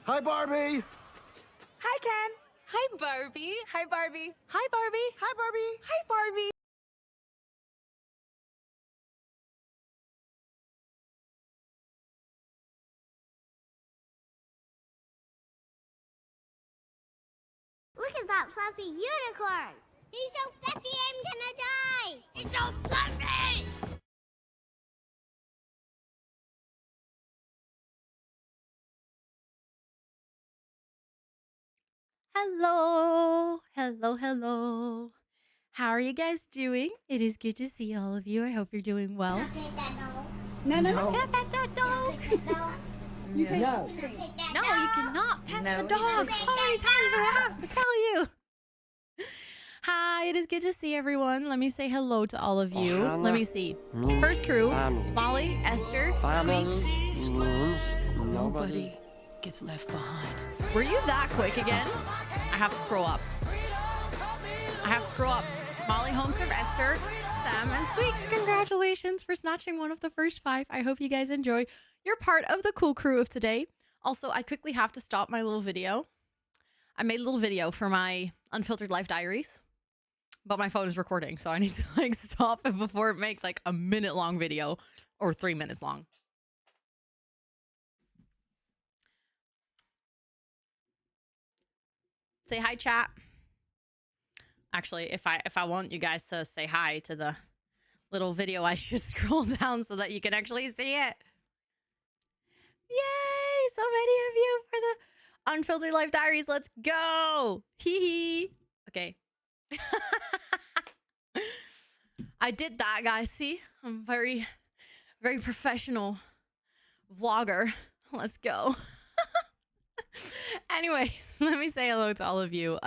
Hi, Barbie. Hi, Ken. Hi, Barbie. Hi, Barbie. Hi, Barbie. Hi, Barbie. Hi, Barbie. Look at that fluffy unicorn. He's so fluffy, I'm gonna die. He's so fluffy. Hello, hello. How are you guys doing? It is good to see all of you. I hope you're doing well. Can I pet that dog? No. Can I pet that dog? Can I pet that dog? You can. No. Can I pet that No, dog? you cannot pet No. the dog. How many times do I have to tell you? Hi, it is good to see everyone. Let me say hello to all of you. Let me see. First crew, Molly, Esther, Squeaks. Nobody gets left behind. Were you that quick again? I have to scroll up. Molly, Homeserve, Esther, Sam, and Squeaks. Congratulations for snatching one of the first 5. I hope you guys enjoy. You're part of the cool crew of today. Also, I quickly have to stop my little video. I made a little video for my Unfiltered Life Diaries, but my phone is recording, so I need to like stop it before it makes like a minute-long video or 3 minutes long. Say hi, chat. Actually, if I want you guys to say hi to the little video, I should scroll down so that you can actually see it. Yay! So many of you for the Unfiltered Life Diaries. Let's go! Hee hee. Okay. I did that, guys. See? I'm very, very professional vlogger. Let's go. Anyways, let me say hello to all of you.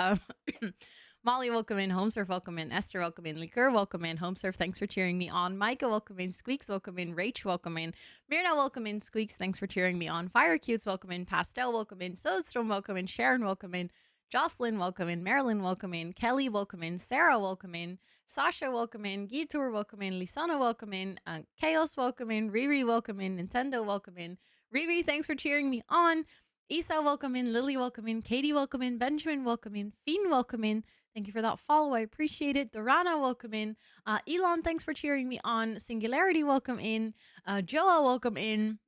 Molly, welcome in. Homesurf, welcome in. Esther, welcome in. Liquor, welcome in. Homesurf, thanks for cheering me on. Micah, welcome in. Squeaks, welcome in. Rach, welcome in. Mirna, welcome in. Squeaks, thanks for cheering me on. Fire Cutes, welcome in. Pastel, welcome in. Sostrom, welcome in. Sharon, welcome in. Jocelyn, welcome in. Marilyn, welcome in. Kelly, welcome in. Sarah, welcome in. Sasha, welcome in. Gitur, welcome in. Lisana, welcome in. Chaos, welcome in. Riri, welcome in. Nintendo, welcome in. Riri, thanks for cheering me on. Isa, welcome in. Lily, welcome in. Katie, welcome in. Benjamin, welcome in. Fiend, welcome in. Thank you for that follow. I appreciate it. Dorana, welcome in. Elon, thanks for cheering me on. Singularity, welcome in. Joa, welcome in.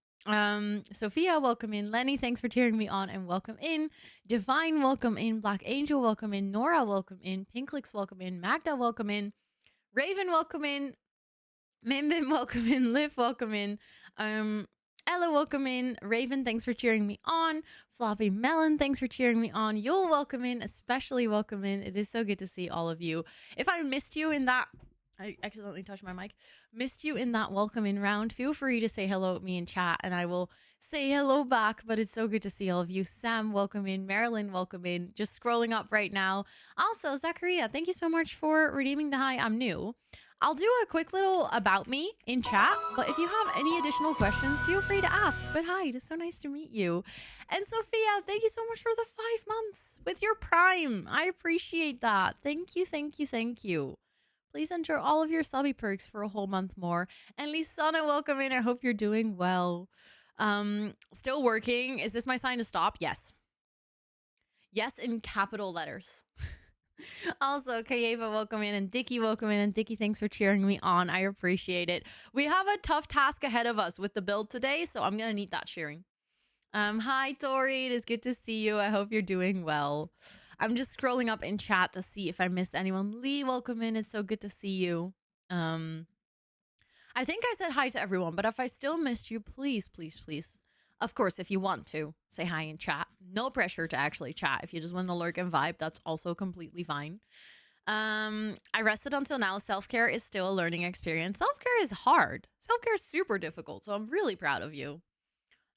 Sophia, welcome in. Lenny, thanks for cheering me on and welcome in. Divine, welcome in. Black Angel, welcome in. Nora, welcome in. Pinklix, welcome in. Magda, welcome in. Raven, welcome in. Mimbin, welcome in. Liv, welcome in. Ella, welcome in. Raven, thanks for cheering me on. Floppy Melon, thanks for cheering me on. You'll welcome in, especially welcome in. It is so good to see all of you. If I missed you in that, I accidentally touched my mic, missed you in that welcome in round, feel free to say hello at me in chat and I will say hello back. But it's so good to see all of you. Sam, welcome in. Marilyn, welcome in. Just scrolling up right now. Also, Zachariah, thank you so much for redeeming the hi. I'm new. I'll do a quick little about me in chat, but if you have any additional questions, feel free to ask. But hi, it is so nice to meet you. And Sophia, thank you so much for the 5 months with your Prime. I appreciate that. Thank you. Please enter all of your subby perks for a whole month more. And Lisana, welcome in. I hope you're doing well. Still working. Is this my sign to stop? Yes. Yes, in capital letters. Also, Kayeva, welcome in, and Dickie, welcome in, and Dickie, thanks for cheering me on. I appreciate it. We have a tough task ahead of us with the build today, so I'm gonna need that cheering. Hi, Tori. It is good to see you. I hope you're doing well. I'm just scrolling up in chat to see if I missed anyone. Lee, welcome in. It's so good to see you. I think I said hi to everyone, but if I still missed you, please. Of course, if you want to, say hi in chat. No pressure to actually chat. If you just want to lurk and vibe, that's also completely fine. I rested until now. Self-care is still a learning experience. Self-care is hard. Self-care is super difficult, so I'm really proud of you.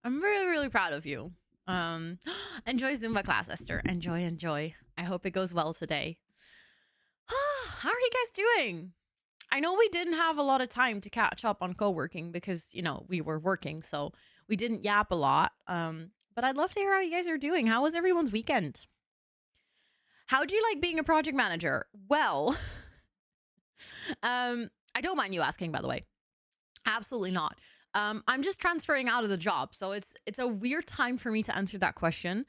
I'm really proud of you. Enjoy Zumba class, Esther. Enjoy. I hope it goes well today. How are you guys doing? I know we didn't have a lot of time to catch up on co-working because, you know, we were working, so we didn't yap a lot. But I'd love to hear how you guys are doing. How was everyone's weekend? How do you like being a project manager? Well, I don't mind you asking, by the way. Absolutely not. I'm just transferring out of the job. So it's a weird time for me to answer that question.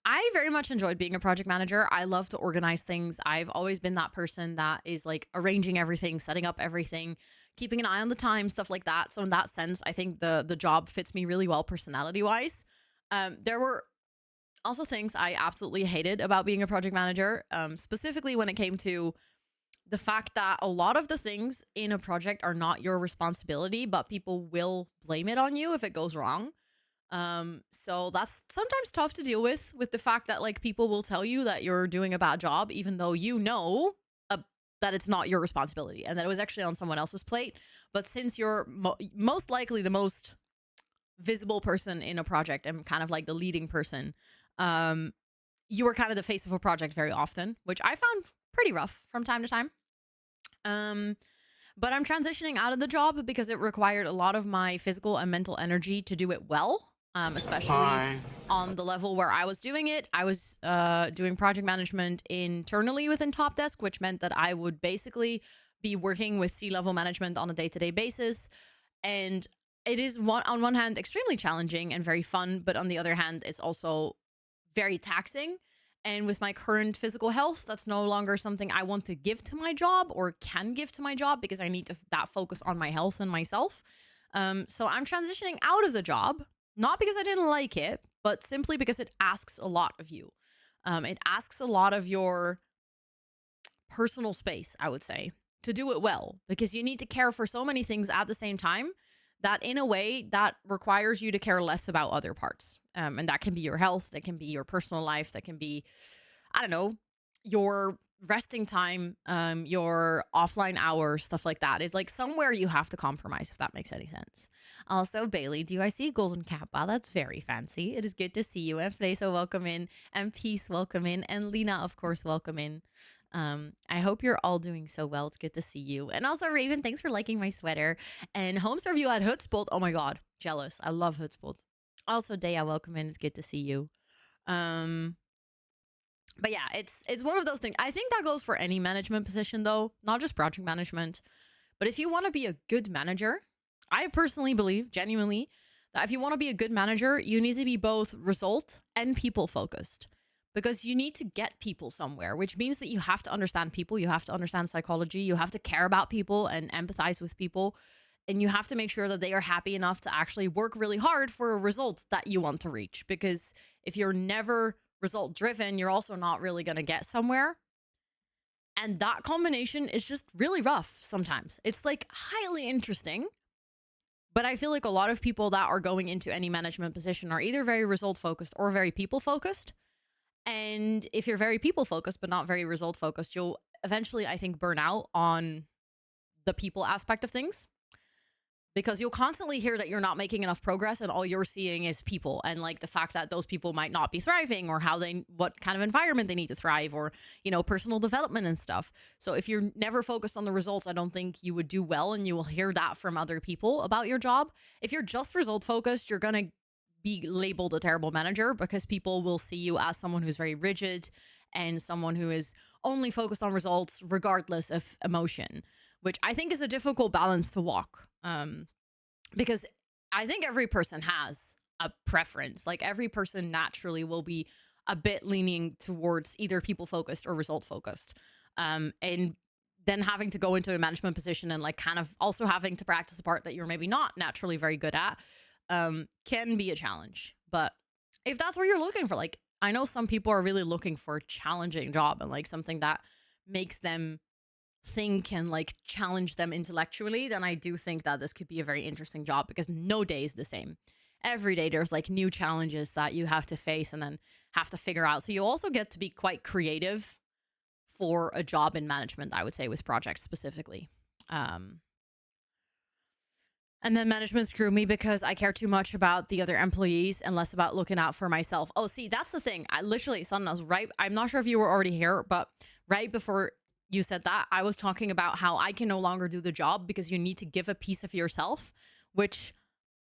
I very much enjoyed being a project manager. I love to organize things. I've always been that person that is like arranging everything, setting up everything, keeping an eye on the time, stuff like that. So in that sense, I think the job fits me really well personality wise. There were also things I absolutely hated about being a project manager, specifically when it came to the fact that a lot of the things in a project are not your responsibility, but people will blame it on you if it goes wrong. So that's sometimes tough to deal with the fact that like people will tell you that you're doing a bad job, even though you know that it's not your responsibility and that it was actually on someone else's plate. But since you're most likely the most visible person in a project and kind of like the leading person, you are kind of the face of a project very often, which I found pretty rough from time to time. But I'm transitioning out of the job because it required a lot of my physical and mental energy to do it well. Especially on the level where I was doing it. I was doing project management internally within Top Desk, which meant that I would basically be working with C-level management on a day-to-day basis. And it is on one hand extremely challenging and very fun, but on the other hand, it's also very taxing. And with my current physical health, that's no longer something I want to give to my job or can give to my job because I need that focus on my health and myself. So I'm transitioning out of the job. Not because I didn't like it, but simply because it asks a lot of you. It asks a lot of your personal space, I would say, to do it well, because you need to care for so many things at the same time that in a way that requires you to care less about other parts. And that can be your health, that can be your personal life, that can be, I don't know, your resting time, your offline hours, stuff like that. It's like somewhere you have to compromise, if that makes any sense. Also, Bailey, do I see golden kappa? That's very fancy. It is good to see you. And Freso, welcome in. And Peace, welcome in. And Lena, of course, welcome in. I hope you're all doing so well. It's good to see you. And also, Raven, thanks for liking my sweater. And Homeserve, you had Hutspot. Oh my god, jealous. I love Hutspot. Also, Dea, welcome in. It's good to see you. But yeah, it's one of those things. I think that goes for any management position, though, not just project management. But if you want to be a good manager, I personally believe, genuinely, that if you want to be a good manager, you need to be both result and people focused. Because you need to get people somewhere, which means that you have to understand people, you have to understand psychology, you have to care about people and empathize with people, and you have to make sure that they are happy enough to actually work really hard for a result that you want to reach. Because if you're never result driven, you're also not really going to get somewhere. And that combination is just really rough sometimes. It's like highly interesting. But I feel like a lot of people that are going into any management position are either very result focused or very people focused. And if you're very people focused, but not very result focused, you'll eventually, I think, burn out on the people aspect of things. Because you'll constantly hear that you're not making enough progress and all you're seeing is people and like the fact that those people might not be thriving or what kind of environment they need to thrive or, you know, personal development and stuff. So if you're never focused on the results, I don't think you would do well, and you will hear that from other people about your job. If you're just result focused, you're going to be labeled a terrible manager because people will see you as someone who's very rigid and someone who is only focused on results regardless of emotion, which I think is a difficult balance to walk. Because I think every person has a preference. Like every person naturally will be a bit leaning towards either people focused or result focused. And then having to go into a management position and like kind of also having to practice the part that you're maybe not naturally very good at can be a challenge. But if that's what you're looking for, like I know some people are really looking for a challenging job and like something that makes them think and like challenge them intellectually, then I do think that this could be a very interesting job because no day is the same. Every day there's like new challenges that you have to face and then have to figure out. So you also get to be quite creative for a job in management, I would say, with projects specifically. And then management screw me because I care too much about the other employees and less about looking out for myself. Oh, see, that's the thing. I literally, something else, right? I'm not sure if you were already here, but right before you said that, I was talking about how I can no longer do the job because you need to give a piece of yourself, which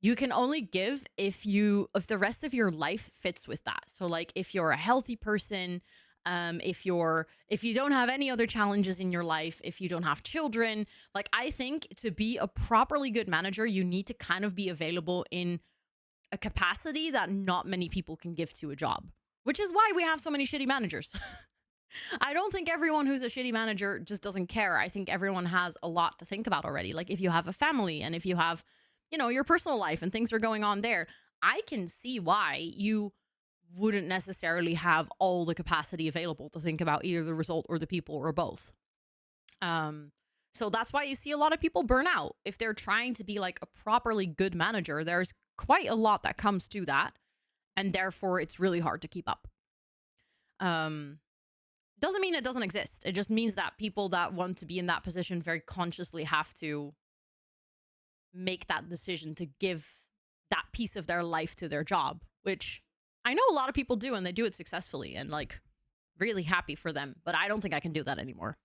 you can only give if the rest of your life fits with that. So like if you're a healthy person, If you don't have any other challenges in your life, if you don't have children, like I think to be a properly good manager, you need to kind of be available in a capacity that not many people can give to a job, which is why we have so many shitty managers. I don't think everyone who's a shitty manager just doesn't care. I think everyone has a lot to think about already. Like if you have a family and if you have, you know, your personal life and things are going on there, I can see why you wouldn't necessarily have all the capacity available to think about either the result or the people or both. So that's why you see a lot of people burn out. If they're trying to be like a properly good manager, there's quite a lot that comes to that. And therefore, it's really hard to keep up. Doesn't mean it doesn't exist. It just means that people that want to be in that position very consciously have to make that decision to give that piece of their life to their job, which I know a lot of people do, and they do it successfully, and like really happy for them. But I don't think I can do that anymore.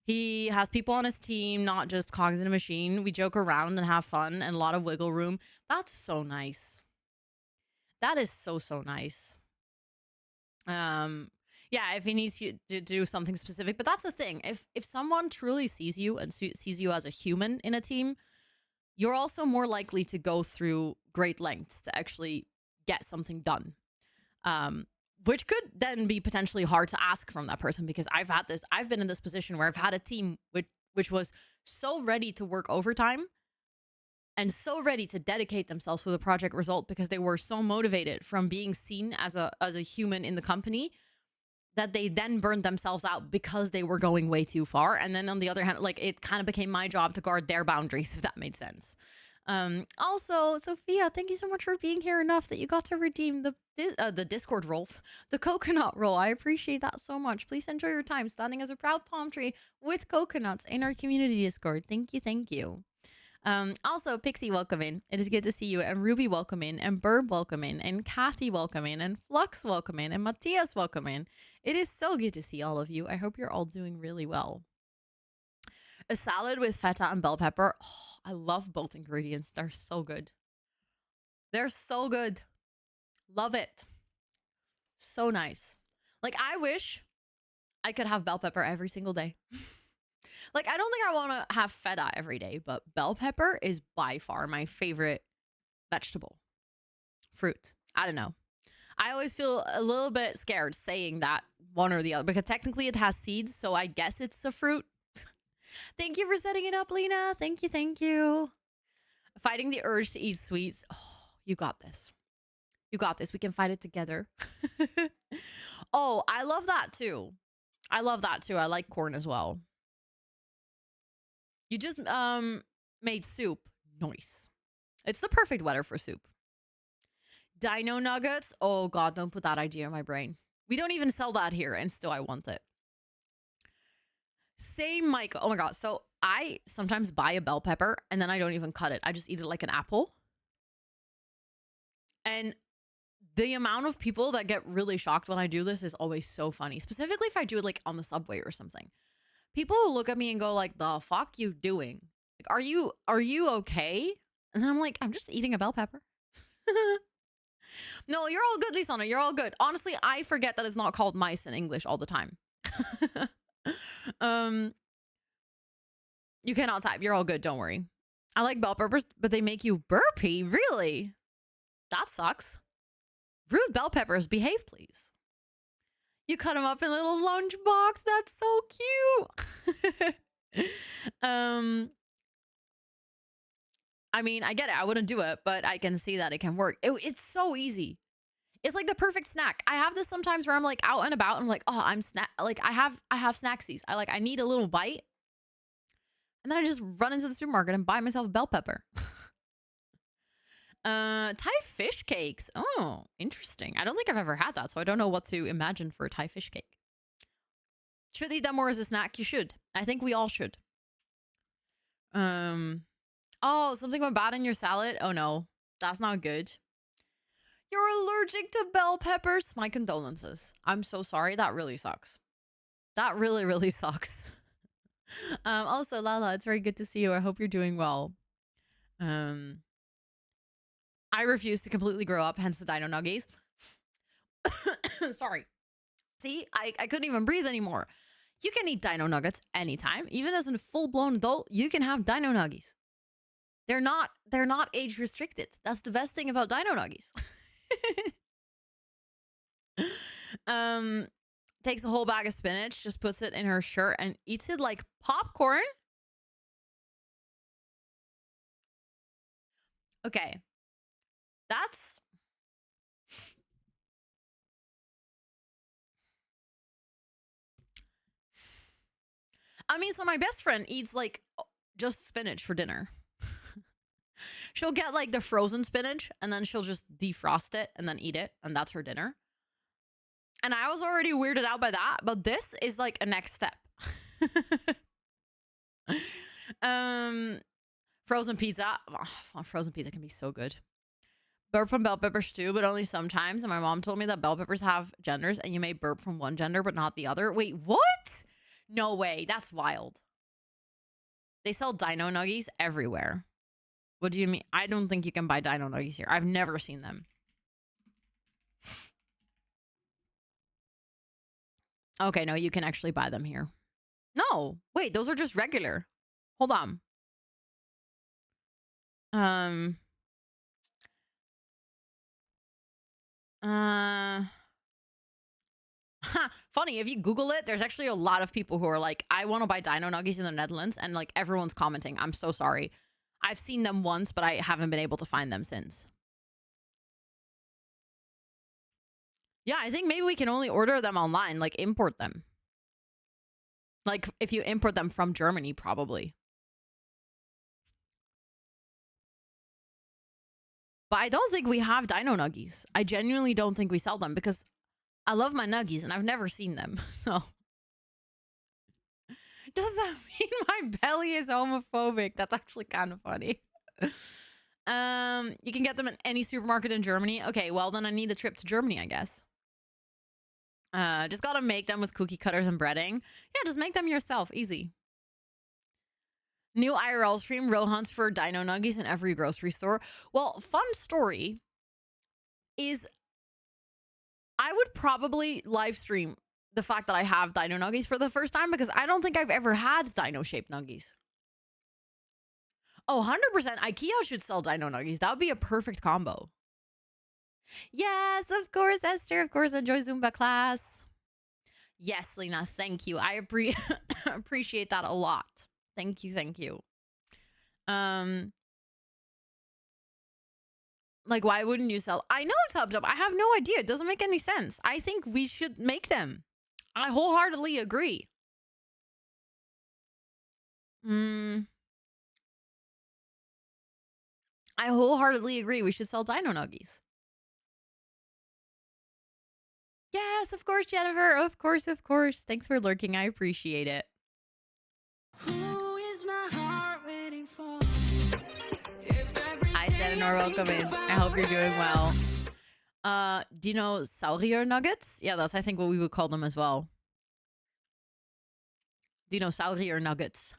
He has people on his team, not just cogs in a machine. We joke around and have fun and a lot of wiggle room. That's so nice. That is so, so nice. Yeah, if he needs you to do something specific, but that's the thing. If someone truly sees you and sees you as a human in a team, you're also more likely to go through great lengths to actually get something done. Which could then be potentially hard to ask from that person, because I've been in this position where I've had a team which was so ready to work overtime and so ready to dedicate themselves to the project result because they were so motivated from being seen as a human in the company that they then burned themselves out because they were going way too far. And then on the other hand, like it kind of became my job to guard their boundaries, if that made sense. Also, Sophia, thank you so much for being here enough that you got to redeem the Discord rolls, the coconut roll. I appreciate that so much. Please enjoy your time standing as a proud palm tree with coconuts in our community Discord. Thank you, thank you. Also, Pixie, welcome in. It is good to see you. And Ruby, welcome in. And Burb, welcome in. And Kathy, welcome in. And Flux, welcome in. And Matthias, welcome in. It is so good to see all of you. I hope you're all doing really well. A salad with feta and bell pepper. Oh, I love both ingredients. They're so good. They're so good. Love it. So nice. Like, I wish I could have bell pepper every single day. Like, I don't think I want to have feta every day, but bell pepper is by far my favorite vegetable. Fruit. I don't know. I always feel a little bit scared saying that one or the other, because technically it has seeds, so I guess it's a fruit. Thank you for setting it up, Lena. Thank you, thank you. Fighting the urge to eat sweets. Oh, you got this. You got this. We can fight it together. Oh, I love that too. I love that too. I like corn as well. You just made soup. Nice. It's the perfect weather for soup. Dino nuggets. Oh God, don't put that idea in my brain. We don't even sell that here, and still I want it. Same, Michael. Oh my God. So I sometimes buy a bell pepper and then I don't even cut it. I just eat it like an apple. And the amount of people that get really shocked when I do this is always so funny. Specifically if I do it like on the subway or something. People will look at me and go like, the fuck you doing? Like, are you okay? And then I'm like, I'm just eating a bell pepper. No, you're all good, Lisana. You're all good. Honestly, I forget that it's not called mice in English all the time. You cannot type. You're all good. Don't worry. I like bell peppers, but they make you burpy. Really? That sucks. Rude bell peppers, behave, please. You cut them up in a little lunch box. That's so cute. I mean, I get it. I wouldn't do it, but I can see that it can work. It's so easy. It's like the perfect snack. I have this sometimes where I'm like out and about and I'm like, oh, I have snacksies. I need a little bite. And then I just run into the supermarket and buy myself a bell pepper. Thai fish cakes. Oh, interesting. I don't think I've ever had that, so I don't know what to imagine for a Thai fish cake. Should eat that more as a snack? You should. I think we all should. Oh, something went bad in your salad? Oh no, that's not good. You're allergic to bell peppers? My condolences. I'm so sorry. That really sucks. That really, really sucks. Also, Lala, it's very good to see you. I hope you're doing well. I refuse to completely grow up, hence the dino nuggies. Sorry. See, I couldn't even breathe anymore. You can eat dino nuggets anytime. Even as a full-blown adult, you can have dino nuggies. They're not age restricted. That's the best thing about dino nuggies. Takes a whole bag of spinach, just puts it in her shirt and eats it like popcorn. Okay. That's I mean, so my best friend eats like just spinach for dinner. She'll get like the frozen spinach and then she'll just defrost it and then eat it, and that's her dinner. And I was already weirded out by that, but this is like a next step. Frozen pizza. Oh, frozen pizza can be so good. Burp from bell peppers too, but only sometimes. And my mom told me that bell peppers have genders and you may burp from one gender but not the other. Wait, what? No way. That's wild. They sell dino nuggies everywhere. What do you mean? I don't think you can buy dino nuggies here. I've never seen them. Okay, no, you can actually buy them here. No, wait, those are just regular. Hold on. Funny, if you Google it, there's actually a lot of people who are like, I want to buy dino nuggies in the Netherlands, and like everyone's commenting. I'm so sorry. I've seen them once, but I haven't been able to find them since. Yeah, I think maybe we can only order them online, like import them. Like if you import them from Germany, probably. But I don't think we have dino nuggies. I genuinely don't think we sell them because I love my nuggies and I've never seen them. So does that mean my belly is homophobic? That's actually kind of funny. You can get them in any supermarket in Germany. Okay, well then I need a trip to Germany, I guess. Just gotta make them with cookie cutters and breading. Yeah, just make them yourself. Easy. New IRL stream, row hunts for dino nuggies in every grocery store. Well, fun story is I would probably live stream the fact that I have dino nuggies for the first time because I don't think I've ever had dino-shaped nuggies. Oh, 100% IKEA should sell dino nuggies. That would be a perfect combo. Yes, of course, Esther. Of course, enjoy Zumba class. Yes, Lena, thank you. I appreciate that a lot. Thank you, thank you. Like, why wouldn't you sell? I know, TubTub. I have no idea. It doesn't make any sense. I think we should make them. I wholeheartedly agree. I wholeheartedly agree. We should sell dino nuggies. Yes, of course, Jennifer. Of course, of course. Thanks for lurking. I appreciate it. Who is my heart waiting for? Hi, Senator. Welcome in. I hope you're doing well. Dinosaurier nuggets? Yeah, that's I think what we would call them as well. Dinosaurier nuggets.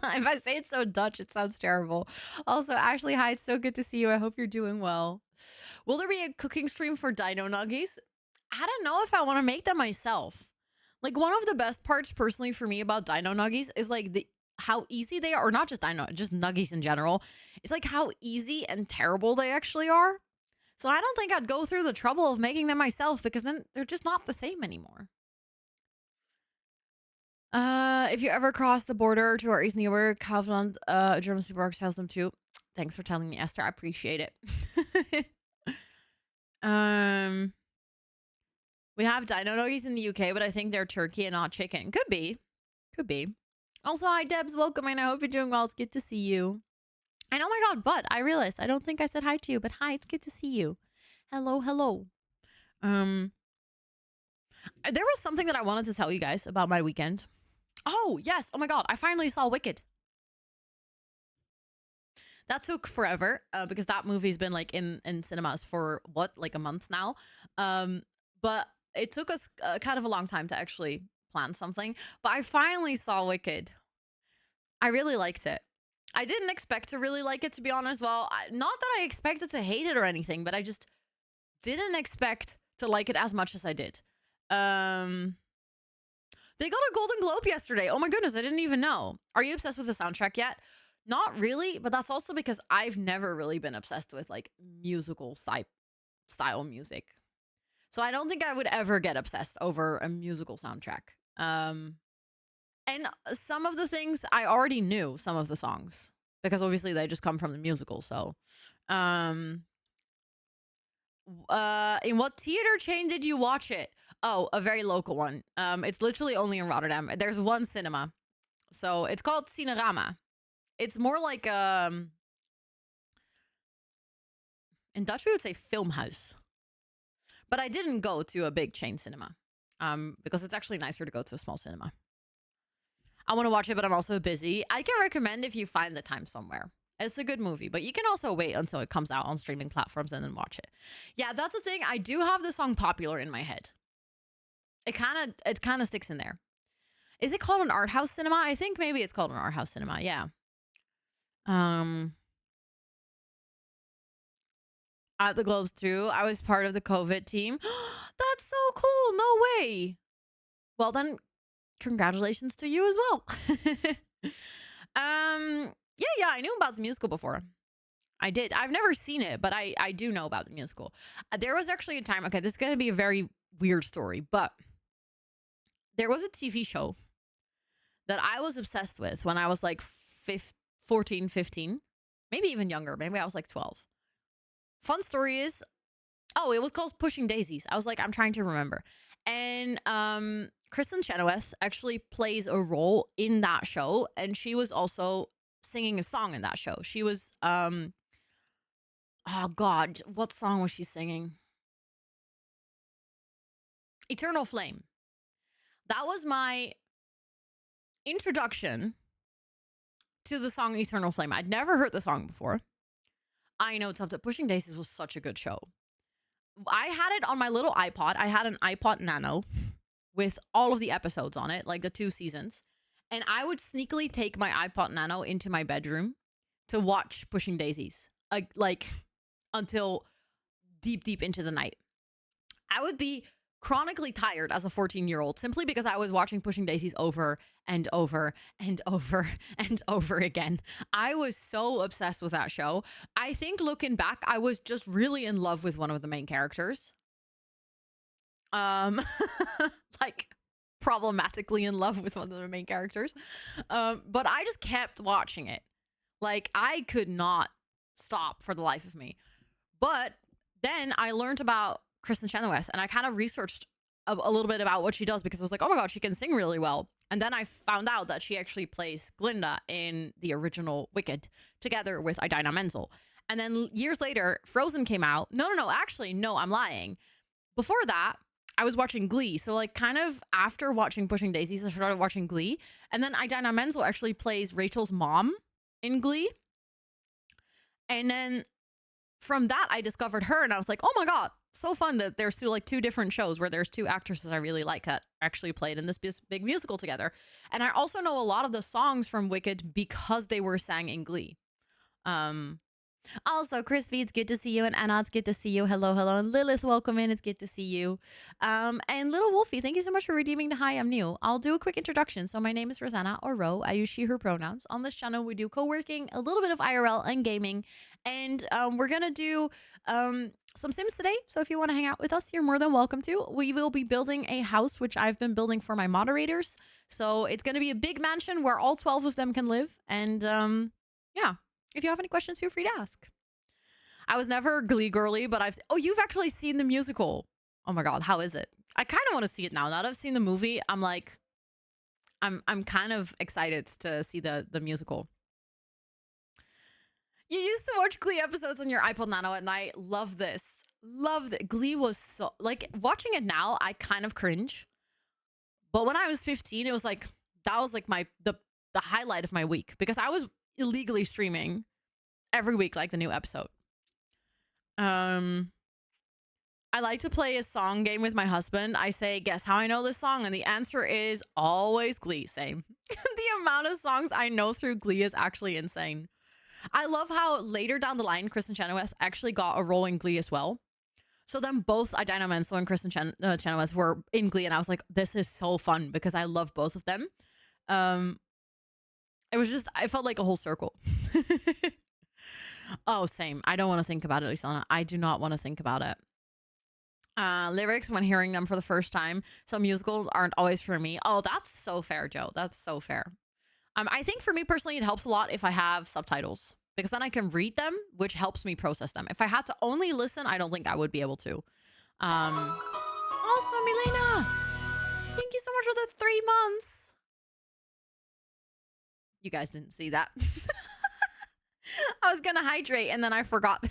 If I say it so Dutch, it sounds terrible. Also, Ashley, hi, it's so good to see you. I hope you're doing well. Will there be a cooking stream for dino nuggies? I don't know if I want to make them myself. Like, one of the best parts personally for me about dino nuggies is like how easy they are, or not just dino, just nuggies in general. It's like how easy and terrible they actually are. So I don't think I'd go through the trouble of making them myself because then they're just not the same anymore. If you ever cross the border to our East New Kaufland, German supermarket sells them too. Thanks for telling me, Esther. I appreciate it. We have dino nuggies in the UK, but I think they're turkey and not chicken. Could be. Could be. Also, hi, Debs. Welcome in. I hope you're doing well. It's good to see you. And oh my god, but I realized I don't think I said hi to you, but hi, it's good to see you. Hello, hello. There was something that I wanted to tell you guys about my weekend. Oh, yes. Oh my god, I finally saw Wicked. That took forever because that movie's been like in cinemas for what, like a month now. But it took us kind of a long time to actually plan something. But I finally saw Wicked. I really liked it. I didn't expect to really like it, to be honest. Well, not that I expected to hate it or anything, but I just didn't expect to like it as much as I did. They got a Golden Globe yesterday. Oh my goodness, I didn't even know. Are you obsessed with the soundtrack yet? Not really, but that's also because I've never really been obsessed with like musical style music. So I don't think I would ever get obsessed over a musical soundtrack. And some of the things I already knew, some of the songs, because obviously they just come from the musical. So, in what theater chain did you watch it? Oh, a very local one. It's literally only in Rotterdam. There's one cinema. So it's called Cinerama. It's more like, in Dutch we would say filmhuis. But I didn't go to a big chain cinema. Because it's actually nicer to go to a small cinema. I want to watch it, but I'm also busy. I can recommend if you find the time somewhere. It's a good movie, but you can also wait until it comes out on streaming platforms and then watch it. Yeah, that's the thing. I do have the song popular in my head. It kind of sticks in there. Is it called an art house cinema? I think maybe it's called an art house cinema. Yeah. At the Globes too. I was part of the COVID team. That's so cool. No way. Well then, congratulations to you as well. Yeah, I knew about the musical before. I did. I've never seen it, but I do know about the musical. There was actually a time, okay, this is going to be a very weird story, but there was a TV show that I was obsessed with when I was like 14, 15, maybe even younger. Maybe I was like 12. Fun story is, it was called Pushing Daisies. I was like, I'm trying to remember. And Kristen Chenoweth actually plays a role in that show, and she was also singing a song in that show. She was oh god, what song was she singing? Eternal Flame. That was my introduction to the song Eternal Flame. I'd never heard the song before. I know it's up to Pushing Daisies was such a good show. I had it on my little iPod. I had an iPod Nano with all of the episodes on it, like the 2 seasons. And I would sneakily take my iPod Nano into my bedroom to watch Pushing Daisies, like until deep into the night. I would be chronically tired as a 14-year-old simply because I was watching Pushing Daisies over and over and over and over again. I was so obsessed with that show. I think looking back, I was just really in love with one of the main characters. Like problematically in love with one of the main characters. But I just kept watching it. Like I could not stop for the life of me. But then I learned about Kristen Chenoweth, and I kind of researched a little bit about what she does because I was like, oh my god, she can sing really well. And then I found out that she actually plays Glinda in the original Wicked together with Idina Menzel. And then years later, Frozen came out. No, I'm lying. Before that, I was watching Glee. So like kind of after watching Pushing Daisies, I started watching Glee. And then Idina Menzel actually plays Rachel's mom in Glee. And then from that, I discovered her and I was like, oh my god, so fun that there's two different shows where there's 2 actresses I really like that actually played in this big musical together. And I also know a lot of the songs from Wicked because they were sang in Glee. Also, Crispy, it's good to see you. And Anna, it's good to see you. Hello. And Lilith, welcome in. It's good to see you. And Little Wolfie, thank you so much for redeeming the hi, I'm new. I'll do a quick introduction. So my name is Rosanna, or Ro. I use she, her pronouns. On this channel, we do co-working, a little bit of IRL and gaming. And we're going to do some Sims today. So if you want to hang out with us, you're more than welcome to. We will be building a house, which I've been building for my moderators. So it's going to be a big mansion where all 12 of them can live. And yeah. If you have any questions, feel free to ask. I was never Glee girly, but you've actually seen the musical. Oh my god, how is it? I kind of want to see it now. Now that I've seen the movie, I'm like, I'm kind of excited to see the musical. You used to watch Glee episodes on your iPod Nano at night. Love this. Love that. Glee was so, like, watching it now, I kind of cringe. But when I was 15, it was like, that was like the highlight of my week because I was illegally streaming every week like the new episode. I like to play a song game with my husband. I say, guess how I know this song? And the answer is always Glee. Same. The amount of songs I know through Glee is actually insane. I love how later down the line, Kristen Chenoweth actually got a role in Glee as well. So then both Idina Menzel and Kristen Chenoweth were in Glee, and I was like, this is so fun because I love both of them. It was just, I felt like a whole circle. Oh, same. I don't want to think about it, Lisana. I do not want to think about it. Lyrics when hearing them for the first time. Some musicals aren't always for me. Oh, that's so fair, Joe. That's so fair. I think for me personally, it helps a lot if I have subtitles because then I can read them, which helps me process them. If I had to only listen, I don't think I would be able to. Also, Milena, thank you so much for the 3 months. You guys didn't see that. I was gonna hydrate and then I forgot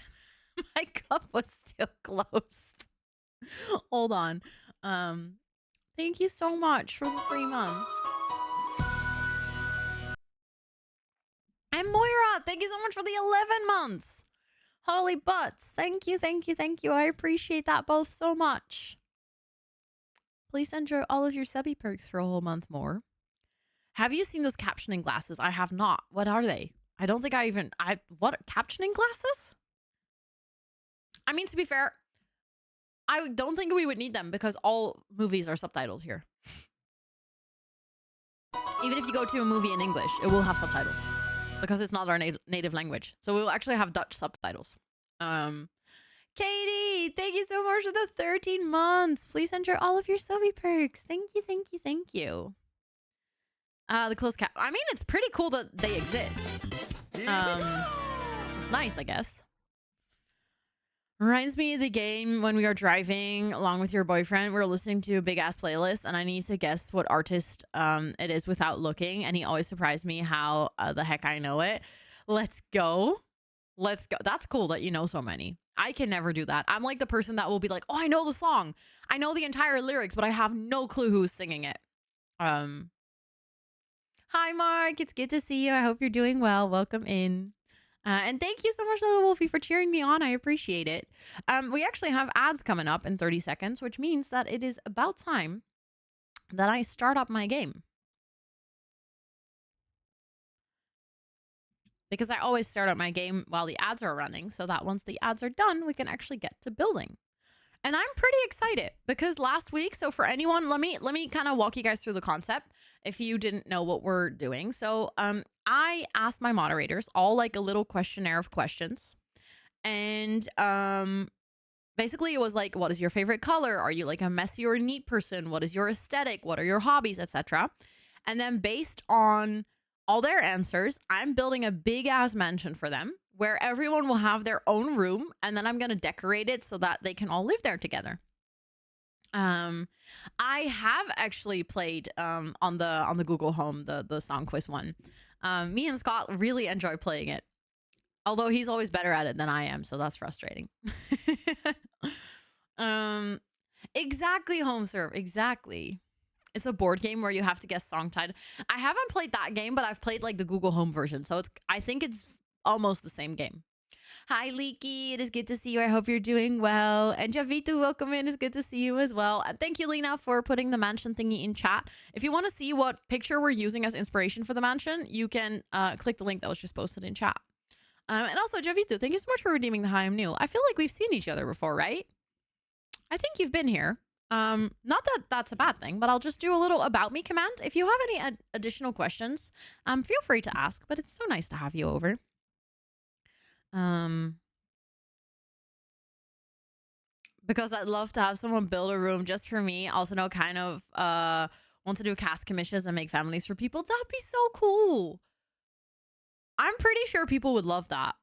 my cup was still closed. Hold on. Thank you so much for the 3 months. And Moira, thank you so much for the 11 months. Holy butts. Thank you, thank you, thank you. I appreciate that both so much. Please enjoy all of your subby perks for a whole month more. Have you seen those captioning glasses? I have not. What are they? I don't think what, captioning glasses? I mean, to be fair, I don't think we would need them because all movies are subtitled here. Even if you go to a movie in English, it will have subtitles because it's not our native language. So we'll actually have Dutch subtitles. Katie, thank you so much for the 13 months. Please enjoy all of your subby perks. Thank you, thank you, thank you. The closed cap. I mean, it's pretty cool that they exist. It's nice, I guess. Reminds me of the game when we were driving along with your boyfriend. We were listening to a big ass playlist, and I need to guess what artist it is without looking. And he always surprised me how the heck I know it. Let's go. Let's go. That's cool that you know so many. I can never do that. I'm like the person that will be like, oh, I know the song. I know the entire lyrics, but I have no clue who's singing it. Hi, Mark. It's good to see you. I hope you're doing well. Welcome in. And thank you so much, Little Wolfie, for cheering me on. I appreciate it. We actually have ads coming up in 30 seconds, which means that it is about time that I start up my game. Because I always start up my game while the ads are running, so that once the ads are done, we can actually get to building. And I'm pretty excited because last week, so for anyone, let me kind of walk you guys through the concept if you didn't know what we're doing. So I asked my moderators all like a little questionnaire of questions. And basically it was like, what is your favorite color? Are you like a messy or neat person? What is your aesthetic? What are your hobbies, etc.? And then based on all their answers, I'm building a big ass mansion for them where everyone will have their own room, and then I'm going to decorate it so that they can all live there together. I have actually played on the Google Home, the song quiz one. Me and Scott really enjoy playing it. Although he's always better at it than I am, so that's frustrating. Exactly, HomeServe, exactly. It's a board game where you have to guess song title. I haven't played that game, but I've played like the Google Home version, so I think it's almost the same game. Hi, Leaky. It is good to see you. I hope you're doing well. And Javitu, welcome in. It's good to see you as well. And thank you, Lena, for putting the mansion thingy in chat. If you want to see what picture we're using as inspiration for the mansion, you can click the link that was just posted in chat. And also, Javitu, thank you so much for redeeming the Hi, I'm New. I feel like we've seen each other before, right? I think you've been here. Not that that's a bad thing, but I'll just do a little about me command. If you have any additional questions, feel free to ask, but it's so nice to have you over. Because I'd love to have someone build a room just for me. Also know kind of want to do cast commissions and make families for people. That'd be so cool. I'm pretty sure people would love that.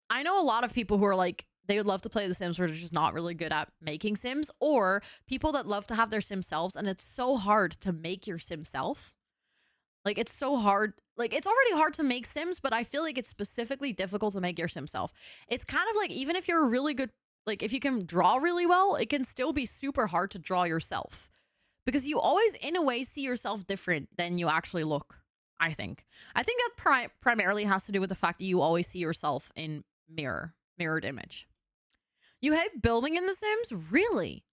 I know a lot of people who are like, they would love to play The Sims, but they're just not really good at making Sims, or people that love to have their Sim selves, and it's so hard to make your Sim self. Like, it's so hard. Like, it's already hard to make Sims, but I feel like it's specifically difficult to make your Sim self. It's kind of like, even if you're a really good, like, if you can draw really well, it can still be super hard to draw yourself. Because you always, in a way, see yourself different than you actually look, I think. I think that primarily has to do with the fact that you always see yourself in mirrored image. You hate building in The Sims? Really?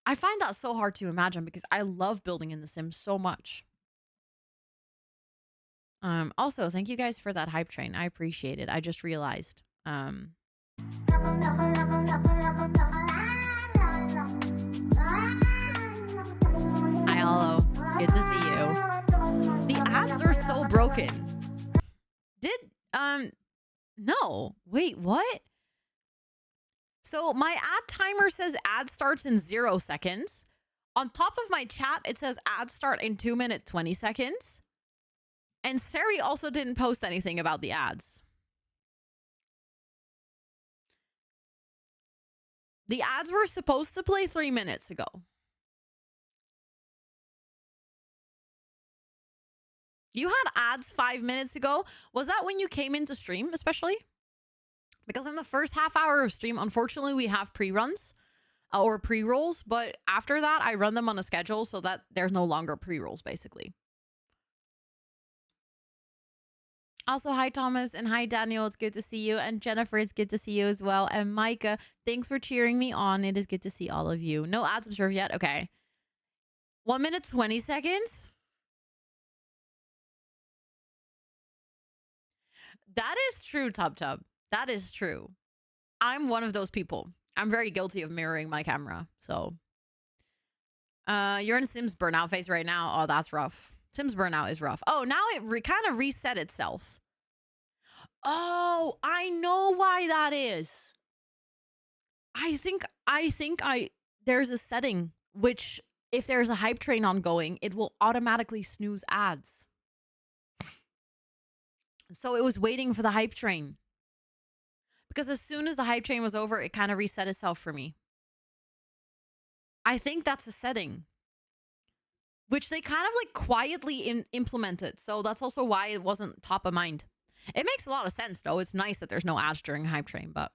I find that so hard to imagine because I love building in The Sims so much. Also, thank you guys for that hype train. I appreciate it. I just realized. so broken. No. Wait, what? So my ad timer says ad starts in 0 seconds. On top of my chat, it says ad start in 2 minutes, 20 seconds. And Sari also didn't post anything about the ads. The ads were supposed to play 3 minutes ago. You had ads 5 minutes ago. Was that when you came into stream, especially? Because in the first half hour of stream, unfortunately, we have pre-runs or pre-rolls. But after that, I run them on a schedule so that there's no longer pre-rolls, basically. Also, hi, Thomas, and hi, Daniel. It's good to see you. And Jennifer, it's good to see you as well. And Micah, thanks for cheering me on. It is good to see all of you. No ads observed yet? Okay. 1 minute, 20 seconds? That is true, Tub Tub. That is true. I'm one of those people. I'm very guilty of mirroring my camera. So, you're in Sims burnout phase right now. Oh, that's rough. Sims burnout is rough. Oh, now it kind of reset itself. Oh, I know why that is. I think there's a setting which, if there's a hype train ongoing, it will automatically snooze ads. So it was waiting for the hype train. Because as soon as the hype train was over, it kind of reset itself for me. I think that's a setting. Which they kind of like quietly implemented. So that's also why it wasn't top of mind. It makes a lot of sense, though. It's nice that there's no ads during hype train, but...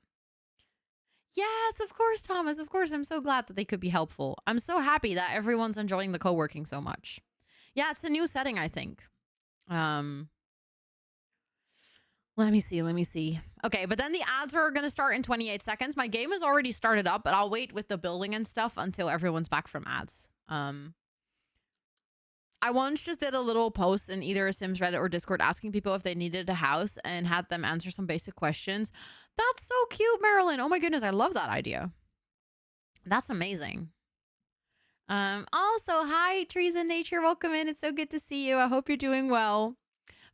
Yes, of course, Thomas. Of course. I'm so glad that they could be helpful. I'm so happy that everyone's enjoying the co-working so much. Yeah, it's a new setting, I think. Let me see. Okay, but then the ads are going to start in 28 seconds. My game has already started up, but I'll wait with the building and stuff until everyone's back from ads. I once just did a little post in either a Sims Reddit or Discord asking people if they needed a house and had them answer some basic questions. That's so cute, Marilyn. Oh my goodness, I love that idea. That's amazing. Also, hi, Trees in Nature. Welcome in. It's so good to see you. I hope you're doing well.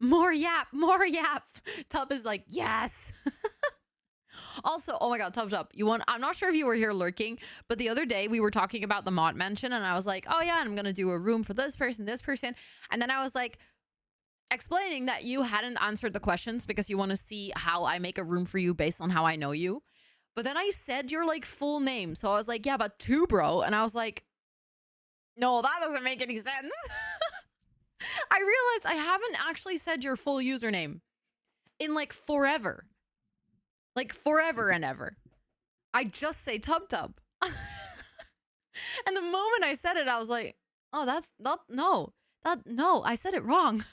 More yap, more yap. Tub is like, yes. Also, oh my god, Tub, I'm not sure if you were here lurking, but the other day we were talking about the mod mansion and I was like, oh yeah, I'm gonna do a room for this person. And then I was like explaining that you hadn't answered the questions because you want to see how I make a room for you based on how I know you. But then I said your like full name. So I was like, yeah, but two, bro. And I was like, no, that doesn't make any sense. I realized I haven't actually said your full username in like forever. Like forever and ever. I just say Tub. And the moment I said it, I was like, oh, that's not, no, I said it wrong.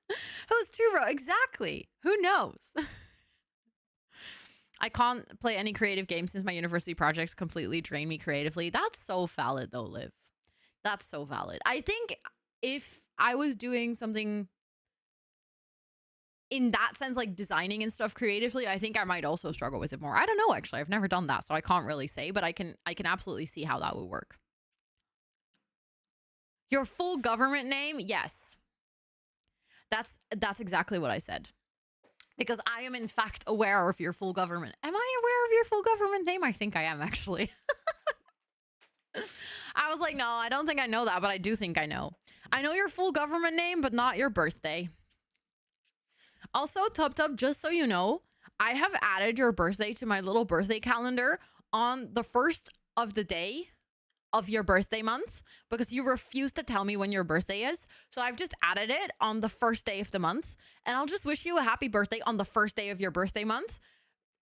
Who's true, bro? Exactly. Who knows? I can't play any creative games since my university projects completely drain me creatively. That's so valid though, Liv. That's so valid. I think if I was doing something in that sense, like designing and stuff creatively, I think I might also struggle with it more. I don't know, actually. I've never done that, so I can't really say, but I can absolutely see how that would work. Your full government name? Yes. That's exactly what I said. Because I am, in fact, aware of your full government. Am I aware of your full government name? I think I am, actually. I was like, no, I don't think I know that, but I do think I know. I know your full government name, but not your birthday. Also, Tub, just so you know, I have added your birthday to my little birthday calendar on the first of the day of your birthday month because you refuse to tell me when your birthday is. So I've just added it on the first day of the month, and I'll just wish you a happy birthday on the first day of your birthday month.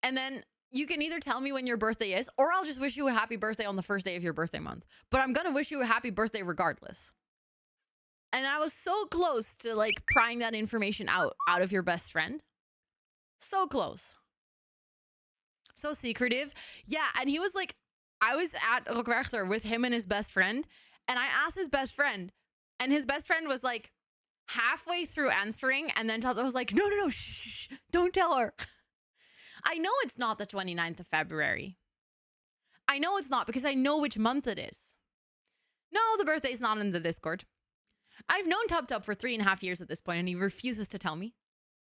And then you can either tell me when your birthday is, or I'll just wish you a happy birthday on the first day of your birthday month. But I'm going to wish you a happy birthday regardless. And I was so close to like prying that information out of your best friend. So close. So secretive. Yeah, and he was like, I was at Rockrechter with him and his best friend, and I asked his best friend, and his best friend was like halfway through answering, and then Tata was like, no, shh, don't tell her. I know it's not the 29th of February. I know it's not because I know which month it is. No, the birthday's not in the Discord. I've known Tub Tub for 3.5 years at this point, and he refuses to tell me.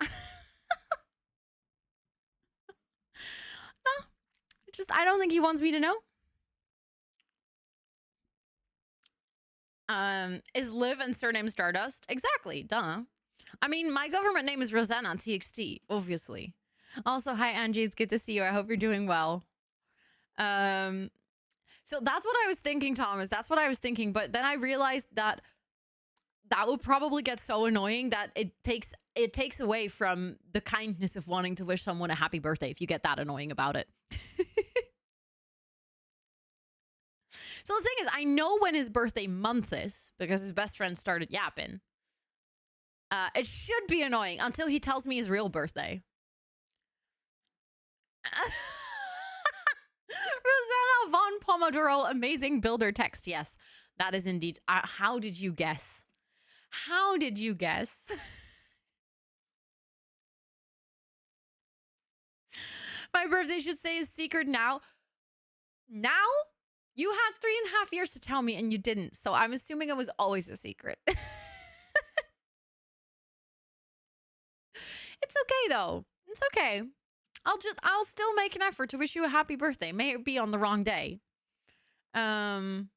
No, just I don't think he wants me to know. Is Liv and surname Stardust? Exactly, duh. I mean, my government name is Rosannatxt, obviously. Also, hi Angie, it's good to see you. I hope you're doing well. So that's what I was thinking, Thomas. That's what I was thinking. But then I realized that that will probably get so annoying that it takes away from the kindness of wanting to wish someone a happy birthday if you get that annoying about it. So the thing is, I know when his birthday month is because his best friend started yapping. It should be annoying until he tells me his real birthday. Rosanna von Pomodoro, amazing builder text. Yes, that is indeed. How did you guess? How did you guess? My birthday should say is secret now. Now? You had 3.5 years to tell me and you didn't. So I'm assuming it was always a secret. It's okay though. It's okay. I'll still make an effort to wish you a happy birthday. May it be on the wrong day. That's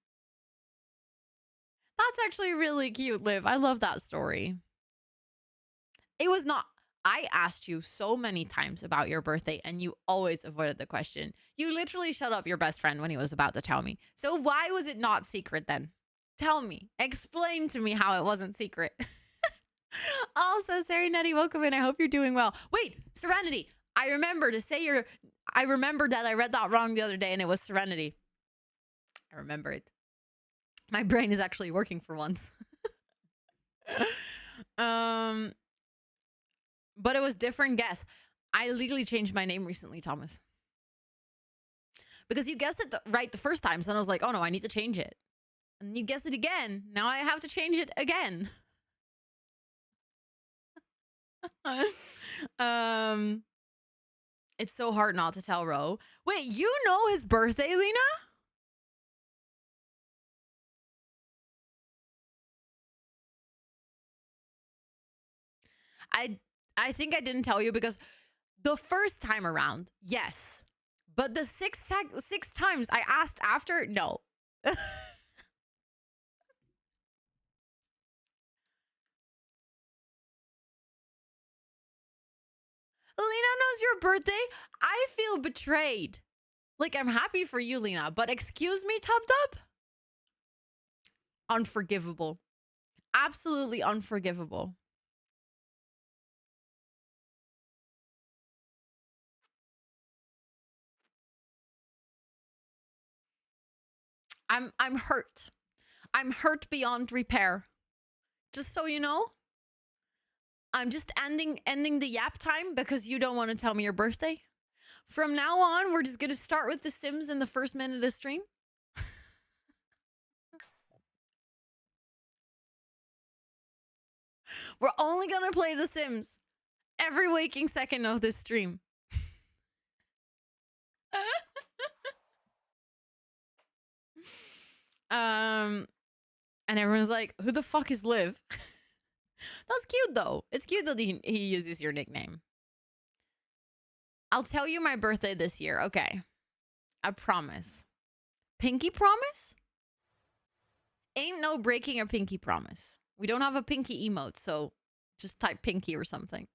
actually really cute, Liv. I love that story. It was not. I asked you so many times about your birthday and you always avoided the question. You literally shut up your best friend when he was about to tell me. So why was it not secret then? Tell me. Explain to me how it wasn't secret. Also, Serenity, welcome in. I hope you're doing well. Wait, Serenity. I remember to say I remembered that I read that wrong the other day and it was Serenity. I remember it. My brain is actually working for once. But it was different guess. I legally changed my name recently, Thomas. Because you guessed it right the first time. So then I was like, oh no, I need to change it. And you guessed it again. Now I have to change it again. It's so hard not to tell Ro. Wait, you know his birthday, Lena? I think I didn't tell you because the first time around, yes. But the six times I asked after, no. Lena knows your birthday. I feel betrayed. Like, I'm happy for you, Lena, but excuse me, Tub Tub? Unforgivable. Absolutely unforgivable. I'm hurt. I'm hurt beyond repair. Just so you know, I'm just ending the yap time because you don't want to tell me your birthday. From now on, we're just going to start with The Sims in the first minute of stream. We're only going to play The Sims every waking second of this stream. And everyone's like, who the fuck is Liv? That's cute though. It's cute that he uses your nickname. I'll tell you my birthday this year. Okay. I promise. Pinky promise? Ain't no breaking a pinky promise. We don't have a pinky emote, so just type pinky or something.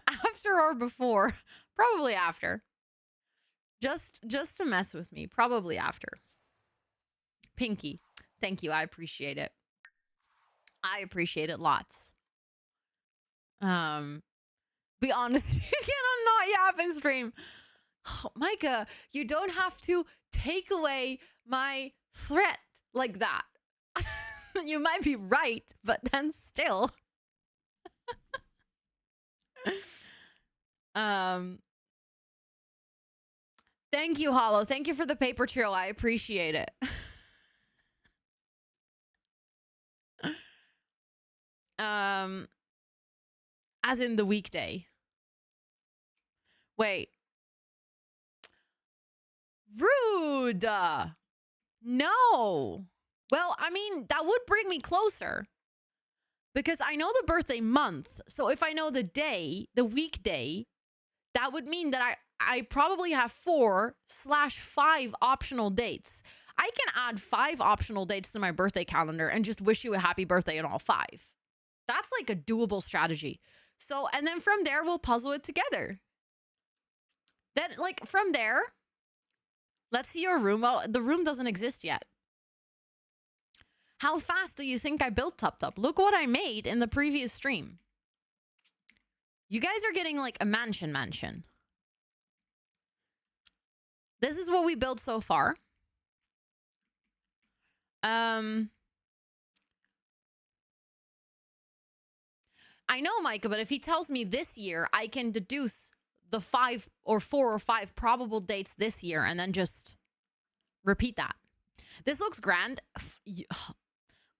After or before? Probably after. Just to mess with me. Probably after. Pinky. Thank you. I appreciate it. I appreciate it lots. Be honest, you cannot not yap and stream. Oh, Micah, you don't have to take away my threat like that. You might be right, but then still. Thank you, Hollow. Thank you for the paper trail. I appreciate it. As in the weekday. Wait. Rude. No. Well, I mean, that would bring me closer because I know the birthday month. So if I know the day, the weekday, that would mean that I probably have 4/5 optional dates. I can add 5 optional dates to my birthday calendar and just wish you a happy birthday on all 5. That's like a doable strategy. So, and then from there, we'll puzzle it together. Then, like, from there, let's see your room. Well, the room doesn't exist yet. How fast do you think I built Tup Tup? Look what I made in the previous stream. You guys are getting like a mansion. This is what we built so far. I know, Micah, but if he tells me this year, I can deduce the 4 or 5 probable dates this year and then just repeat that. This looks grand.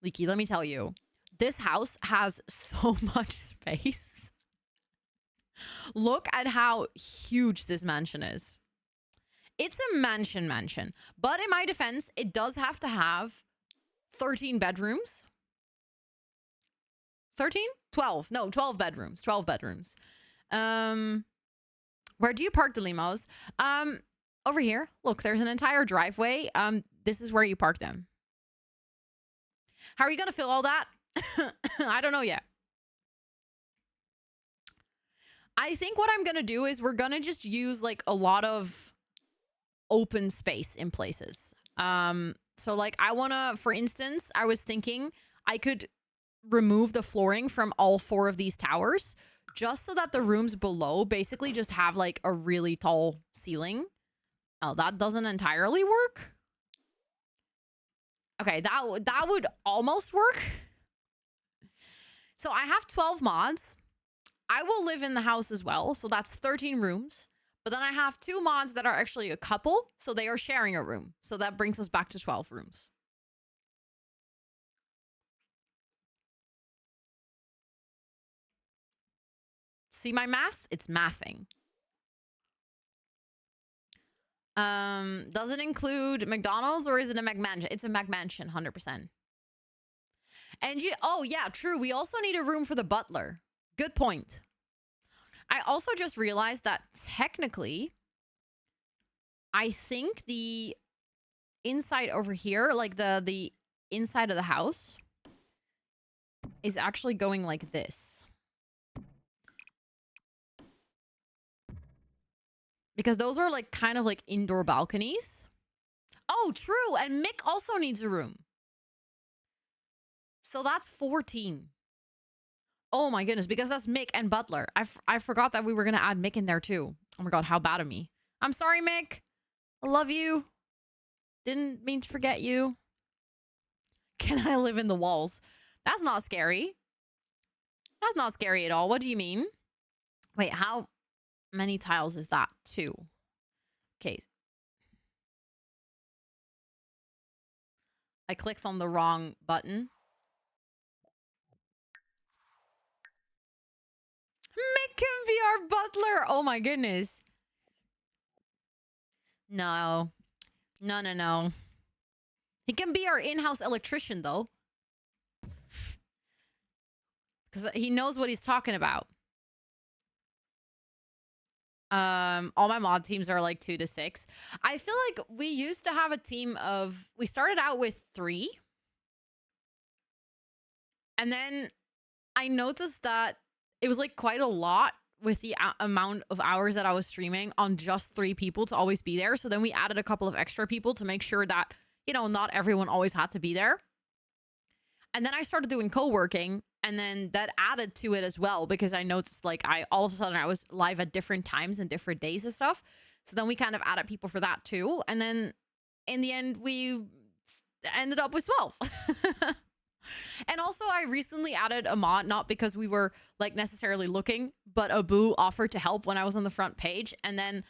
Leaky, let me tell you, this house has so much space. Look at how huge this mansion is. It's a mansion. But in my defense, it does have to have 13 bedrooms. 13? 12. No, 12 bedrooms. 12 bedrooms. Where do you park the limos? Over here. Look, there's an entire driveway. This is where you park them. How are you going to fill all that? I don't know yet. I think what I'm going to do is we're going to just use like a lot of open space in places. So like I want to, for instance, I was thinking I could remove the flooring from all 4 of these towers just so that the rooms below basically just have like a really tall ceiling. Oh, that doesn't entirely work. Okay, that would almost work. So I have 12 mods. I will live in the house as well. So that's 13 rooms. But then I have 2 mods that are actually a couple. So they are sharing a room. So that brings us back to 12 rooms. See my math? It's mathing. Does it include McDonald's or is it a McMansion? It's a McMansion, 100%. And oh yeah, true. We also need a room for the butler. Good point. I also just realized that technically, I think the inside over here, like the inside of the house, is actually going like this. Because those are like kind of like indoor balconies. Oh, true. And Mick also needs a room. So that's 14. Oh my goodness, because that's Mick and Butler. I forgot that we were going to add Mick in there too. Oh my God, how bad of me. I'm sorry, Mick. I love you. Didn't mean to forget you. Can I live in the walls? That's not scary. That's not scary at all. What do you mean? Wait, how many tiles is that? 2. Okay. I clicked on the wrong button. Mick can be our butler. Oh my goodness. No. No. He can be our in-house electrician though. Because he knows what he's talking about. All my mod teams are like 2 to 6. I feel like we used to have a team of... We started out with 3. And then I noticed that it was like quite a lot with the amount of hours that I was streaming on just 3 people to always be there. So then we added a couple of extra people to make sure that, you know, not everyone always had to be there. And then I started doing co-working, and then that added to it as well, because I noticed like all of a sudden I was live at different times and different days and stuff. So then we kind of added people for that too. And then in the end, we ended up with 12. And also I recently added a mod, not because we were like necessarily looking, but Abu offered to help when I was on the front page. And then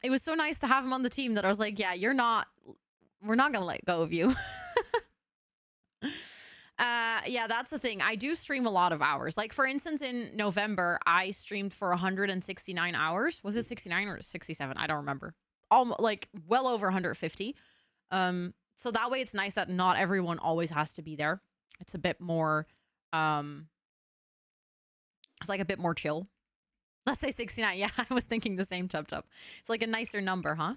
it was so nice to have him on the team that I was like, yeah, we're not going to let go of you. Yeah, that's the thing. I do stream a lot of hours. Like, for instance, in November, I streamed for 169 hours. Was it 69 or 67? I don't remember. Like, well over 150. So that way it's nice that not everyone always has to be there. It's a bit more, it's like a bit more chill. Let's say 69. Yeah, I was thinking the same, Chub Chub. It's like a nicer number, huh?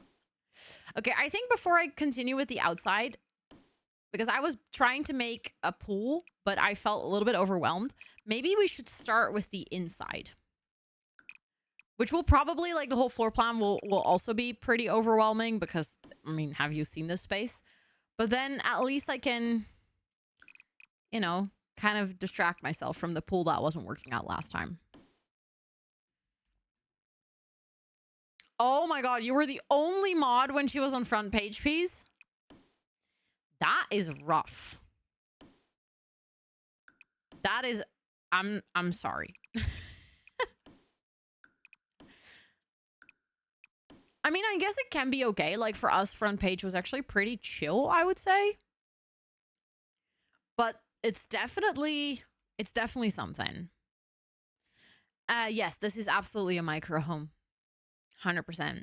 Okay, I think before I continue with the outside, because I was trying to make a pool, but I felt a little bit overwhelmed. Maybe we should start with the inside. Which will probably, like, the whole floor plan will also be pretty overwhelming because, I mean, have you seen this space? But then at least I can, you know, kind of distract myself from the pool that wasn't working out last time. Oh my god, you were the only mod when she was on front page, Peas? That is rough. That is... I'm sorry. I mean, I guess it can be okay. Like, for us, front page was actually pretty chill, I would say. But it's definitely something. Yes, this is absolutely a micro home. 100%.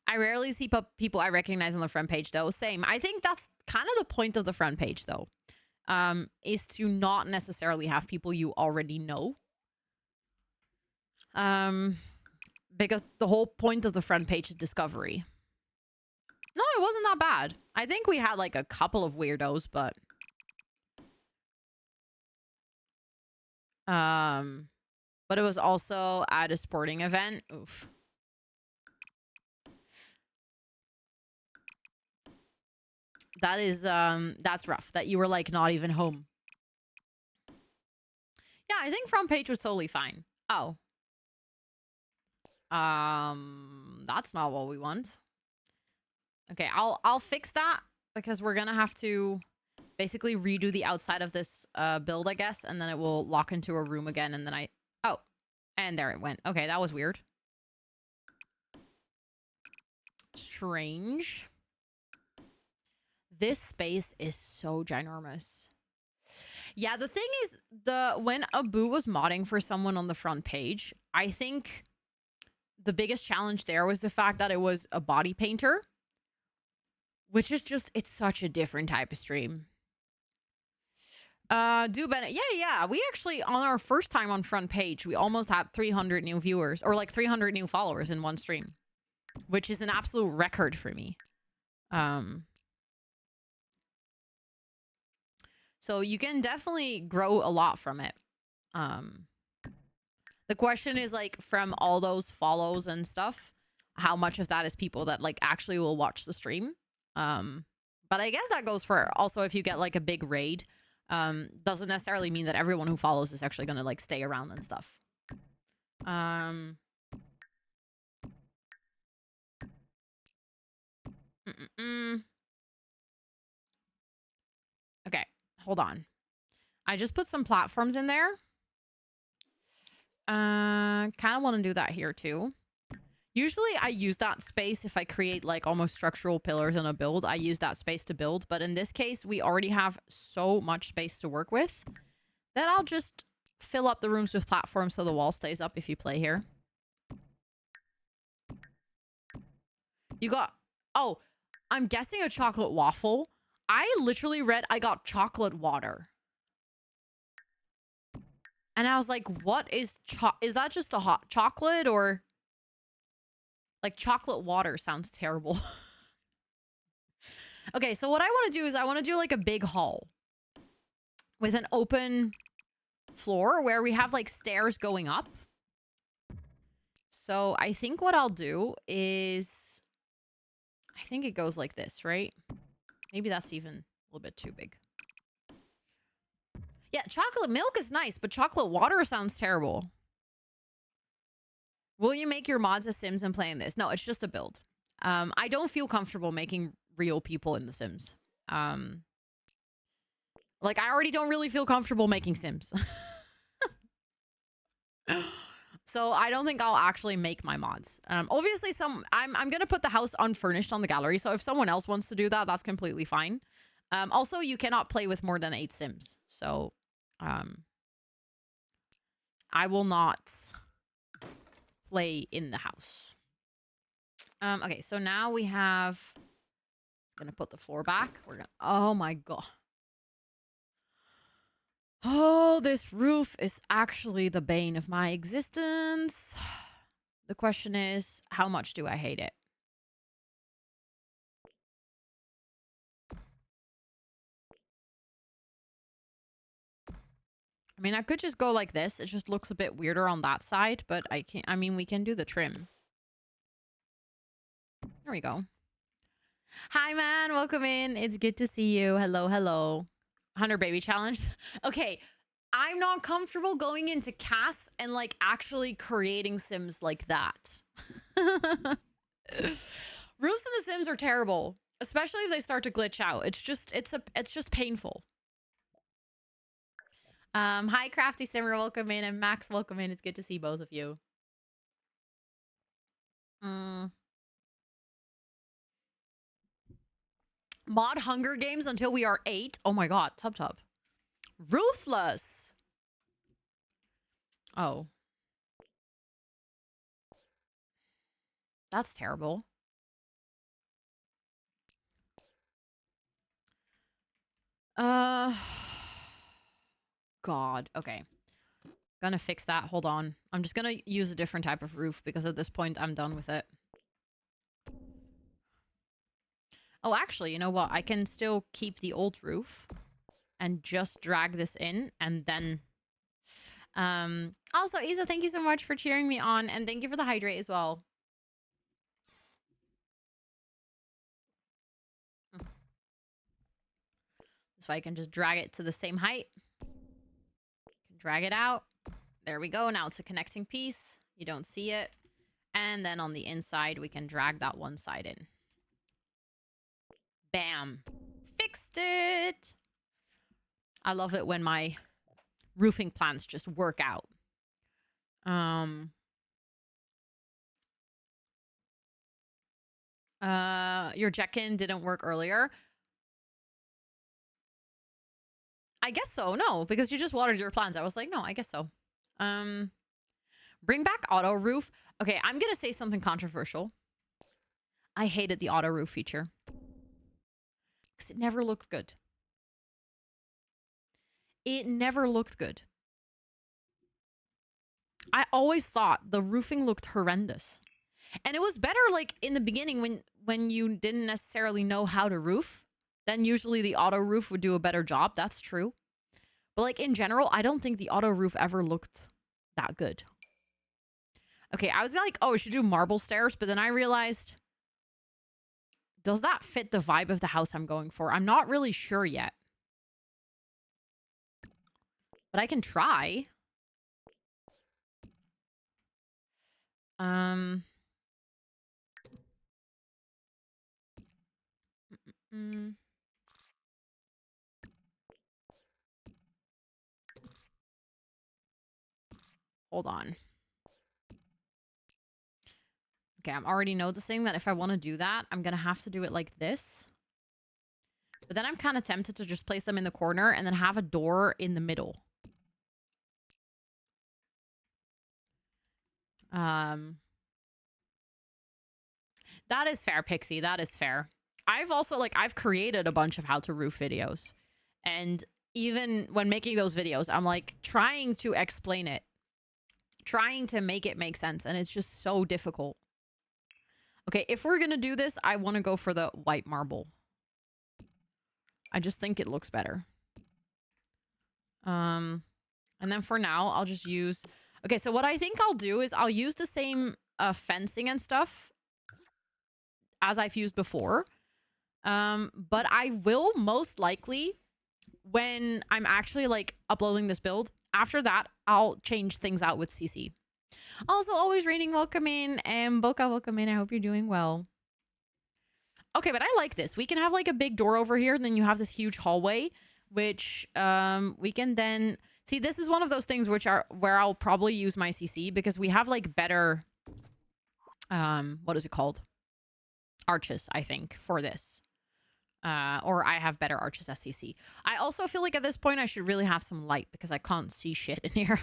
I rarely see people I recognize on the front page, though. Same. I think that's kind of the point of the front page, though. Is to not necessarily have people you already know. Because the whole point of the front page is discovery. No, it wasn't that bad. I think we had like a couple of weirdos, but... But it was also at a sporting event. Oof. That is, that's rough. That you were like not even home. Yeah, I think front page was totally fine. Oh. That's not what we want. Okay, I'll fix that because we're gonna have to basically redo the outside of this build, I guess, and then it will lock into a room again, and then oh, and there it went. Okay, that was weird. Strange. This space is so ginormous. Yeah, the thing is, when Abu was modding for someone on the front page, I think the biggest challenge there was the fact that it was a body painter, which is just, it's such a different type of stream. Do Bennett. Yeah. We actually, on our first time on front page, we almost had 300 new viewers, or like 300 new followers in one stream, which is an absolute record for me. So you can definitely grow a lot from it. The question is, like, from all those follows and stuff, how much of that is people that like actually will watch the stream? But I guess that goes for also if you get like a big raid. Doesn't necessarily mean that everyone who follows is actually gonna like stay around and stuff. Okay, hold on. I just put some platforms in there. Kind of want to do that here too. Usually I use that space if I create like almost structural pillars in a build. I use that space to build. But in this case, we already have so much space to work with that I'll just fill up the rooms with platforms so the wall stays up if you play here. You got... Oh, I'm guessing a chocolate waffle. I literally read I got chocolate water. And I was like, what is that just a hot chocolate or... Like, chocolate water sounds terrible. Okay, so what I want to do is I want to do, like, a big hall. With an open floor where we have, like, stairs going up. So I think what I'll do is... I think it goes like this, right? Maybe that's even a little bit too big. Yeah, chocolate milk is nice, but chocolate water sounds terrible. Will you make your mods as Sims and play in this? No, it's just a build. I don't feel comfortable making real people in The Sims. Like, I already don't really feel comfortable making Sims. So I don't think I'll actually make my mods. Obviously, I'm going to put the house unfurnished on the gallery. So if someone else wants to do that, that's completely fine. Also, you cannot play with more than 8 Sims. So I will not play in the house. Okay, so now we have gonna put the floor back. We're gonna. Oh my god. Oh, this roof is actually the bane of my existence. The question is, how much do I hate it? I mean, I could just go like this. It just looks a bit weirder on that side, but I can't. I mean, we can do the trim. There we go. Hi, man. Welcome in. It's good to see you. Hello, hello. 100 baby challenge. Okay. I'm not comfortable going into CAS and like actually creating Sims like that. Roofs in the Sims are terrible, especially if they start to glitch out. It's just painful. Hi, Crafty Simmer, welcome in, and Max, welcome in. It's good to see both of you. Mod Hunger Games until we are 8. Oh my god, Tub. Ruthless. Oh. That's terrible. God. Okay. Gonna fix that. Hold on. I'm just gonna use a different type of roof because at this point I'm done with it. Oh, actually, you know what? I can still keep the old roof and just drag this in and then... Also, Isa, thank you so much for cheering me on and thank you for the hydrate as well. So I can just drag it to the same height. Drag it out. There we go. Now it's a connecting piece. You don't see it. And then on the inside, we can drag that one side in. Bam. Fixed it. I love it when my roofing plans just work out. Your check-in didn't work earlier. I guess so. No, because you just watered your plants. I was like, no, I guess so. Bring back auto roof. Okay, I'm gonna say something controversial. I hated the auto roof feature because it never looked good. It never looked good. I always thought the roofing looked horrendous. And it was better like in the beginning when you didn't necessarily know how to roof. Then usually the auto roof would do a better job. That's true. But like in general, I don't think the auto roof ever looked that good. Okay, I was like, oh, we should do marble stairs. But then I realized, does that fit the vibe of the house I'm going for? I'm not really sure yet. But I can try. Hold on. Okay, I'm already noticing that if I want to do that, I'm going to have to do it like this. But then I'm kind of tempted to just place them in the corner and then have a door in the middle. That is fair, Pixie. That is fair. I've also, like, I've created a bunch of how to roof videos. And even when making those videos, I'm, like, trying to explain it. Trying to make it make sense. And it's just so difficult. Okay, if we're going to do this, I want to go for the white marble. I just think it looks better. And then for now, I'll just use... Okay, so what I think I'll do is I'll use the same fencing and stuff as I've used before. But I will most likely, when I'm actually like uploading this build, after that, I'll change things out with CC. Also, always raining, welcome in. And Boca, welcome in. I hope you're doing well. Okay, but I like this. We can have like a big door over here, and then you have this huge hallway, which we can then... See, this is one of those things which are where I'll probably use my CC because we have like better... what is it called? Arches, I think, for this. Or I have better arches as CC. I also feel like at this point I should really have some light because I can't see shit in here.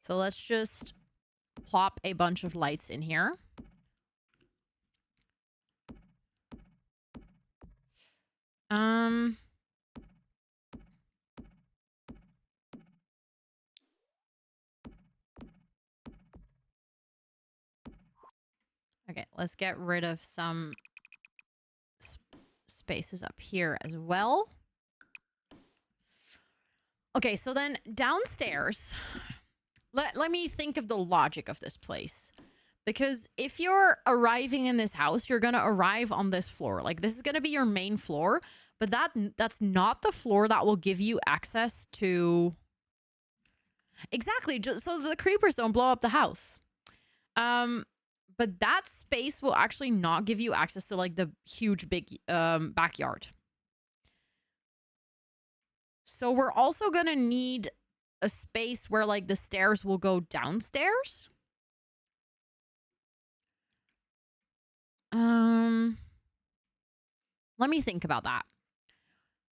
So let's just plop a bunch of lights in here. Um. Okay, let's get rid of some spaces up here as well. Okay, so then downstairs, let me think of the logic of this place. Because if you're arriving in this house, you're going to arrive on this floor. Like, this is going to be your main floor, but that's not the floor that will give you access to... Exactly, just so the creepers don't blow up the house. But that space will actually not give you access to, like, the huge, big backyard. So we're also going to need a space where, like, the stairs will go downstairs. Let me think about that.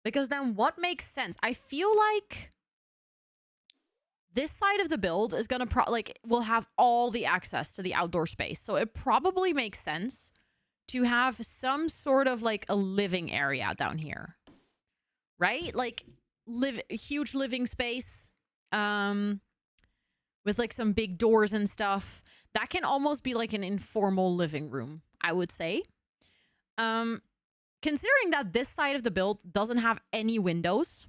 Because then what makes sense? I feel like this side of the build is going to will have all the access to the outdoor space. So it probably makes sense to have some sort of like a living area down here. Right? Like huge living space with like some big doors and stuff. That can almost be like an informal living room, I would say. Considering that this side of the build doesn't have any windows,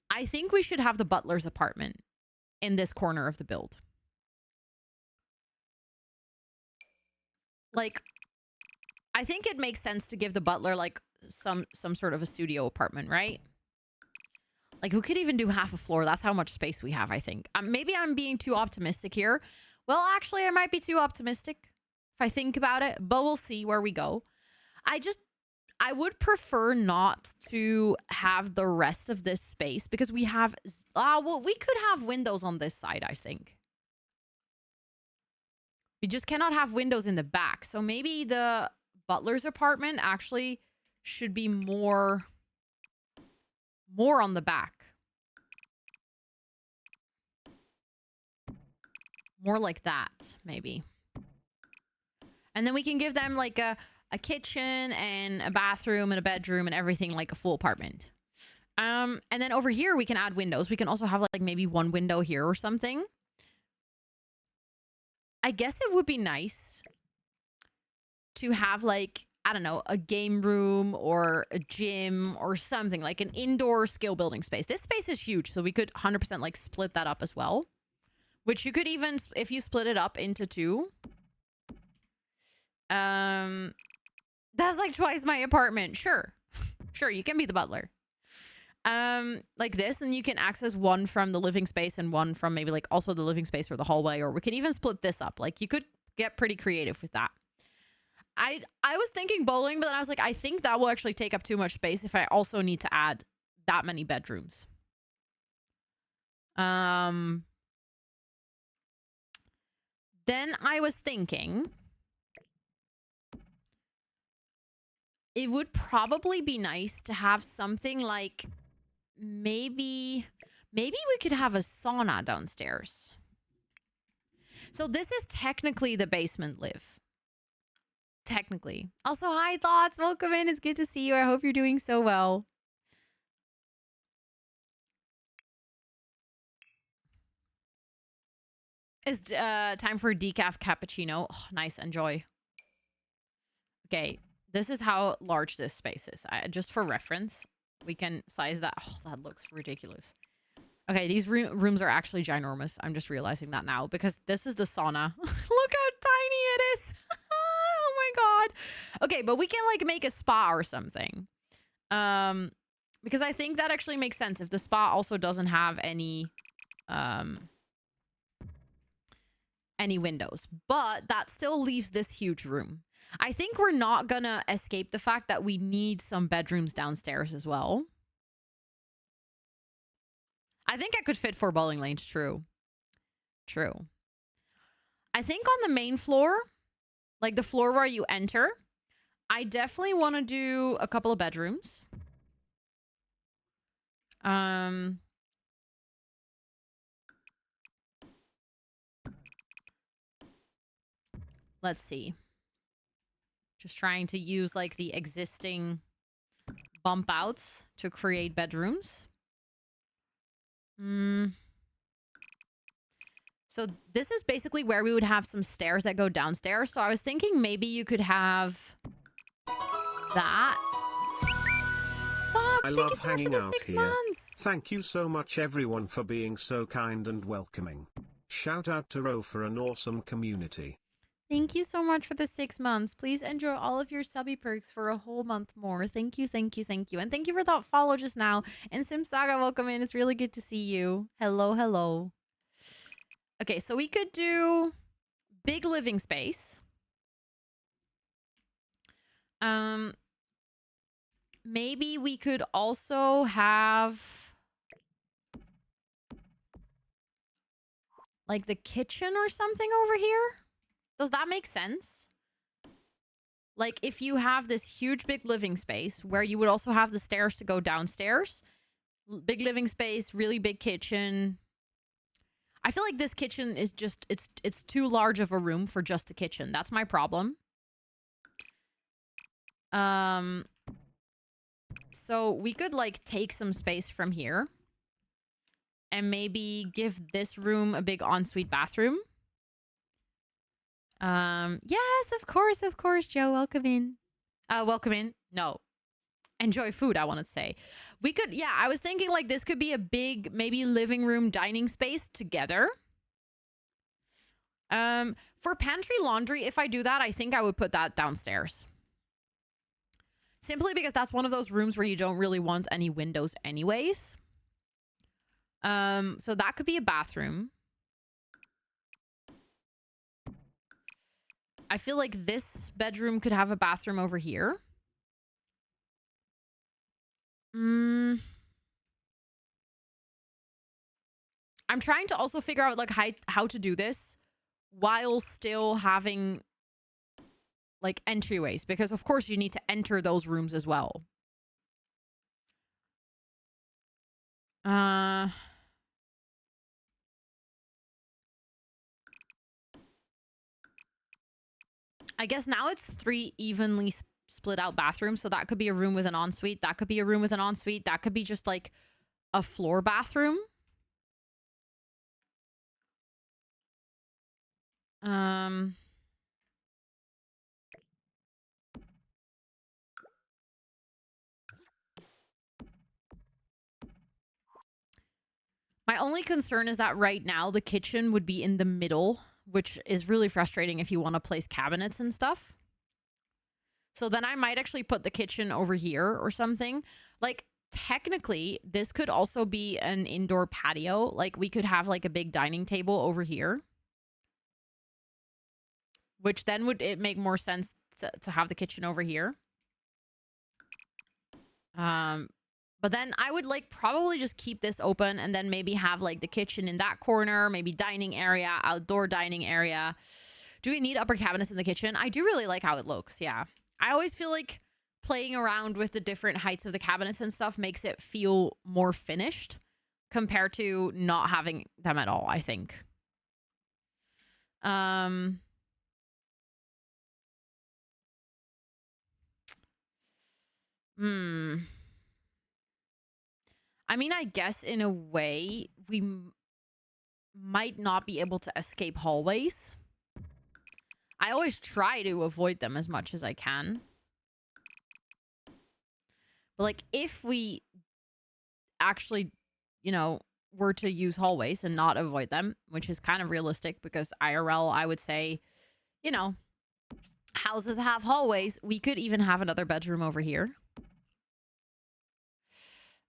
I think we should have the butler's apartment in this corner of the build. Like, I think it makes sense to give the butler like some sort of a studio apartment, right? Like, we could even do half a floor. That's how much space we have, I think. Maybe I'm being too optimistic here. Well, actually, I might be too optimistic if I think about it, but we'll see where we go. I would prefer not to have the rest of this space because we have, well, we could have windows on this side, I think. We just cannot have windows in the back. So maybe the butler's apartment actually should be more on the back. More like that, maybe. And then we can give them like a kitchen and a bathroom and a bedroom and everything, like a full apartment. And then over here we can add windows. We can also have like maybe one window here or something. I guess it would be nice to have like, I don't know, a game room or a gym or something, like an indoor skill building space. This space is huge, so we could 100% like split that up as well. Which you could even, if you split it up into two. That's like twice my apartment. Sure. Sure, you can be the butler. Like this, and you can access one from the living space and one from maybe like also the living space or the hallway, or we can even split this up. Like you could get pretty creative with that. I was thinking bowling, but then I was like, I think that will actually take up too much space if I also need to add that many bedrooms. Then I was thinking it would probably be nice to have something like maybe we could have a sauna downstairs. So this is technically the basement live. Technically. Also, hi Thoughts, welcome in. It's good to see you. I hope you're doing so well. It's time for a decaf cappuccino. Oh, nice, enjoy. Okay, this is how large this space is. Just for reference, we can size that. Oh, that looks ridiculous. Okay, these rooms are actually ginormous. I'm just realizing that now because this is the sauna. Look how tiny it is. Oh my god. Okay, but we can like make a spa or something. Because I think that actually makes sense if the spa also doesn't have any windows. But that still leaves this huge room. I think we're not gonna escape the fact that we need some bedrooms downstairs as well. I think I could fit 4 bowling lanes. True. True. I think on the main floor, like the floor where you enter, I definitely want to do a couple of bedrooms. Let's see. Just trying to use like the existing bump outs to create bedrooms. So this is basically where we would have some stairs that go downstairs. So I was thinking maybe you could have that. Fox, I thank you love so much for hanging the out 6 here. months. Thank you so much everyone for being so kind and welcoming. Shout out to Ro for an awesome community. Thank you so much for the 6 months. Please enjoy all of your subby perks for a whole month more. Thank you, thank you, thank you. And thank you for that follow just now. And Sim Saga, welcome in. It's really good to see you. Hello, hello. Okay, so we could do big living space. Maybe we could also have like the kitchen or something over here. Does that make sense? Like if you have this huge big living space where you would also have the stairs to go downstairs. Big living space, really big kitchen. I feel like this kitchen is just, it's too large of a room for just a kitchen. That's my problem. So we could like take some space from here and maybe give this room a big ensuite bathroom. Yes, of course, Joe. Welcome in. Welcome in. No. Enjoy food, I want to say. We could, yeah, I was thinking like this could be a big, maybe living room, dining space together. For pantry laundry, if I do that, I think I would put that downstairs. Simply because that's one of those rooms where you don't really want any windows anyways. So that could be a bathroom. I feel like this bedroom could have a bathroom over here. I'm trying to also figure out like how to do this while still having like entryways, because of course you need to enter those rooms as well. I guess now it's 3 evenly split out bathrooms. So that could be a room with an ensuite. That could be a room with an ensuite. That could be just like a floor bathroom. My only concern is that right now the kitchen would be in the middle, which is really frustrating if you want to place cabinets and stuff. So then I might actually put the kitchen over here or something. Like, technically, this could also be an indoor patio. Like, we could have, like, a big dining table over here. Which then would it make more sense to have the kitchen over here. But then I would, like, probably just keep this open and then maybe have, like, the kitchen in that corner, maybe dining area, outdoor dining area. Do we need upper cabinets in the kitchen? I do really like how it looks, yeah. I always feel like playing around with the different heights of the cabinets and stuff makes it feel more finished compared to not having them at all, I think. I mean, I guess in a way, we might not be able to escape hallways. I always try to avoid them as much as I can. But, like, if we actually, you know, were to use hallways and not avoid them, which is kind of realistic because IRL, I would say, you know, houses have hallways. We could even have another bedroom over here.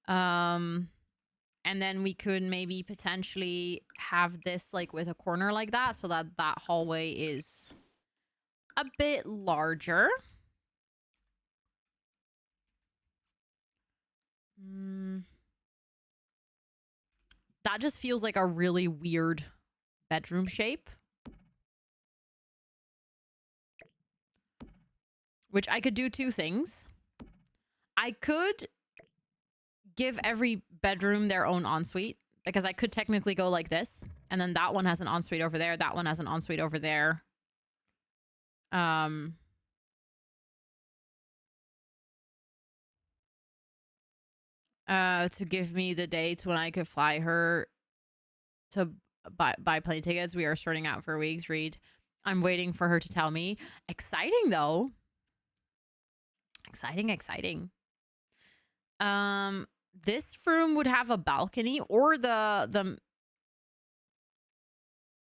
And then we could maybe potentially have this like with a corner like that so that that hallway is a bit larger. That just feels like a really weird bedroom shape. Which I could do 2 things. I could give every bedroom their own ensuite because I could technically go like this. And then that one has an ensuite over there. That one has an ensuite over there. To give me the dates when I could fly her to buy plane tickets. We are sorting out for weeks. Read. I'm waiting for her to tell me. Exciting though. Exciting. This room would have a balcony or the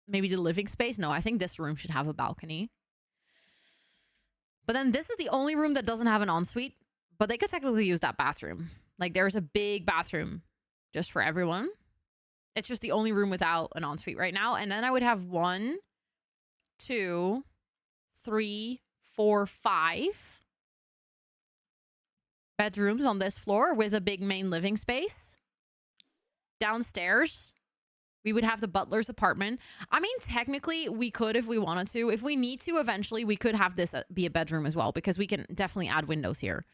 maybe the living space. No, I think this room should have a balcony. But then this is the only room that doesn't have an ensuite, but they could technically use that bathroom. Like there's a big bathroom just for everyone. It's just the only room without an ensuite right now. And then I would have 1, 2, 3, 4, 5 bedrooms on this floor with a big main living space. Downstairs, we would have the butler's apartment. I mean, technically, we could if we wanted to. If we need to, eventually, we could have this be a bedroom as well, because we can definitely add windows here.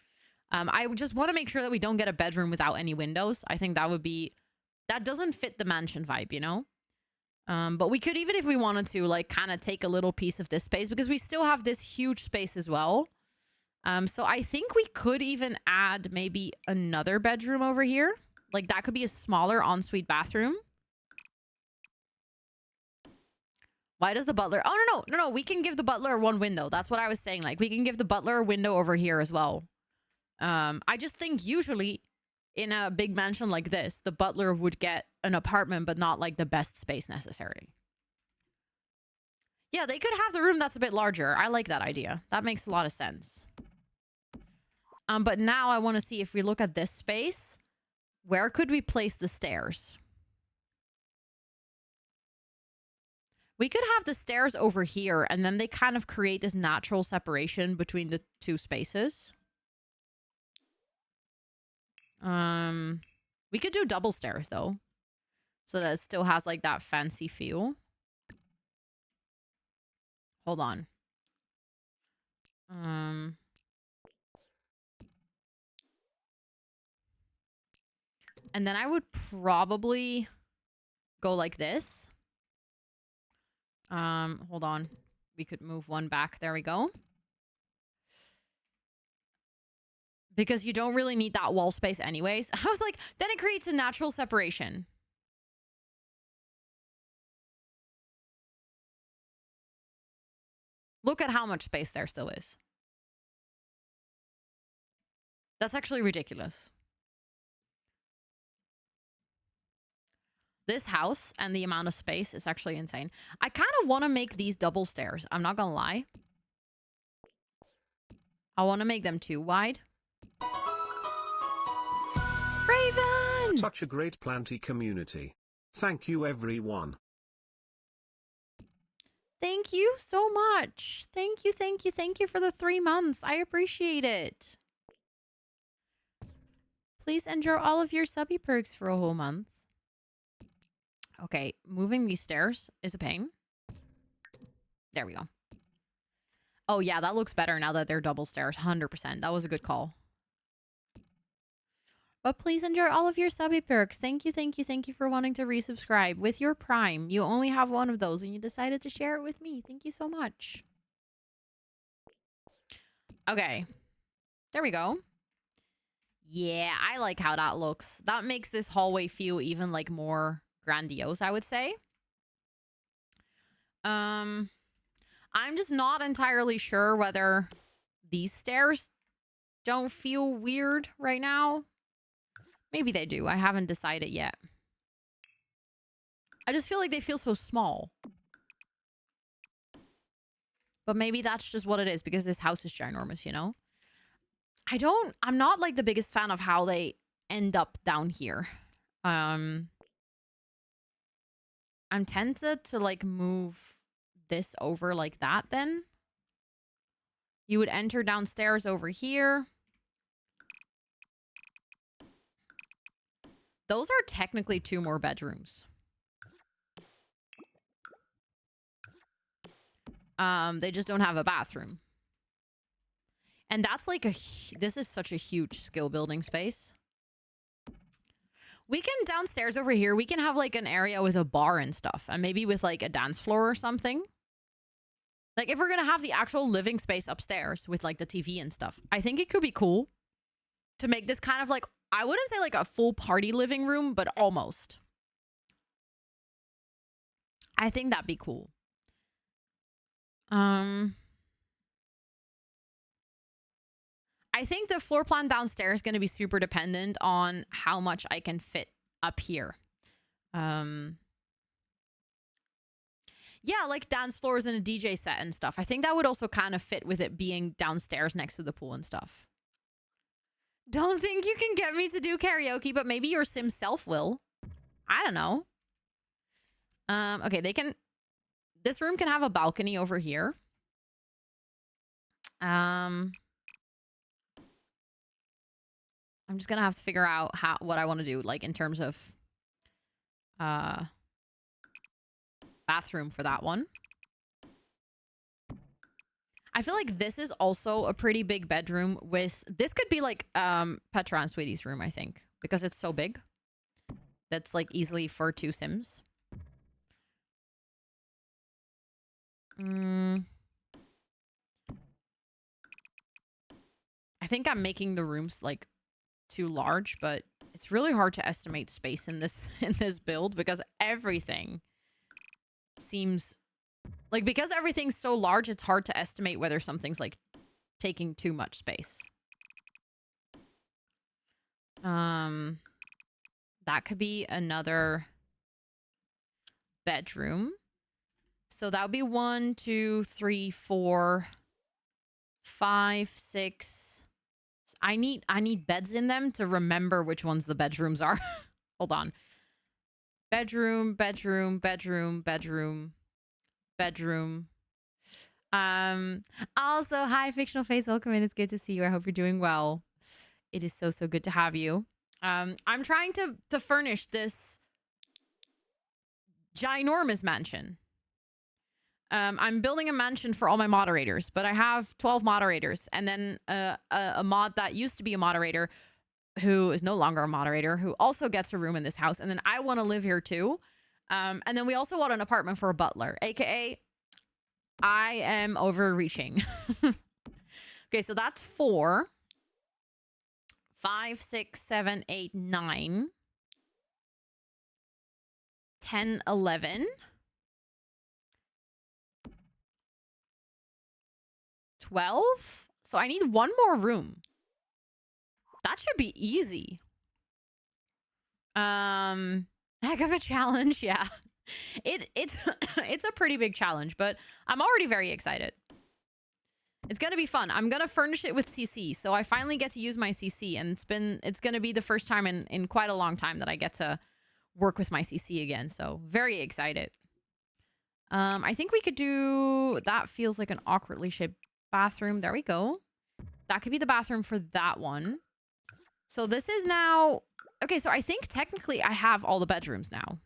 I just want to make sure that we don't get a bedroom without any windows. I think that would be... That doesn't fit the mansion vibe, you know? But we could, even if we wanted to, like, kind of take a little piece of this space, because we still have this huge space as well. So I think we could even add maybe another bedroom over here. Like, that could be a smaller ensuite bathroom. Why does the butler... Oh, no. We can give the butler one window. That's what I was saying. Like, we can give the butler a window over here as well. I just think usually in a big mansion like this, the butler would get an apartment, but not like the best space necessarily. Yeah, they could have the room that's a bit larger. I like that idea. That makes a lot of sense. But now I want to see, if we look at this space, where could we place the stairs? We could have the stairs over here, and then they kind of create this natural separation between the two spaces. We could do double stairs, though, so that it still has, like, that fancy feel. Hold on. And then I would probably go like this. Hold on. We could move one back. There we go. Because you don't really need that wall space anyways. I was like, then it creates a natural separation. Look at how much space there still is. That's actually ridiculous. This house and the amount of space is actually insane. I kind of want to make these double stairs. I'm not gonna lie. I want to make them too wide. Raven! Such a great planty community. Thank you, everyone. Thank you so much. Thank you for the 3 months. I appreciate it. Please enjoy all of your subby perks for a whole month. Okay, moving these stairs is a pain. There we go. Oh yeah, that looks better now that they're double stairs. 100%. That was a good call. But please enjoy all of your subby perks. Thank you for wanting to resubscribe. With your Prime, you only have one of those, and you decided to share it with me. Thank you so much. Okay. There we go. Yeah, I like how that looks. That makes this hallway feel even, like, more grandiose, I would say. I'm just not entirely sure whether these stairs don't feel weird right now. Maybe they do. I haven't decided yet. I just feel like they feel so small. But maybe that's just what it is, because this house is ginormous, you know? I'm not, like, the biggest fan of how they end up down here. I'm tempted to, like, move this over like that then. You would enter downstairs over here. Those are technically 2 more bedrooms. They just don't have a bathroom. And that's like this is such a huge skill building space. We can downstairs over here, we can have like an area with a bar and stuff. And maybe with like a dance floor or something. Like if we're going to have the actual living space upstairs with like the TV and stuff. I think it could be cool to make this kind of like I wouldn't say like a full party living room, but almost. I think that'd be cool. I think the floor plan downstairs is going to be super dependent on how much I can fit up here. Yeah, like dance floors and a DJ set and stuff. I think that would also kind of fit with it being downstairs next to the pool and stuff. Don't think you can get me to do karaoke, but maybe your sim self will. I don't know. Okay, they can... This room can have a balcony over here. I'm just gonna have to figure out what I want to do, like in terms of bathroom for that one. I feel like this is also a pretty big bedroom with... This could be like Petra and Sweetie's room, I think, because it's so big. That's like easily for 2 Sims. I think I'm making the rooms like too large, but it's really hard to estimate space in this build because everything seems like, because everything's so large, it's hard to estimate whether something's like taking too much space. That could be another bedroom. So that would be 1, 2, 3, 4, 5, 6. I need beds in them to remember which ones the bedrooms are. Hold on. Bedroom, bedroom, bedroom, bedroom, bedroom. Also, hi, Fictional Face. Welcome in. It's good to see you. I hope you're doing well. It is so good to have you. I'm trying to furnish this ginormous mansion. I'm building a mansion for all my moderators, but I have 12 moderators, and then a mod that used to be a moderator who is no longer a moderator, who also gets a room in this house, and then I want to live here too. And then we also want an apartment for a butler, aka I am overreaching. Okay, so that's 4, 5, 6, 7, 8, 9, 10, 11. 12? So I need 1 more room. That should be easy. Heck of a challenge, yeah. It's it's a pretty big challenge, but I'm already very excited. It's gonna be fun. I'm gonna furnish it with CC, so I finally get to use my CC, and it's gonna be the first time in quite a long time that I get to work with my CC again, so very excited. I think we could do... That feels like an awkwardly shaped bathroom. There we go. That could be the bathroom for that one. So this is now... Okay, so I think technically I have all the bedrooms now.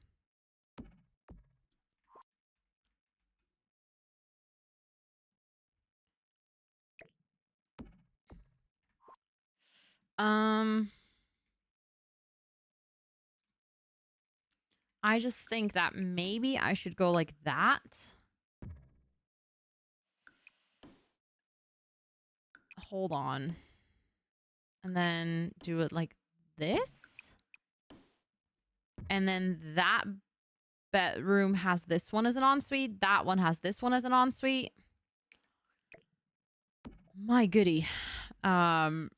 I just think that maybe I should go like that. Hold on. And then do it like this. And then that bedroom has this one as an ensuite. That one has this one as an ensuite. My goodie. I'm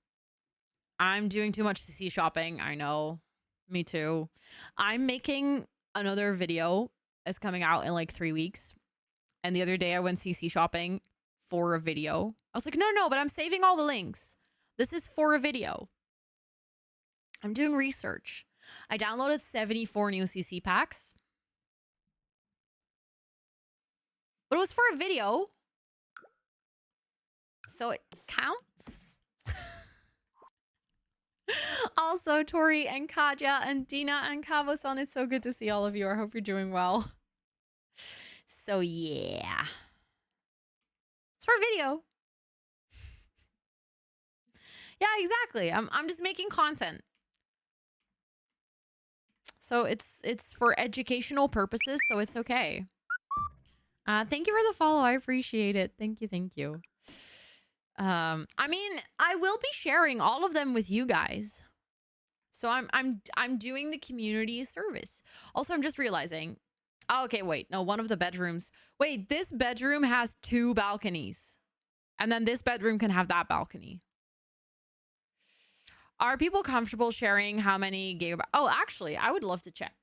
doing too much CC shopping. I know. Me too. I'm making another video. It's coming out in like 3 weeks. And the other day I went CC shopping for a video. I was like, no, but I'm saving all the links. This is for a video. I'm doing research. I downloaded 74 new CC packs. But it was for a video. So it counts. Also, Tori and Katja and Dina and Kavo-san, it's so good to see all of you. I hope you're doing well. So yeah. It's for video. Yeah, exactly. I'm just making content. So it's for educational purposes, so it's okay. Thank you for the follow. I appreciate it. Thank you. I mean, I will be sharing all of them with you guys. So I'm doing the community a service. Also, I'm just realizing, oh, okay, wait, no, one of the bedrooms. Wait, this bedroom has 2 balconies. And then this bedroom can have that balcony. Are people comfortable sharing how many gigabytes? Oh, actually, I would love to check.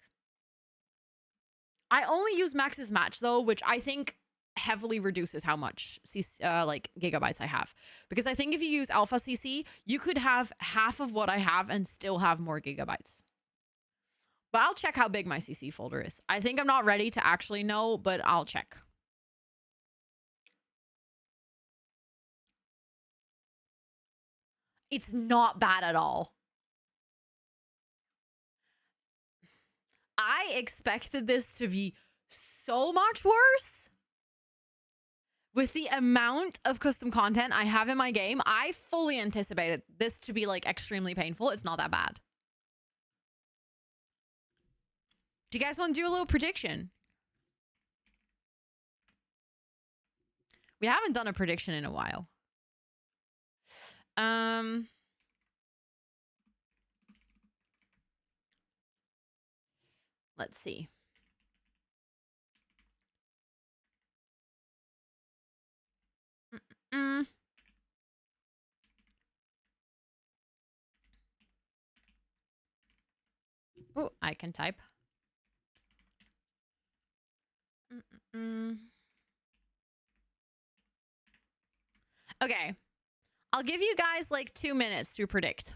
I only use Max's Match though, which I think heavily reduces how much like gigabytes I have. Because I think if you use Alpha CC, you could have half of what I have and still have more gigabytes. But I'll check how big my CC folder is. I think I'm not ready to actually know, but I'll check. It's not bad at all. I expected this to be so much worse. With the amount of custom content I have in my game, I fully anticipated this to be like extremely painful. It's not that bad. Do you guys want to do a little prediction? We haven't done a prediction in a while. Let's see. Oh, I can type. Okay. I'll give you guys like 2 minutes to predict.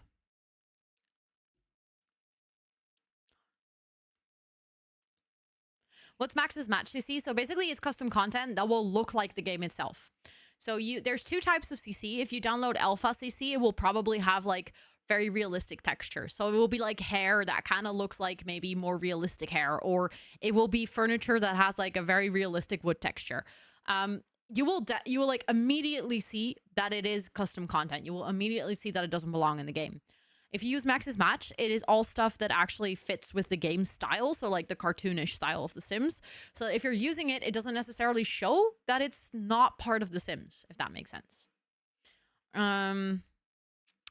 What's Max's Match CC? So basically it's custom content that will look like the game itself. So there's 2 types of CC. If you download Alpha CC, it will probably have like very realistic texture. So it will be like hair that kind of looks like maybe more realistic hair, or it will be furniture that has like a very realistic wood texture. You will like immediately see that it is custom content. You will immediately see that it doesn't belong in the game. If you use Max's Match, it is all stuff that actually fits with the game style. So like the cartoonish style of The Sims. So if you're using it, it doesn't necessarily show that it's not part of The Sims, if that makes sense.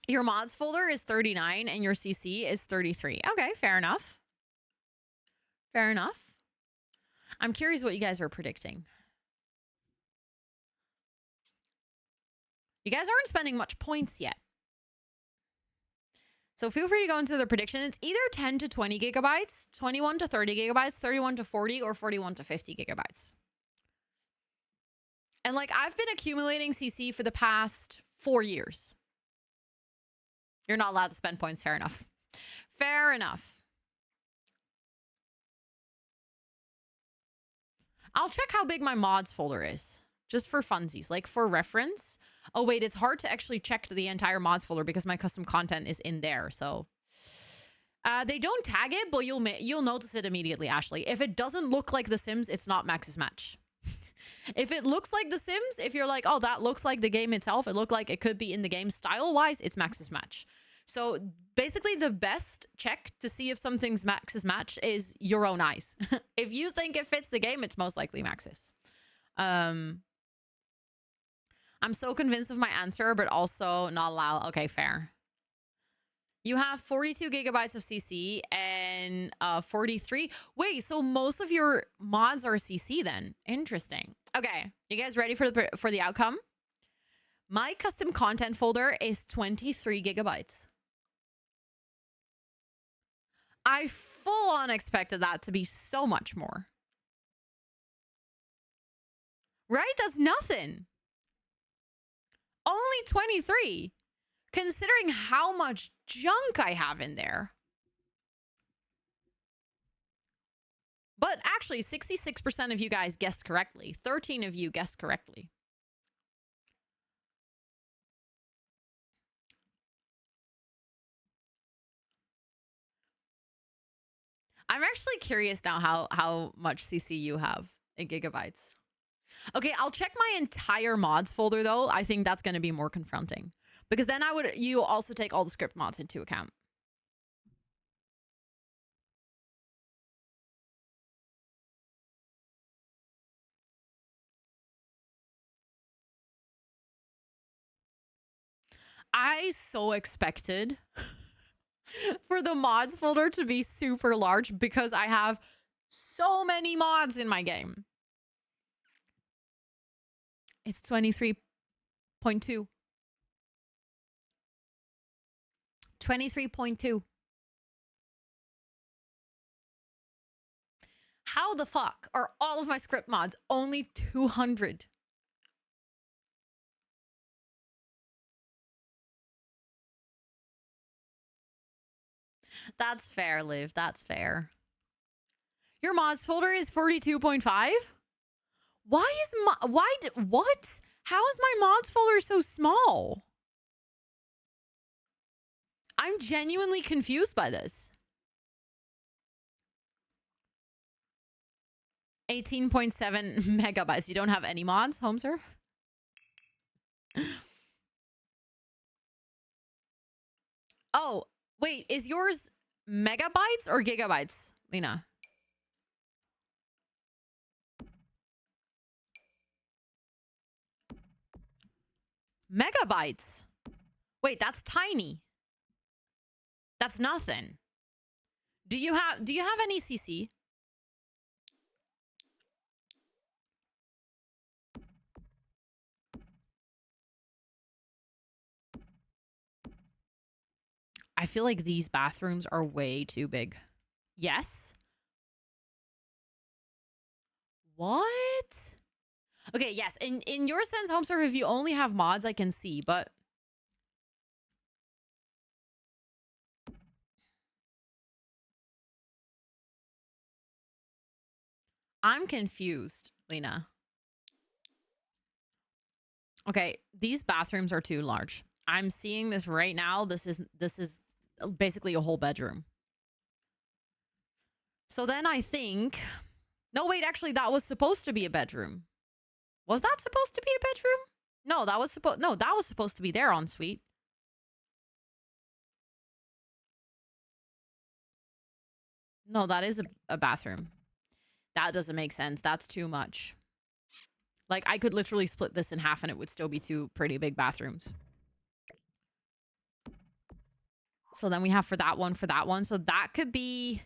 Your mods folder is 39 and your CC is 33. Okay, fair enough. Fair enough. I'm curious what you guys are predicting. You guys aren't spending much points yet. So feel free to go into the prediction. It's either 10 to 20 gigabytes, 21 to 30 gigabytes, 31 to 40, or 41 to 50 gigabytes. And like, I've been accumulating CC for the past 4 years. You're not allowed to spend points. Fair enough. Fair enough. I'll check how big my mods folder is. Just for funsies, like for reference. Oh, wait, it's hard to actually check the entire mods folder because my custom content is in there. So they don't tag it, but you'll notice it immediately, Ashley. If it doesn't look like The Sims, it's not Max's Match. If it looks like The Sims, if you're like, oh, that looks like the game itself, it looked like it could be in the game style-wise, it's Max's Match. So basically the best check to see if something's Max's Match is your own eyes. If you think it fits the game, it's most likely Max's. I'm so convinced of my answer, but also not allowed. Okay, fair. You have 42 gigabytes of CC and 43. Wait, so most of your mods are CC then? Interesting. Okay, you guys ready for the outcome? My custom content folder is 23 gigabytes. I full on expected that to be so much more. Right? That's nothing. Only 23, considering how much junk I have in there. But actually, 66% of you guys guessed correctly. 13 of you guessed correctly. I'm actually curious now how much CC you have in gigabytes. Okay, I'll check my entire mods folder though. I think that's going to be more confronting because then you also take all the script mods into account. I so expected for the mods folder to be super large because I have so many mods in my game. It's 23.2. 23.2. How the fuck are all of my script mods only 200? That's fair, Liv. That's fair. Your mods folder is 42.5? What? How is my mods folder so small? I'm genuinely confused by this. 18.7 megabytes. You don't have any mods, Homeserve? Oh, wait. Is yours megabytes or gigabytes, Lena? Megabytes. Wait, that's tiny. That's nothing. Do you have any CC? I feel like these bathrooms are way too big. Yes. What? Okay, yes. In your sense, Homeserve, if you only have mods, I can see, but I'm confused, Lena. Okay, these bathrooms are too large. I'm seeing this right now. This is basically a whole bedroom. So then I think, no, wait, actually that was supposed to be a bedroom. Was that supposed to be a bedroom? No, that was supposed to be their ensuite. No, that is a bathroom. That doesn't make sense. That's too much. Like, I could literally split this in half and it would still be two pretty big bathrooms. So then we have for that one. So that could be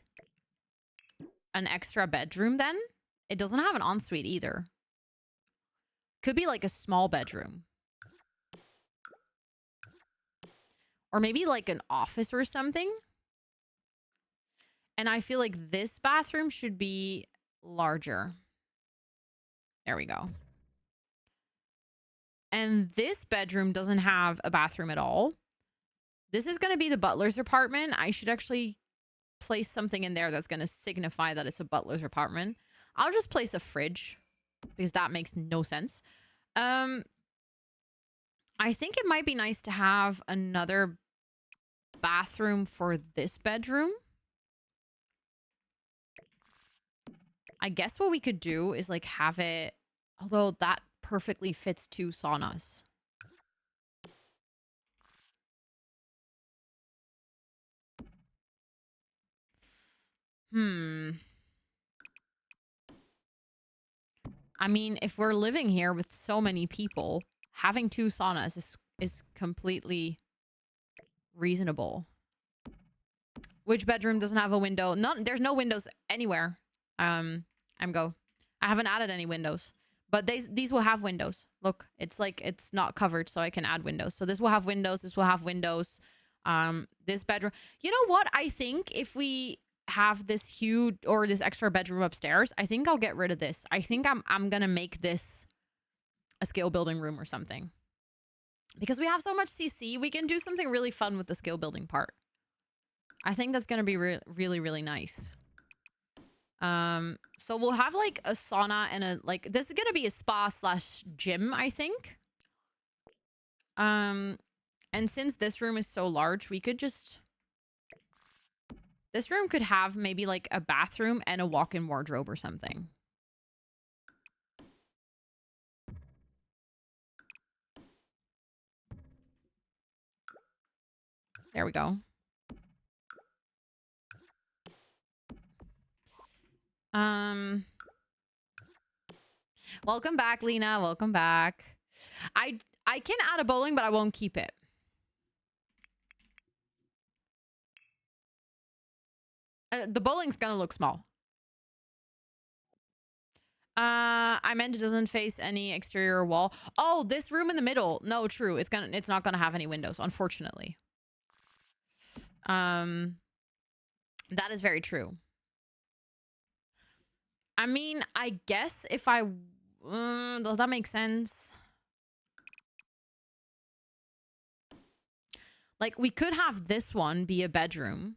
an extra bedroom then. It doesn't have an ensuite either. Could be like a small bedroom. Or maybe like an office or something. And I feel like this bathroom should be larger. There we go. And this bedroom doesn't have a bathroom at all. This is going to be the butler's apartment. I should actually place something in there that's going to signify that it's a butler's apartment. I'll just place a fridge because that makes no sense. I think it might be nice to have another bathroom for this bedroom. I guess what we could do is like have it, although that perfectly fits two saunas. I mean, if we're living here with so many people, having two saunas is completely reasonable. Which bedroom doesn't have a window? There's no windows anywhere. I haven't added any windows. But these will have windows. Look, it's like it's not covered, so I can add windows. So this will have windows. This will have windows. This bedroom. You know what? I think if we have this huge or this extra bedroom upstairs, I think I'll get rid of this. I think I'm gonna make this a skill building room or something. Because we have so much CC, we can do something really fun with the skill building part. I think that's gonna be really, really nice. So we'll have like a sauna and a this is gonna be a spa / gym, I think. And since this room is so large, we could just this room could have maybe like a bathroom and a walk-in wardrobe or something. There we go. Welcome back, Lena. Welcome back. I can add a bowling, but I won't keep it. The bowling's gonna look small. I meant it doesn't face any exterior wall. Oh, this room in the middle. No, true. It's not gonna have any windows, unfortunately. That is very true. I mean, I guess if I... does that make sense? Like, we could have this one be a bedroom.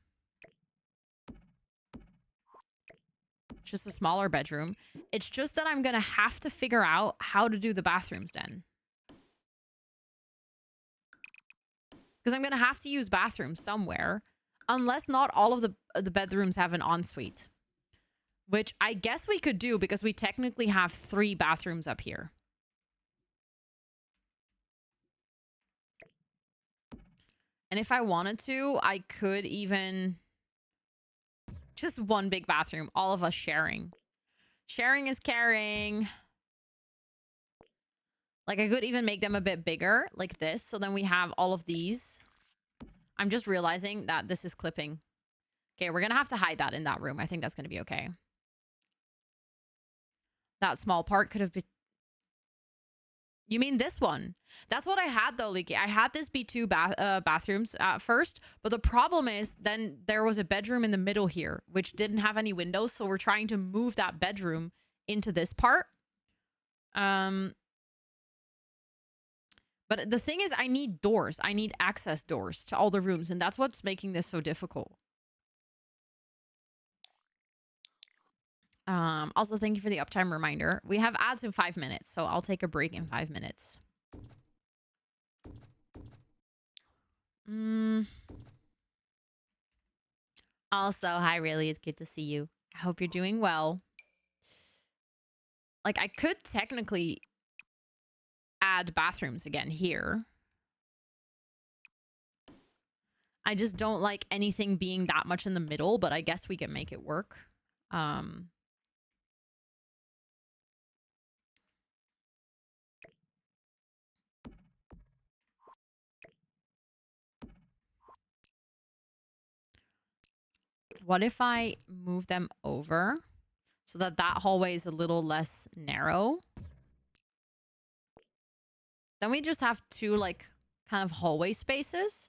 Just a smaller bedroom. It's just that I'm going to have to figure out how to do the bathrooms then. Because I'm going to have to use bathrooms somewhere. Unless not all of the bedrooms have an ensuite. Which I guess we could do because we technically have 3 bathrooms up here. And if I wanted to, I could even... Just one big bathroom. All of us sharing. Sharing is caring. Like, I could even make them a bit bigger, like this. So then we have all of these. I'm just realizing that this is clipping. Okay, we're going to have to hide that in that room. I think that's going to be okay. That small part could have been... You mean this one? That's what I had, though, Leaky. I had this be 2 bathrooms at first, but the problem is then there was a bedroom in the middle here, which didn't have any windows, so we're trying to move that bedroom into this part. But the thing is, I need doors. I need access doors to all the rooms, and that's what's making this so difficult. Also, thank you for the uptime reminder. We have ads in 5 minutes, so I'll take a break in 5 minutes. Also, hi, really. It's good to see you. I hope you're doing well. Like, I could technically add bathrooms again here. I just don't like anything being that much in the middle, but I guess we can make it work. What if I move them over so that that hallway is a little less narrow? Then we just have 2, like, kind of hallway spaces,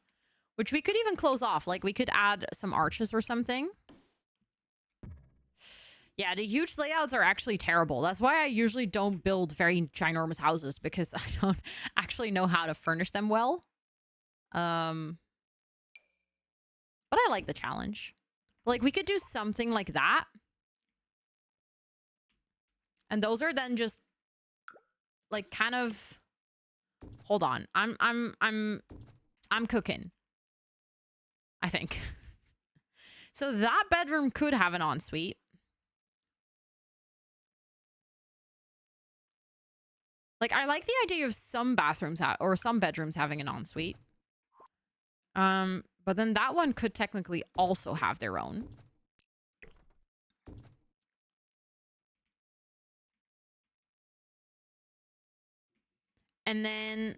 which we could even close off. Like, we could add some arches or something. Yeah, the huge layouts are actually terrible. That's why I usually don't build very ginormous houses, because I don't actually know how to furnish them well. But I like the challenge. Like, we could do something like that. And those are then just, like, kind of... Hold on. I'm cooking, I think. So that bedroom could have an ensuite. Like, I like the idea of some bathrooms or some bedrooms having an ensuite. But then that one could technically also have their own. And then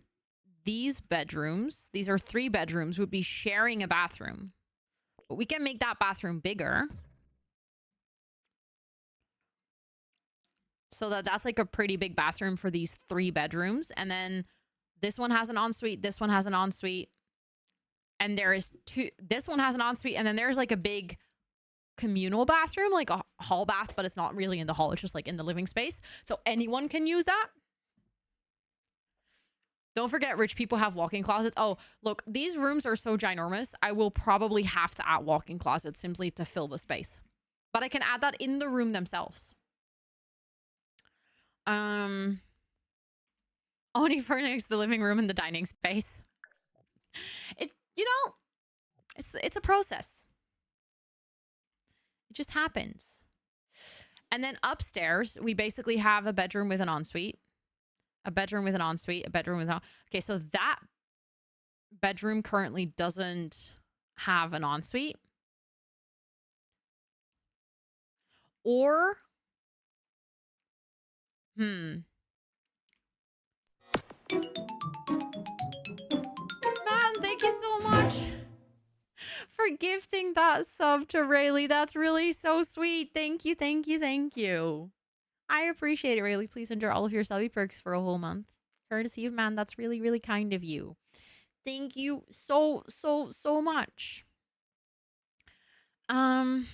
these bedrooms, these are 3 bedrooms, would be sharing a bathroom. But we can make that bathroom bigger. So that's like a pretty big bathroom for these 3 bedrooms. And then this one has an ensuite. This one has an ensuite. And there is 2. This one has an ensuite. And then there's like a big communal bathroom, like a hall bath, but it's not really in the hall. It's just like in the living space. So anyone can use that. Don't forget, rich people have walk-in closets. Oh, look, these rooms are so ginormous. I will probably have to add walk-in closets simply to fill the space. But I can add that in the room themselves. Only furnish the living room and the dining space. It's a process. It just happens. And then upstairs, we basically have a bedroom with an ensuite. A bedroom with an ensuite. A bedroom with an... Okay, so that bedroom currently doesn't have an ensuite. Or... Man, thank you so much for gifting that sub to Rayleigh. That's really so sweet. Thank you, thank you, thank you. I appreciate it, Rayleigh. Please enjoy all of your subby perks for a whole month. Courtesy of man, that's really, really kind of you. Thank you so, so, so much. I'm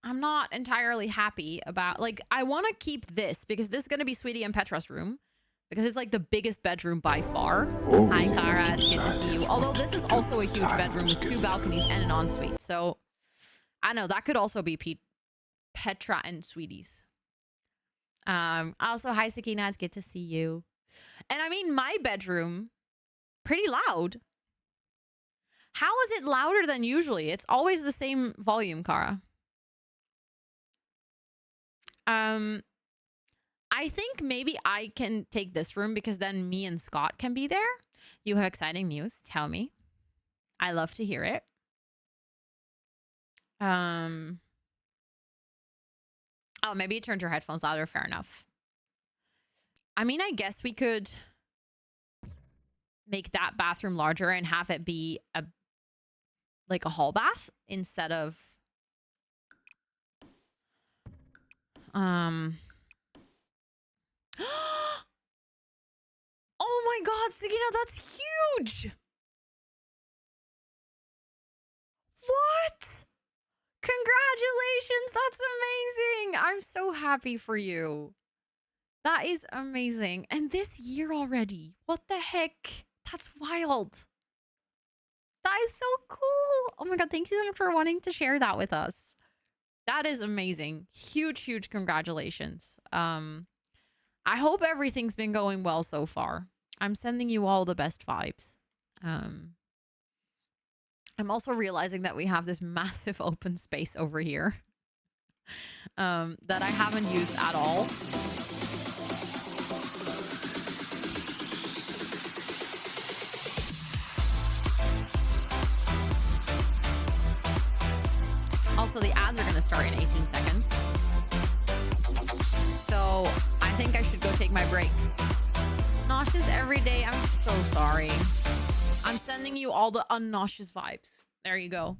not entirely happy about, like, I want to keep this because this is going to be Sweetie and Petra's room because it's like the biggest bedroom by far. Oh, Hi, we Kara. have It's good to see you. decided Although this is also a huge time bedroom is with 2 getting balconies and an ensuite. So, I know that could also be Petra and Sweetie's. Also, hi, Sakina. It's good to see you. And I mean, my bedroom, pretty loud. How is it louder than usually? It's always the same volume, Kara. I think maybe I can take this room because then me and Scott can be there. You have exciting news. Tell me. I love to hear it. Oh, maybe you turned your headphones louder. Fair enough. I mean, I guess we could make that bathroom larger and have it be like a hall bath instead of oh my god, Sakina, that's huge. What? Congratulations, that's amazing. I'm so happy for you. That is amazing. And this year already. What the heck? That's wild. That is so cool. Oh my god, thank you so much for wanting to share that with us. That is amazing. Huge, huge congratulations. I hope everything's been going well so far. I'm sending you all the best vibes. I'm also realizing that we have this massive open space over here that I haven't used at all. Also, the ads are going to start in 18 seconds. So I think I should go take my break. Nauseous every day. I'm so sorry. I'm sending you all the unnauseous vibes. There you go.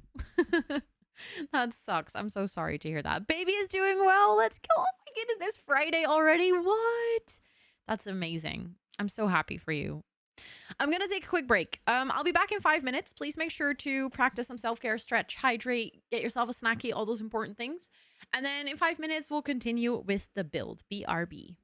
That sucks. I'm so sorry to hear that. Baby is doing well. Let's go. Oh my goodness, this Friday already. What? That's amazing. I'm so happy for you. I'm going to take a quick break. I'll be back in 5 minutes. Please make sure to practice some self-care, stretch, hydrate, get yourself a snacky, all those important things. And then in 5 minutes, we'll continue with the build. BRB.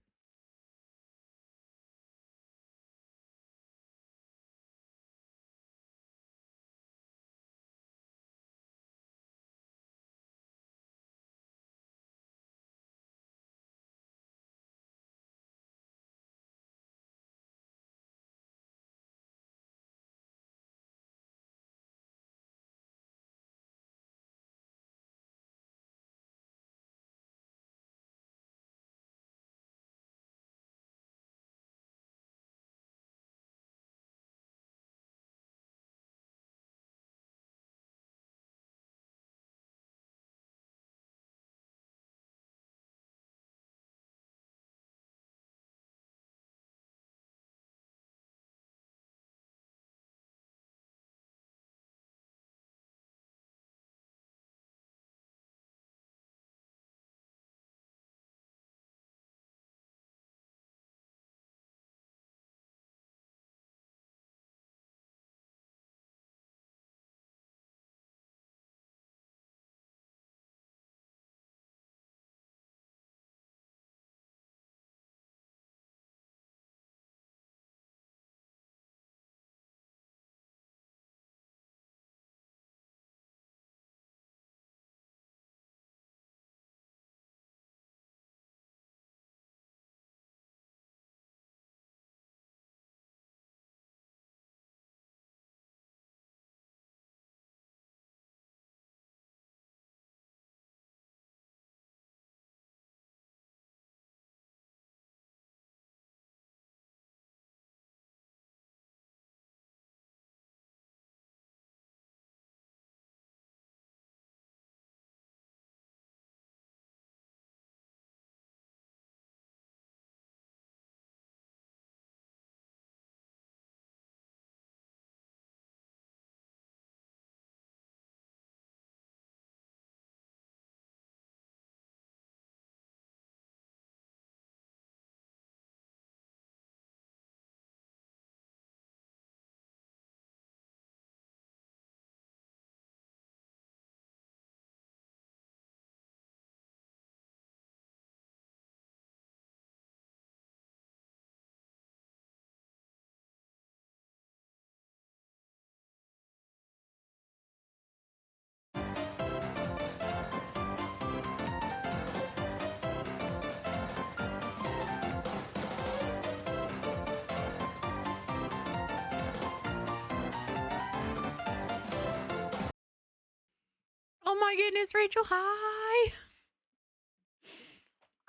Oh my goodness, Rachel, hi.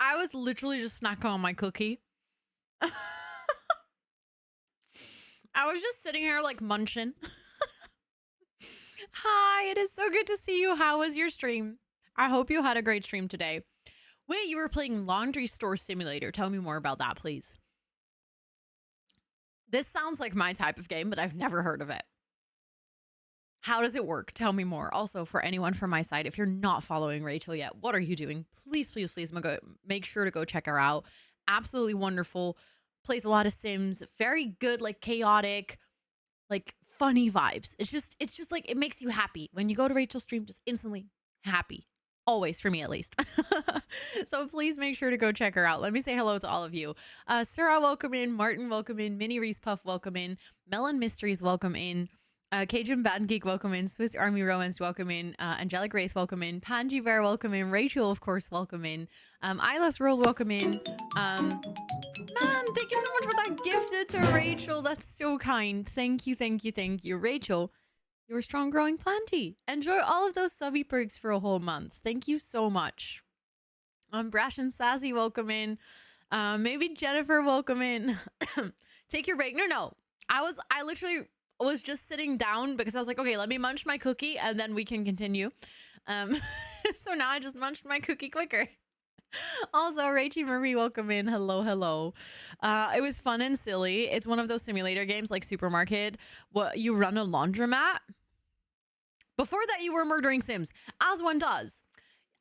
I was literally just snacking on my cookie. I was just sitting here like munching. Hi, it is so good to see you. How was your stream? I hope you had a great stream today. Wait, you were playing Laundry Store Simulator. Tell me more about that, please. This sounds like my type of game, but I've never heard of it. How does it work? Tell me more. Also, for anyone from my side, if you're not following Rachel yet, what are you doing? Please, please, please make sure to go check her out. Absolutely wonderful. Plays a lot of Sims. Very good, like chaotic, like funny vibes. It's just like it makes you happy. When you go to Rachel's stream, just instantly happy. Always, for me at least. So please make sure to go check her out. Let me say hello to all of you. Sarah, welcome in. Martin, welcome in. Minnie Reese Puff, welcome in. Melon Mysteries, welcome in. Cajun Bad Geek, welcome in. Swiss Army Romance, welcome in. Angelic Wraith, welcome in. Panji Bear, welcome in. Rachel, of course, welcome in. Eyeless World, welcome in. Man, thank you so much for that gifted to Rachel. That's so kind. Thank you, thank you, thank you. Rachel, you're a strong growing planty. Enjoy all of those subby perks for a whole month. Thank you so much. Brash and Sassy, welcome in. Maybe Jennifer, welcome in. Take your break. No. I literally was just sitting down because I was like, okay, let me munch my cookie and then we can continue. So now I just munched my cookie quicker. Also, Rachie Marie, welcome in. Hello. It was fun and silly. It's one of those simulator games like Supermarket. What, you run a laundromat? Before that, you were murdering Sims, as one does.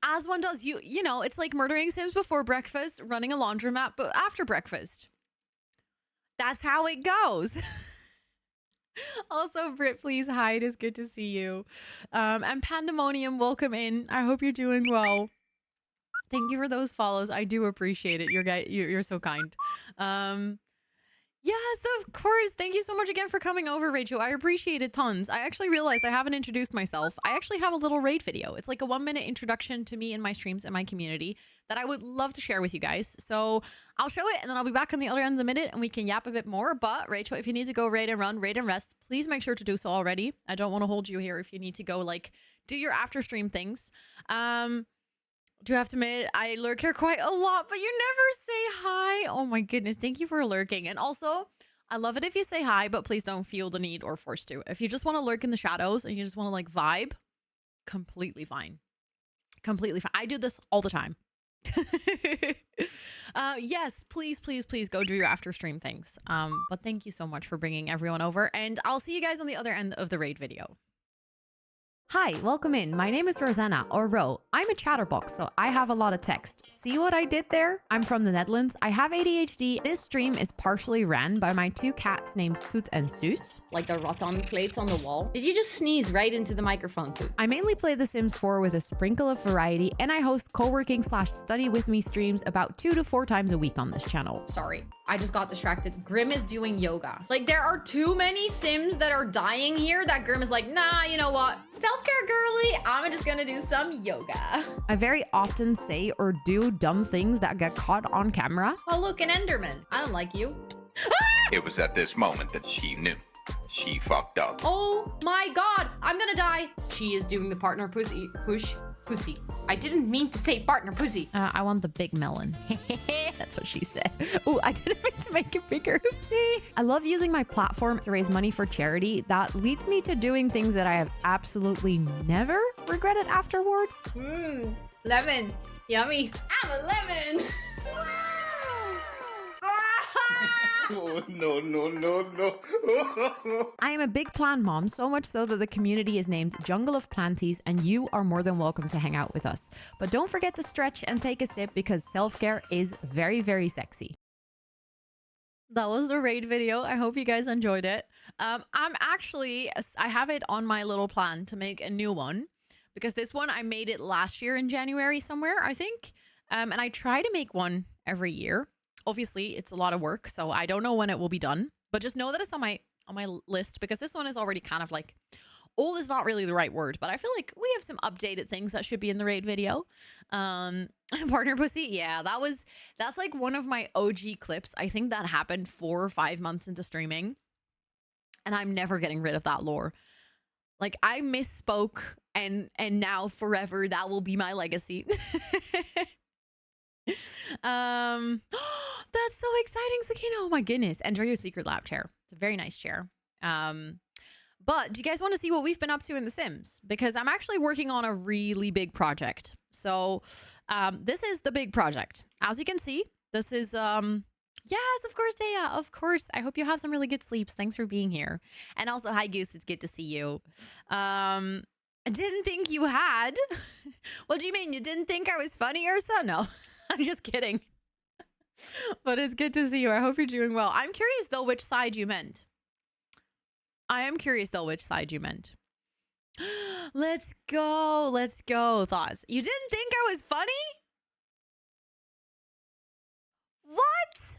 As one does. You know, it's like murdering Sims before breakfast, running a laundromat, but after breakfast. That's how it goes. Also, Brit, please hi. It is good to see you. And Pandemonium, welcome in. I hope you're doing well. Thank you for those follows. I do appreciate it. You're so kind. Yes, of course. Thank you so much again for coming over, Rachel. I appreciate it tons. I actually realized I haven't introduced myself. I actually have a little raid video. It's like a 1-minute introduction to me and my streams and my community that I would love to share with you guys. So I'll show it and then I'll be back on the other end of the minute and we can yap a bit more. But Rachel, if you need to go raid and run, raid and rest, please make sure to do so already. I don't want to hold you here if you need to go like do your after stream things. Do have to admit, I lurk here quite a lot, but you never say hi. Oh my goodness, thank you for lurking. And also, I love it if you say hi, but please don't feel the need or forced to. If you just want to lurk in the shadows and you just want to like vibe, completely fine. Completely fine. I do this all the time. Yes, please go do your after stream things. But thank you so much for bringing everyone over and I'll see you guys on the other end of the raid video. Hi, welcome in. My name is Rosanna, or Ro. I'm a chatterbox, so I have a lot of text. See what I did there? I'm from the Netherlands. I have ADHD. This stream is partially ran by my 2 cats named Toot and Soos. Like the rattan plates on the wall. Did you just sneeze right into the microphone, Toot? I mainly play The Sims 4 with a sprinkle of variety, and I host co-working/study with me streams about 2 to 4 times a week on this channel. Sorry, I just got distracted. Grim is doing yoga. Like, there are too many Sims that are dying here that Grim is like, nah, you know what? Self-care girly, I'm just gonna do some yoga. I very often say or do dumb things that get caught on camera. Oh, look, an Enderman. I don't like you. It was at this moment that she knew. She fucked up. Oh my god, I'm gonna die. She is doing the partner pussy. Pussy. I didn't mean to say partner pussy. I want the big melon. That's what she said. Oh, I didn't mean to make it bigger. Oopsie. I love using my platform to raise money for charity. That leads me to doing things that I have absolutely never regretted afterwards. Lemon. Yummy. I'm a lemon. Oh, no. I am a big plant mom, so much so that the community is named Jungle of Planties, and you are more than welcome to hang out with us. But don't forget to stretch and take a sip because self-care is very, very sexy. That was the raid video. I hope you guys enjoyed it. I have it on my little plan to make a new one because this one, I made it last year in January somewhere, I think. And I try to make one every year. Obviously, it's a lot of work, so I don't know when it will be done. But just know that it's on my list because this one is already kind of like old is not really the right word, but I feel like we have some updated things that should be in the raid video. Partner pussy, yeah, that's like one of my OG clips. I think that happened 4 or 5 months into streaming, and I'm never getting rid of that lore. Like I misspoke and now forever that will be my legacy. That's so exciting, Sakina. Oh my goodness. Enjoy your secret lab chair. It's a very nice chair. But do you guys want to see what we've been up to in The Sims? Because I'm actually working on a really big project. So this is the big project. As you can see, this is yes, of course, Dea. Of course. I hope you have some really good sleeps. Thanks for being here. And also, hi Goose, it's good to see you. I didn't think you had. What do you mean? You didn't think I was funny or so? No, I'm just kidding. But it's good to see you. I hope you're doing well. I'm curious though which side you meant. I am curious though which side you meant. Let's go. Let's go. Thoughts. You didn't think I was funny? What?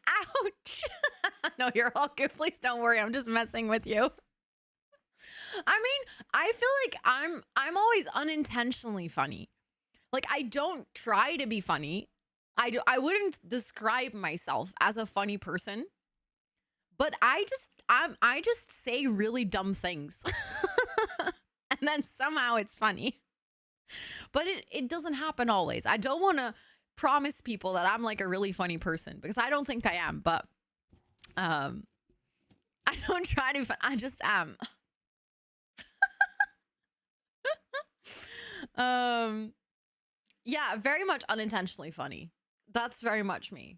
Ouch. No, you're all good. Please don't worry. I'm just messing with you. I mean, I feel like I'm always unintentionally funny. Like I don't try to be funny. I wouldn't describe myself as a funny person. But I just say really dumb things. And then somehow it's funny. But it doesn't happen always. I don't want to promise people that I'm like a really funny person because I don't think I am, but I don't try to I just am. Yeah, very much unintentionally funny. That's very much me.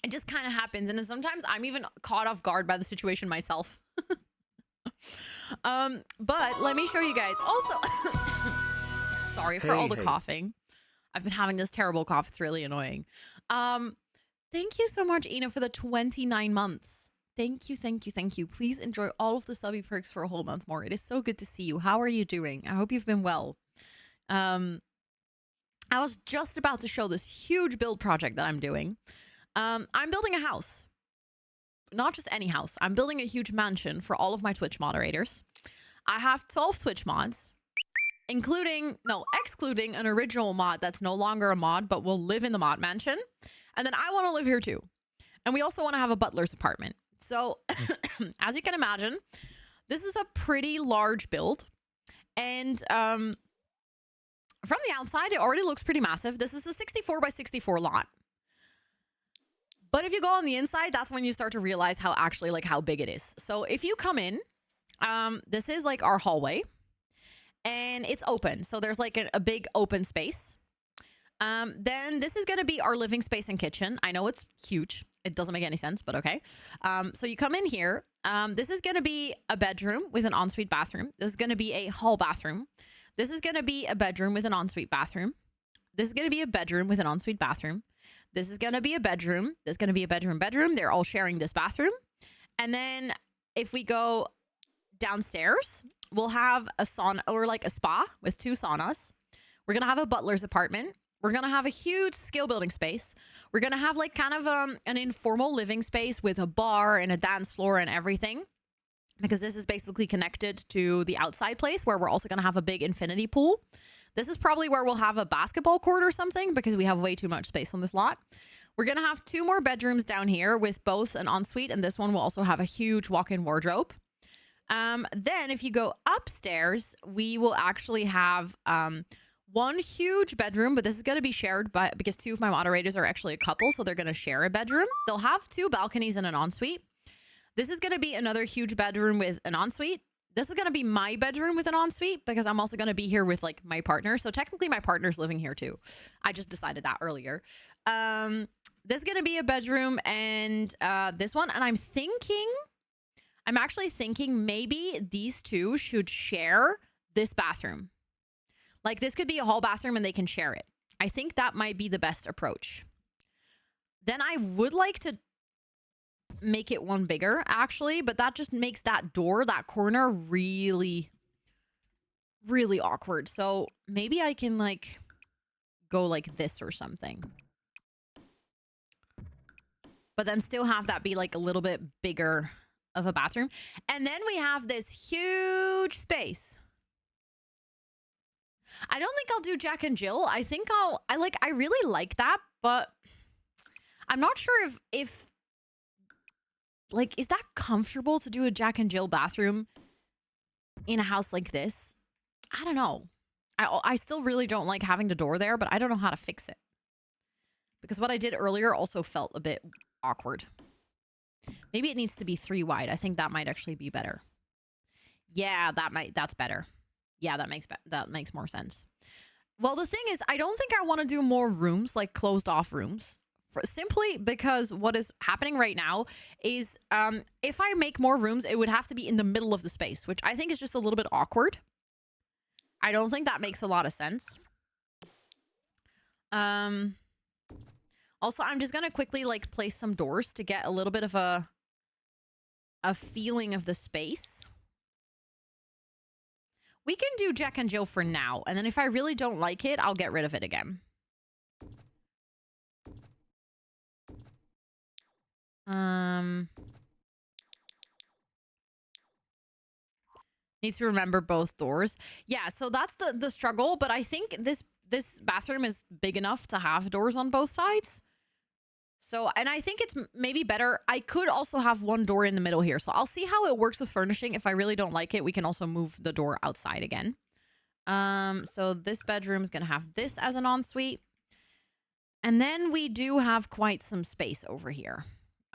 It just kind of happens, and sometimes I'm even caught off guard by the situation myself. But let me show you guys. Also, sorry for all the coughing. I've been having this terrible cough. It's really annoying. Thank you so much, Ina, for the 29 months. Thank you, thank you, thank you. Please enjoy all of the subby perks for a whole month more. It is so good to see you. How are you doing? I hope you've been well. I was just about to show this huge build project that I'm doing. I'm building a house. Not just any house. I'm building a huge mansion for all of my Twitch moderators. I have 12 Twitch mods, excluding an original mod that's no longer a mod, but will live in the mod mansion. And then I want to live here too. And we also want to have a butler's apartment. So as you can imagine, this is a pretty large build. And from the outside, it already looks pretty massive. This is a 64 by 64 lot. But if you go on the inside, that's when you start to realize how big it is. So if you come in, this is like our hallway and it's open. So there's like a big open space. Then this is going to be our living space and kitchen. I know it's huge. It doesn't make any sense, but okay. So you come in here. This is going to be a bedroom with an ensuite bathroom. This is going to be a hall bathroom. This is going to be a bedroom with an ensuite bathroom. This is going to be a bedroom with an ensuite bathroom. This is going to be a bedroom. There's going to be a bedroom. They're all sharing this bathroom. And then if we go downstairs, we'll have a sauna or like a spa with 2 saunas. We're going to have a butler's apartment. We're going to have a huge skill building space. We're going to have like kind of an informal living space with a bar and a dance floor and everything. Because this is basically connected to the outside place where we're also going to have a big infinity pool. This is probably where we'll have a basketball court or something because we have way too much space on this lot. We're going to have 2 more bedrooms down here with both an ensuite, and this one will also have a huge walk-in wardrobe. Then if you go upstairs, we will actually have one huge bedroom, but this is going to be shared because 2 of my moderators are actually a couple, so they're going to share a bedroom. They'll have 2 balconies and an ensuite. This is going to be another huge bedroom with an ensuite. This is going to be my bedroom with an ensuite because I'm also going to be here with like my partner. So technically my partner's living here too. I just decided that earlier. This is going to be a bedroom and this one. And I'm actually thinking maybe these 2 should share this bathroom. Like this could be a hall bathroom and they can share it. I think that might be the best approach. Then I would like to make it one bigger actually, but that just makes that door, that corner really, really awkward. So maybe I can like go like this or something. But then still have that be like a little bit bigger of a bathroom. And then we have this huge space. I don't think I'll do Jack and Jill. I think I really like that, but I'm not sure if like, is that comfortable to do a Jack and Jill bathroom in a house like this? I don't know. I still really don't like having the door there, but I don't know how to fix it. Because what I did earlier also felt a bit awkward. Maybe it needs to be 3 wide. I think that might actually be better. Yeah, that's better. Yeah, that makes more sense. Well, the thing is, I don't think I want to do more rooms, like closed off rooms. Simply because what is happening right now is if I make more rooms, it would have to be in the middle of the space, which I think is just a little bit awkward. I don't think that makes a lot of sense. Also, I'm just going to quickly like place some doors to get a little bit of a feeling of the space. We can do Jack and Jill for now, and then if I really don't like it, I'll get rid of it again. Need to remember both doors. Yeah, so that's the struggle, but I think this bathroom is big enough to have doors on both sides. So, and I think it's maybe better. I could also have one door in the middle here. So I'll see how it works with furnishing. If I really don't like it, we can also move the door outside again. So this bedroom is going to have this as an ensuite. And then we do have quite some space over here.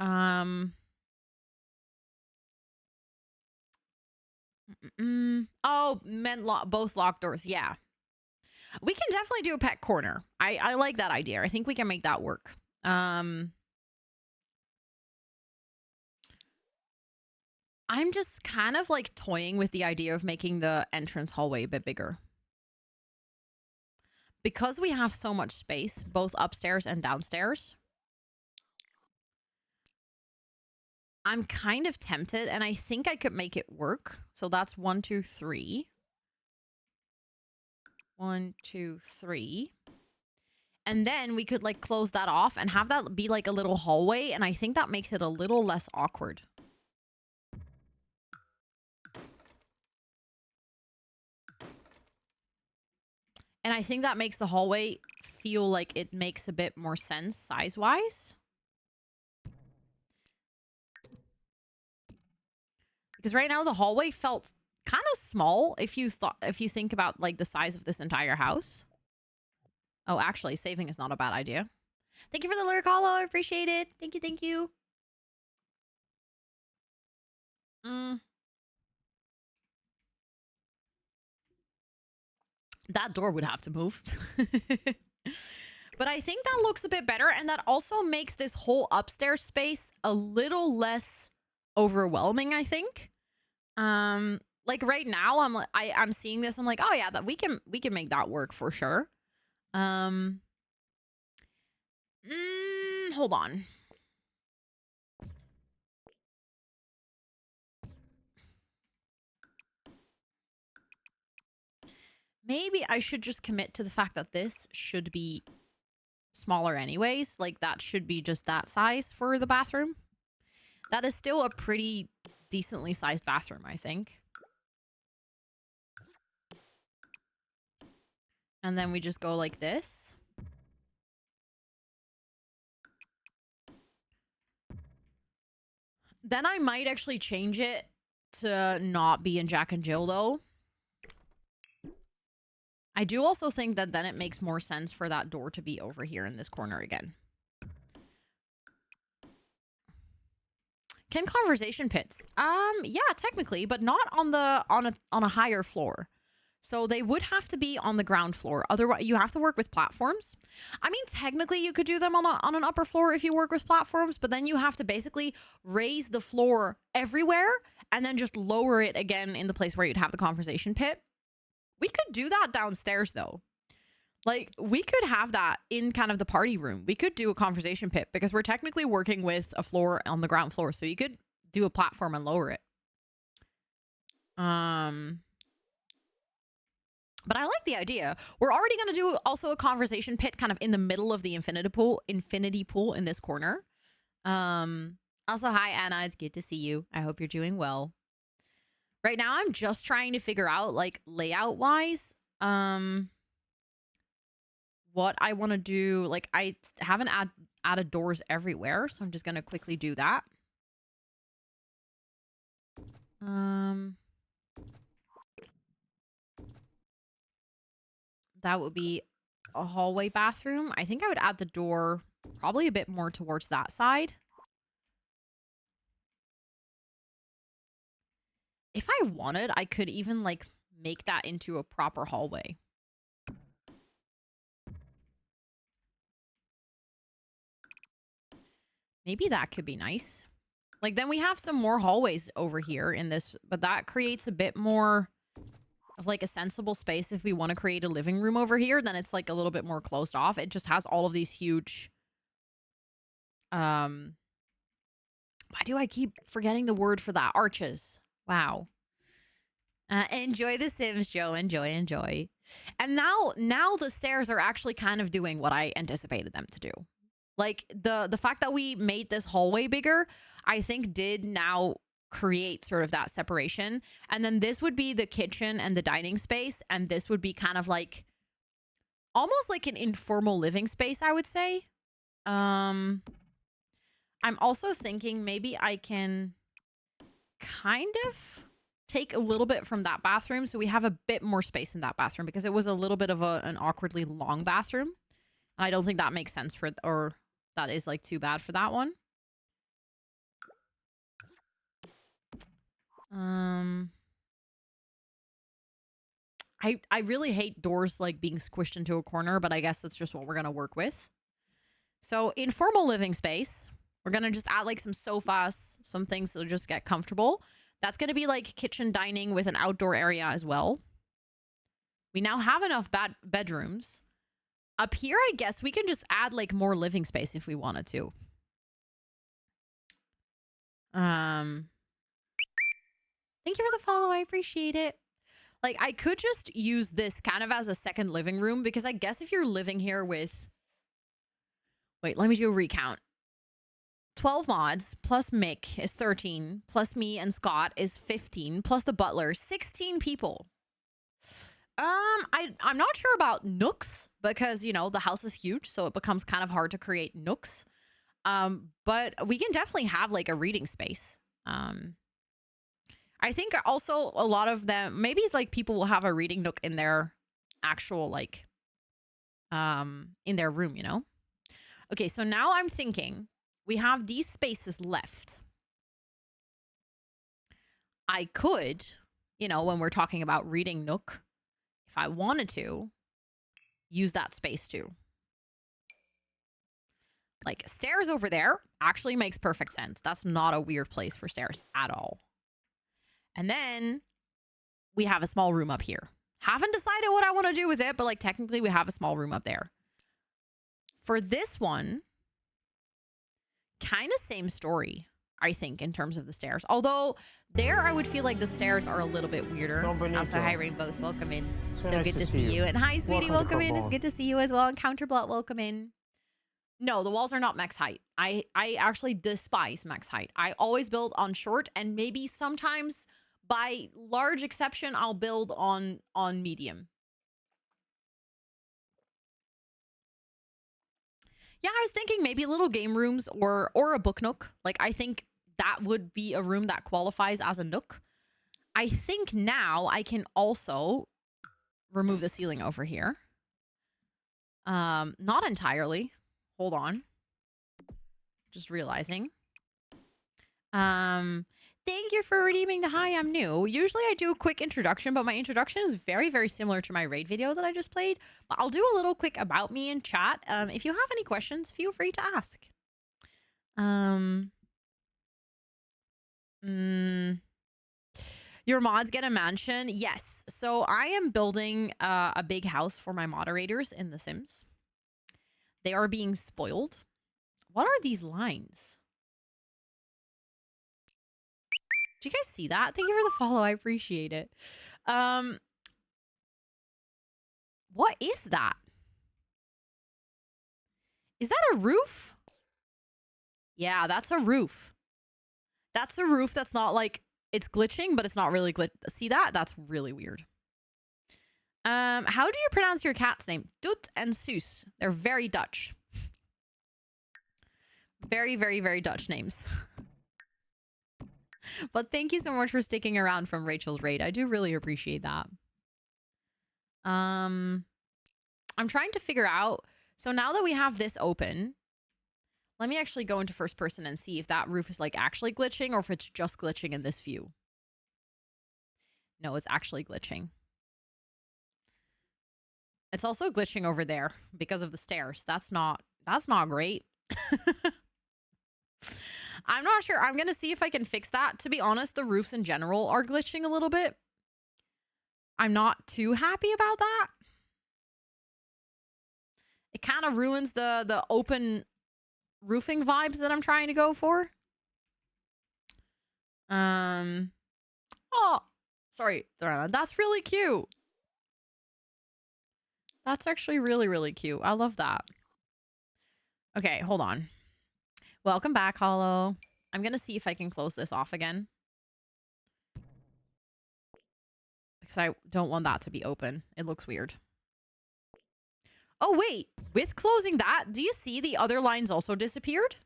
Oh, both locked doors. Yeah. We can definitely do a pet corner. I like that idea. I think we can make that work. I'm just kind of like toying with the idea of making the entrance hallway a bit bigger. Because we have so much space, both upstairs and downstairs, I'm kind of tempted, and I think I could make it work. So that's 1, 2, 3. 1, 2, 3. And then we could like close that off and have that be like a little hallway. And I think that makes it a little less awkward. And I think that makes the hallway feel like it makes a bit more sense size-wise. Because right now the hallway felt kind of small if you think about like the size of this entire house. Oh, actually, saving is not a bad idea. Thank you for the lurk hollow. I appreciate it. Thank you, thank you. That door would have to move. But I think that looks a bit better, and that also makes this whole upstairs space a little less overwhelming, I think. Like right now, I'm seeing this. I'm like, oh yeah, that we can make that work for sure. Hold on. Maybe I should just commit to the fact that this should be smaller anyways. Like that should be just that size for the bathroom. That is still a pretty decently sized bathroom, I think. And then we just go like this. Then I might actually change it to not be in Jack and Jill, though. I do also think that then it makes more sense for that door to be over here in this corner again. Can conversation pits? Yeah, technically, but not on a higher floor. So they would have to be on the ground floor. Otherwise, you have to work with platforms. I mean, technically, you could do them on an upper floor if you work with platforms, but then you have to basically raise the floor everywhere and then just lower it again in the place where you'd have the conversation pit. We could do that downstairs, though. Like, we could have that in kind of the party room. We could do a conversation pit because we're technically working with a floor on the ground floor. So you could do a platform and lower it. But I like the idea. We're already going to do also a conversation pit kind of in the middle of the infinity pool in this corner. Also, hi, Anna. It's good to see you. I hope you're doing well. Right now, I'm just trying to figure out, like, layout-wise, what I want to do. Like, I haven't added doors everywhere, so I'm just going to quickly do that. That would be a hallway bathroom. I think I would add the door probably a bit more towards that side. If I wanted, I could even, like, make that into a proper hallway. Maybe that could be nice. Like, then we have some more hallways over here in this, but that creates a bit more of, like, a sensible space. If we want to create a living room over here, then it's, like, a little bit more closed off. It just has all of these huge... Why do I keep forgetting the word for that? Arches. Wow. Enjoy The Sims, Joe. Enjoy. And now the stairs are actually kind of doing what I anticipated them to do. Like, the fact that we made this hallway bigger, I think did now create sort of that separation. And then this would be the kitchen and the dining space. And this would be kind of like, almost like an informal living space, I would say. I'm also thinking maybe I can kind of take a little bit from that bathroom so we have a bit more space in that bathroom, because it was a little bit of an awkwardly long bathroom. And I don't think that makes sense for, or that is, like, too bad for that one. I really hate doors, like, being squished into a corner, but I guess that's just what we're gonna work with. So, informal living space. We're gonna just add, like, some sofas, some things to just get comfortable. That's gonna be, like, kitchen dining with an outdoor area as well. We now have enough bedrooms. Up here, I guess we can just add, like, more living space if we wanted to. Thank you for the follow. I appreciate it. Like, I could just use this kind of as a second living room, because I guess if you're living here with... Wait, let me do a recount. 12 mods plus Mick is 13, plus me and Scott is 15, plus the butler, 16 people. I'm not sure about nooks, because, you know, the house is huge, so it becomes kind of hard to create nooks. But we can definitely have, like, a reading space. I think also a lot of them, maybe, like, people will have a reading nook in their actual, like, in their room, you know? Okay, so now I'm thinking we have these spaces left. I could, you know, when we're talking about reading nook, if I wanted to, use that space too. Like, stairs over there actually makes perfect sense. That's not a weird place for stairs at all. And then we have a small room up here. Haven't decided what I want to do with it, but, like, technically we have a small room up there. For this one, kind of same story, I think, in terms of the stairs. Although there, I would feel like the stairs are a little bit weirder. Also, hi, Rainbows. Welcome in. So nice good to see you. And hi, sweetie. Welcome in. It's good to see you as well. And Counterblood, welcome in. No, the walls are not max height. I actually despise max height. I always build on short, and maybe sometimes, by large exception, I'll build on medium. Yeah, I was thinking maybe little game rooms or a book nook. Like, I think that would be a room that qualifies as a nook. I think now I can also remove the ceiling over here. Not entirely. Hold on. Just realizing. Thank you for redeeming the hi, I'm new. Usually I do a quick introduction, but my introduction is very, very similar to my raid video that I just played. But I'll do a little quick about me in chat. If you have any questions, feel free to ask. Your mods get a mansion? Yes. So I am building a big house for my moderators in The Sims. They are being spoiled. What are these lines? Did you guys see that? Thank you for the follow. I appreciate it. What is that? Is that a roof? Yeah, that's a roof. That's a roof that's not like, it's glitching, but it's not really glitch. See that? That's really weird. How do you pronounce your cat's name? Doet and Soes. They're very Dutch. Very, very, very Dutch names. But thank you so much for sticking around from Rachel's raid. I do really appreciate that. I'm trying to figure out. So now that we have this open, let me actually go into first person and see if that roof is like actually glitching or if it's just glitching in this view. No, it's actually glitching. It's also glitching over there because of the stairs. That's not great. I'm not sure. I'm going to see if I can fix that. To be honest, the roofs in general are glitching a little bit. I'm not too happy about that. It kind of ruins the open roofing vibes that I'm trying to go for. Oh, sorry, Dorana. That's really cute. That's actually really, really cute. I love that. Okay, hold on. Welcome back, Hollow. I'm going to see if I can close this off again. Because I don't want that to be open. It looks weird. Oh, wait. With closing that, do you see the other lines also disappeared?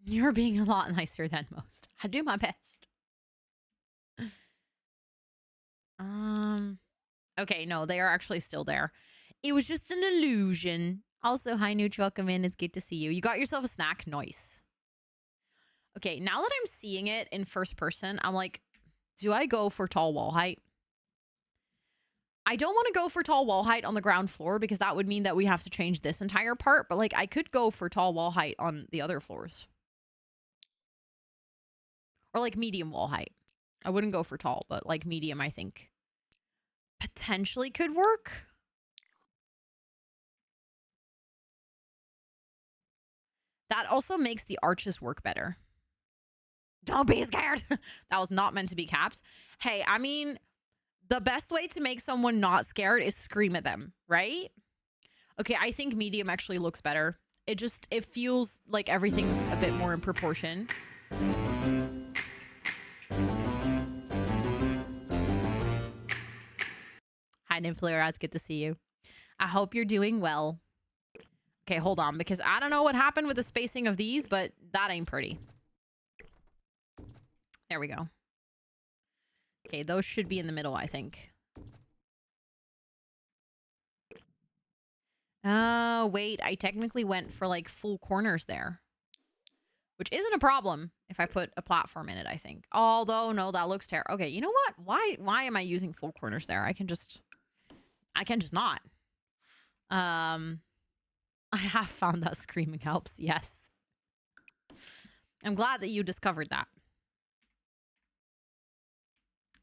You're being a lot nicer than most. I do my best. Okay, no, they are actually still there. It was just an illusion. Also, hi, Nooch, welcome in. It's good to see you. You got yourself a snack? Nice. Okay, now that I'm seeing it in first person, I'm like, do I go for tall wall height? I don't want to go for tall wall height on the ground floor because that would mean that we have to change this entire part. But like, I could go for tall wall height on the other floors. Or like medium wall height. I wouldn't go for tall, but like medium, I think potentially could work. That also makes the arches work better. Don't be scared. That was not meant to be caps. Hey, I mean, the best way to make someone not scared is scream at them, right? Okay, I think medium actually looks better. It feels like everything's a bit more in proportion. Hi, Nymphlera. It's good to see you. I hope you're doing well. Okay, hold on, because I don't know what happened with the spacing of these, but that ain't pretty. There we go. Okay, those should be in the middle, I think. Oh, wait. I technically went for, like, full corners there. Which isn't a problem if I put a platform in it, I think. Although, no, that looks terrible. Okay, you know what? Why am I using full corners there? I can just not. I have found that screaming helps, yes. I'm glad that you discovered that.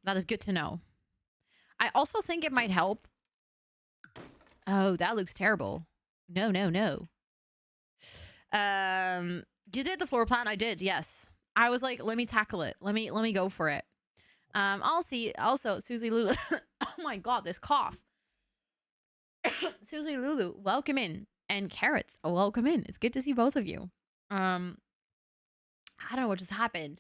That is good to know. I also think it might help. Oh, that looks terrible. No, no, no. You did the floor plan? I did, yes. I was like, let me tackle it. Let me go for it. I'll see. Also, Susie Lulu. Oh my god, this cough. Susie Lulu, welcome in. And Carrots, welcome in. It's good to see both of you. I don't know what just happened.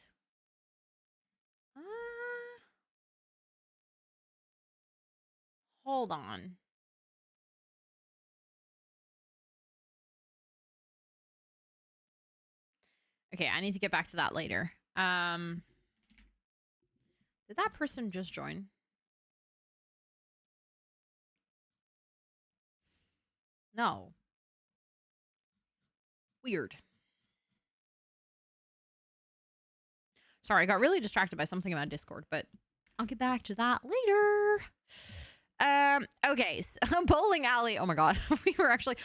Hold on. Okay, I need to get back to that later. Did that person just join? No. Weird. Sorry, I got really distracted by something about Discord, but I'll get back to that later. Okay, so, bowling alley. Oh my god, we were adding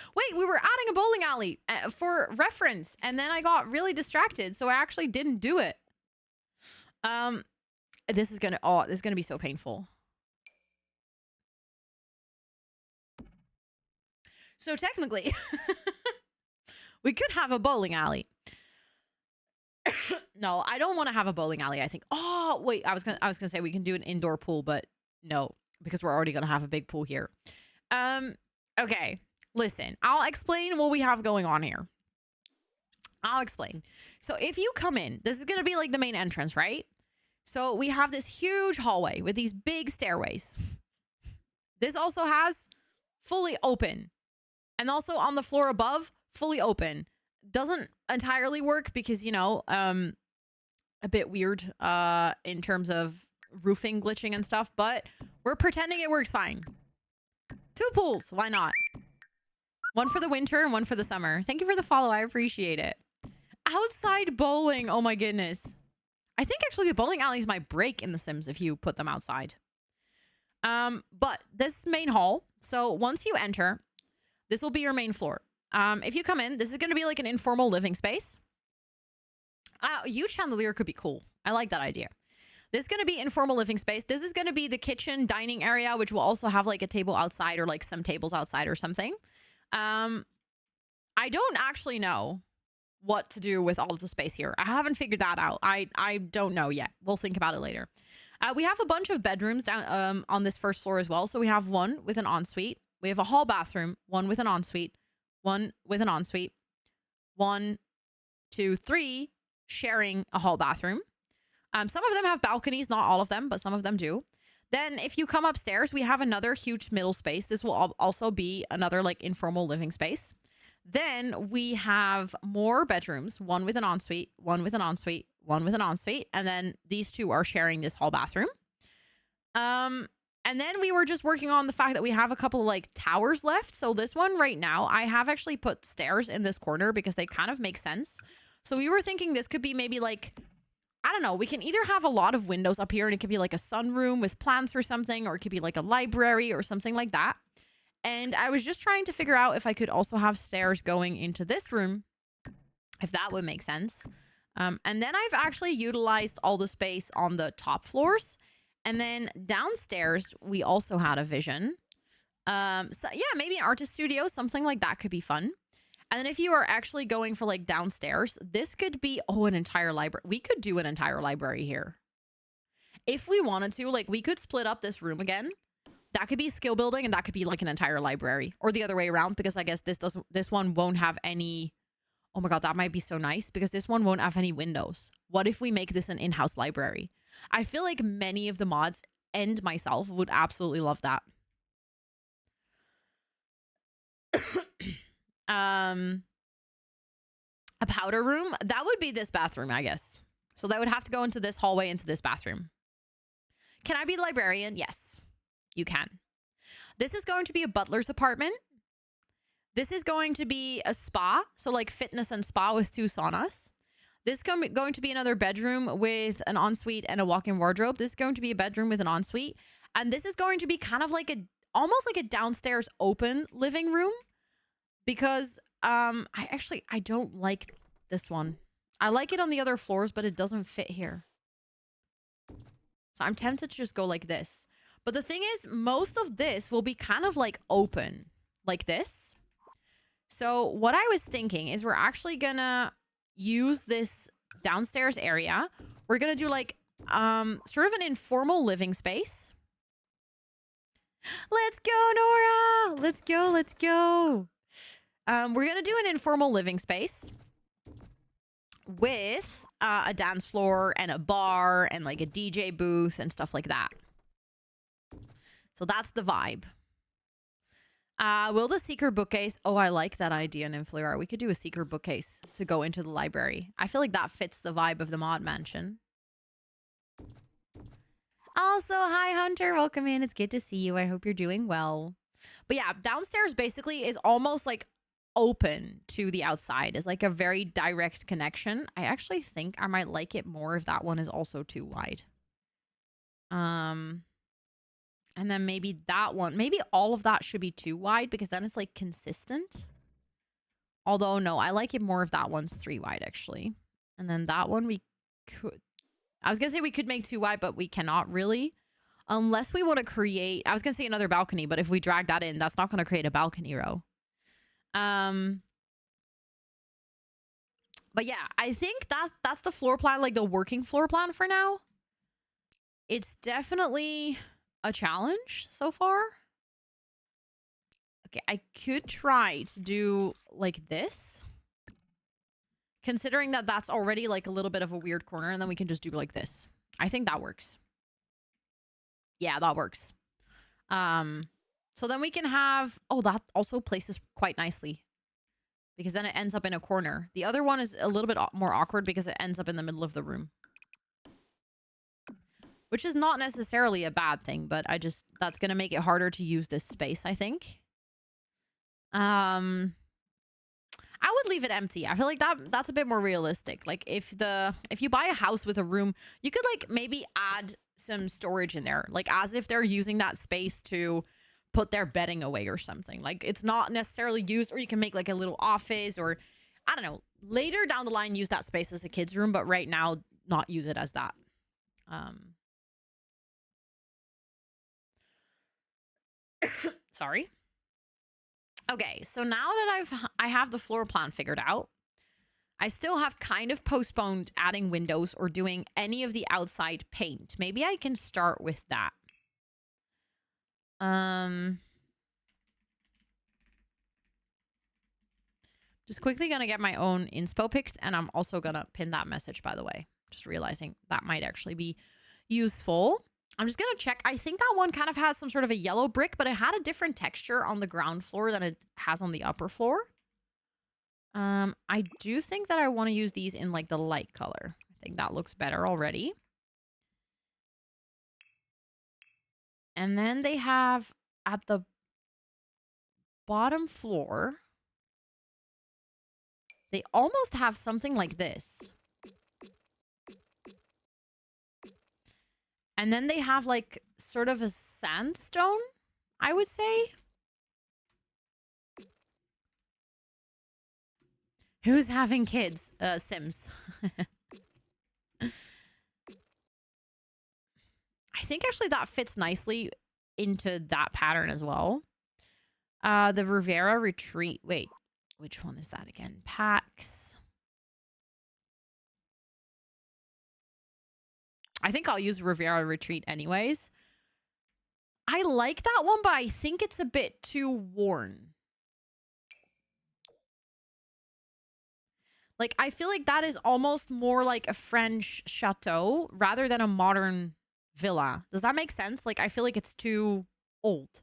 a bowling alley for reference, and then I got really distracted, so I actually didn't do it. This is gonna be so painful. So technically, we could have a bowling alley. No, I don't want to have a bowling alley, I think. Oh, wait, I was gonna say we can do an indoor pool, but no, because we're already gonna have a big pool here. Okay, listen, I'll explain what we have going on here. I'll explain. So if you come in, this is going to be like the main entrance, right? So we have this huge hallway with these big stairways. This also has fully open. And also on the floor above, fully open. Doesn't entirely work because, you know, a bit weird in terms of roofing glitching and stuff, but we're pretending it works fine. 2 pools, why not? One for the winter and one for the summer. Thank you for the follow, I appreciate it. Outside bowling, oh my goodness. I think actually the bowling alleys might break in The Sims if you put them outside. But this main hall, so once you enter, this will be your main floor. If you come in, this is going to be like an informal living space. A huge chandelier could be cool. I like that idea. This is going to be informal living space. This is going to be the kitchen dining area, which will also have like a table outside or like some tables outside or something. I don't actually know what to do with all of the space here. I haven't figured that out. I don't know yet. We'll think about it later. We have a bunch of bedrooms down on this first floor as well. So we have one with an ensuite. We have a hall bathroom, one with an ensuite, one with an ensuite, 1, 2, 3 sharing a hall bathroom. Some of them have balconies, not all of them, but some of them do. Then if you come upstairs, we have another huge middle space. This will also be another like informal living space. Then we have more bedrooms, one with an ensuite, one with an ensuite, one with an ensuite. And then these 2 are sharing this hall bathroom. And then we were just working on the fact that we have a couple of like towers left. So this one right now, I have actually put stairs in this corner because they kind of make sense. So we were thinking this could be maybe like, I don't know, we can either have a lot of windows up here and it could be like a sunroom with plants or something, or it could be like a library or something like that. And I was just trying to figure out if I could also have stairs going into this room, if that would make sense. And then I've actually utilized all the space on the top floors. And then downstairs, we also had a vision. So yeah, maybe an artist studio, something like that could be fun. And then if you are actually going for like downstairs, this could be, an entire library. We could do an entire library here. If we wanted to, like we could split up this room again. That could be skill building and that could be like an entire library, or the other way around, because I guess this one won't have any. Oh my God, that might be so nice because this one won't have any windows. What if we make this an in-house library? I feel like many of the mods and myself would absolutely love that. A powder room, that would be this bathroom, I guess. So that would have to go into this hallway, into this bathroom. Can I be the librarian? Yes, you can. This is going to be a butler's apartment. This is going to be a spa, so like fitness and spa with 2 saunas. This is going to be another bedroom with an ensuite and a walk-in wardrobe. This is going to be a bedroom with an ensuite. And this is going to be kind of like almost like a downstairs open living room. Because I don't like this one. I like it on the other floors, but it doesn't fit here. So I'm tempted to just go like this. But the thing is, most of this will be kind of like open, like this. So what I was thinking is we're actually gonna use this downstairs area. We're gonna do like sort of an informal living space. Let's go, Nora! Let's go, let's go. We're gonna do an informal living space with a dance floor and a bar and like a DJ booth and stuff like that. So that's the vibe. Will the secret bookcase... Oh, I like that idea, Nymphlira. We could do a secret bookcase to go into the library. I feel like that fits the vibe of the mod mansion. Also, hi, Hunter. Welcome in. It's good to see you. I hope you're doing well. But yeah, downstairs basically is almost like open to the outside. It's like a very direct connection. I actually think I might like it more if that one is also too wide. And then maybe that one, maybe all of that should be too wide because then it's like consistent. Although no, I like it more if that one's 3 wide actually. And then that one we could, I was gonna say we could make 2 wide, but we cannot really. Unless we want to create, I was gonna say another balcony, but if we drag that in, that's not gonna create a balcony row. But yeah, I think that's the floor plan, like the working floor plan for now. It's definitely a challenge so far. Okay, I could try to do like this. Considering that that's already like a little bit of a weird corner, and then we can just do like this. I think that works. Yeah, that works. So then we can have, oh, that also places quite nicely because then it ends up in a corner. The other one is a little bit more awkward because it ends up in the middle of the room, which is not necessarily a bad thing, but that's going to make it harder to use this space, I think. I would leave it empty. I feel like that's a bit more realistic. Like if you buy a house with a room, you could like maybe add some storage in there, like as if they're using that space to put their bedding away or something. Like it's not necessarily used, or you can make like a little office, or I don't know, later down the line use that space as a kid's room, but right now not use it as that. Sorry. Okay, so now that I have the floor plan figured out, I still have kind of postponed adding windows or doing any of the outside paint. Maybe I can start with that. Just quickly gonna get my own inspo picked, and I'm also gonna pin that message, by the way. Just realizing that might actually be useful. I'm just gonna check. I think that one kind of has some sort of a yellow brick, but it had a different texture on the ground floor than it has on the upper floor. I do think that I want to use these in like the light color. I think that looks better already. And then they have at the bottom floor, they almost have something like this. And then they have like sort of a sandstone, I would say. Who's having kids? Sims. I think actually that fits nicely into that pattern as well. The Rivera Retreat. Wait, which one is that again? Pax. I think I'll use Rivera Retreat anyways. I like that one, but I think it's a bit too worn. Like, I feel like that is almost more like a French chateau rather than a modern villa. Does that make sense? Like, I feel like it's too old.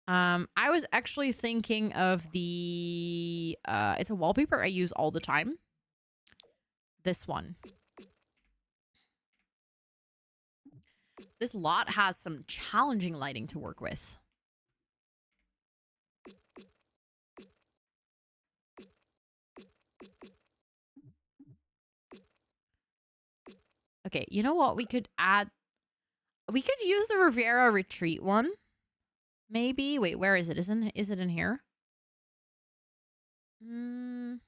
I was actually thinking of the, it's a wallpaper I use all the time. This one. This lot has some challenging lighting to work with. Okay, you know what? We could add... We could use the Riviera Retreat one. Maybe. Wait, where is it? Is it in here? Could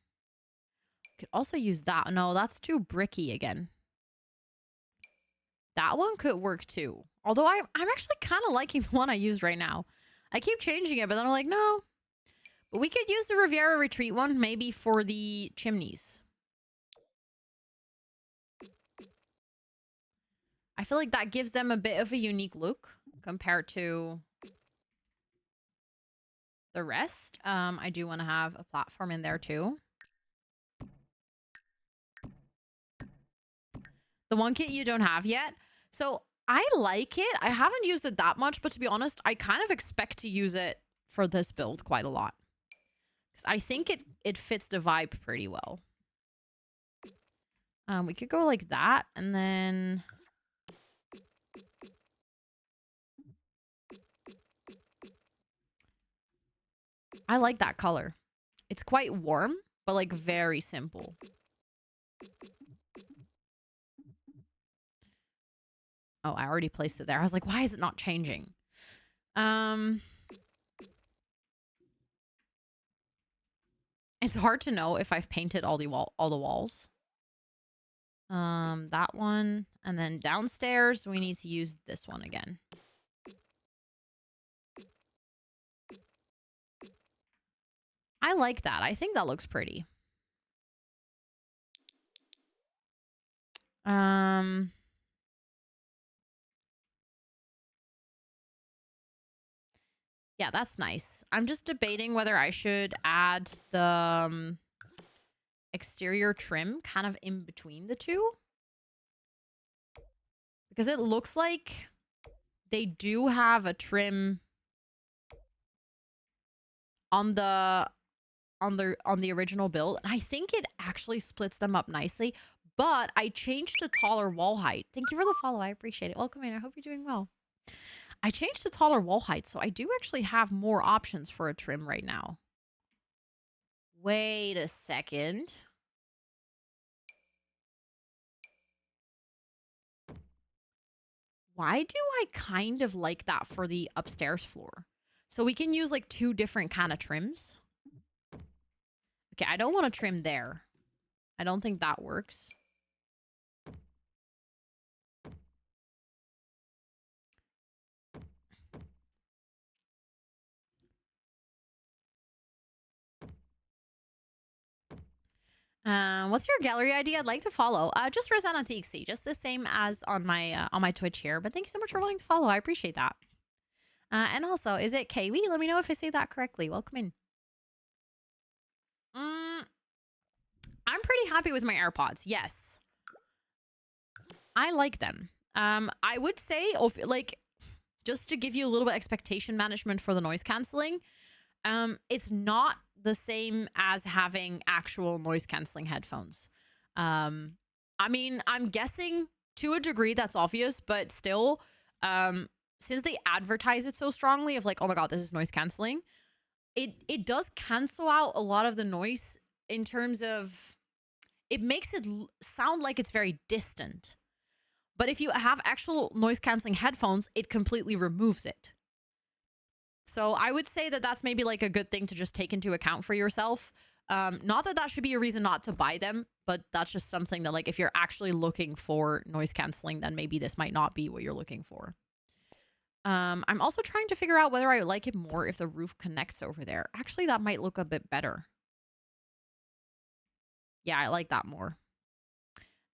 also use that. No, that's too bricky again. That one could work too. Although I'm actually kind of liking the one I use right now. I keep changing it, but then I'm like, no. But we could use the Riviera Retreat one maybe for the chimneys. I feel like that gives them a bit of a unique look compared to the rest. I do want to have a platform in there too. The one kit you don't have yet. So I like it. I haven't used it that much, but to be honest, I kind of expect to use it for this build quite a lot. Because I think it fits the vibe pretty well. We could go like that, and then... I like that color. It's quite warm, but like very simple. Oh, I already placed it there. I was like, why is it not changing? It's hard to know if I've painted all the walls. That one, and then downstairs we need to use this one again. I like that. I think that looks pretty. Yeah, that's nice. I'm just debating whether I should add the exterior trim kind of in between the two. Because it looks like they do have a trim on the original build. And I think it actually splits them up nicely. But I changed to taller wall height. Thank you for the follow. I appreciate it. Welcome in. I hope you're doing well. I changed to taller wall height, so I do actually have more options for a trim right now. Wait a second. Why do I kind of like that for the upstairs floor? So we can use like 2 different kind of trims. Okay, I don't want to trim there. I don't think that works. What's your gallery ID? I'd like to follow. Just Rosannatxt, just the same as on my Twitch here. But thank you so much for wanting to follow. I appreciate that. And also, is it Kiwi? Let me know if I say that correctly. Welcome in. I'm pretty happy with my AirPods. Yes, I like them. I would say, like, just to give you a little bit of expectation management for the noise canceling, it's not the same as having actual noise canceling headphones. I mean, I'm guessing to a degree that's obvious, but still, since they advertise it so strongly of like, oh my God, this is noise canceling, it does cancel out a lot of the noise in terms of, it makes it sound like it's very distant. But if you have actual noise canceling headphones, it completely removes it. So I would say that that's maybe like a good thing to just take into account for yourself. Not that that should be a reason not to buy them, but that's just something that, like, if you're actually looking for noise canceling, then maybe this might not be what you're looking for. I'm also trying to figure out whether I like it more if the roof connects over there. Actually, that might look a bit better. Yeah, I like that more.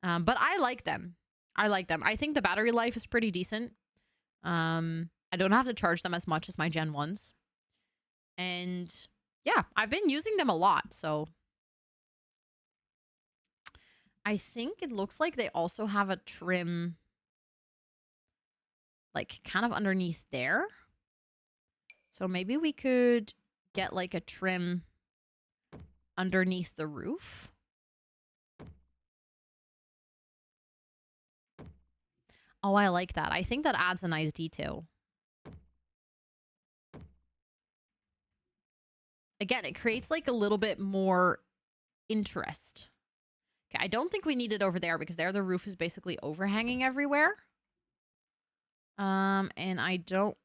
But I like them. I like them. I think the battery life is pretty decent. I don't have to charge them as much as my Gen 1s. And yeah, I've been using them a lot, so I think it looks like they also have a trim like kind of underneath there. So maybe we could get like a trim underneath the roof. Oh, I like that. I think that adds a nice detail. Again, it creates like a little bit more interest. Okay, I don't think we need it over there because there the roof is basically overhanging everywhere. And I don't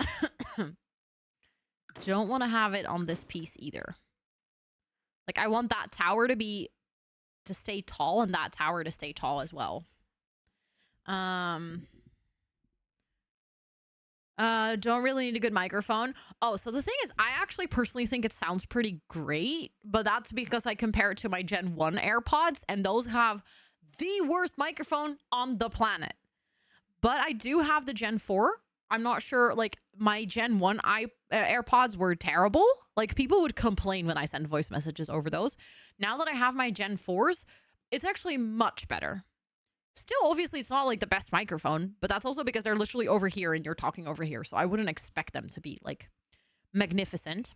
don't want to have it on this piece either. Like, I want that tower to stay tall and that tower to stay tall as well. Don't really need a good microphone. Oh, so the thing is, I actually personally think it sounds pretty great, but that's because I compare it to my Gen 1 AirPods, and those have the worst microphone on the planet. But I do have the Gen 4. I'm not sure, like, my Gen 1 AirPods were terrible. Like, people would complain when I send voice messages over those. Now that I have my Gen 4s, it's actually much better. Still, obviously, it's not like the best microphone, but that's also because they're literally over here and you're talking over here. So I wouldn't expect them to be like magnificent.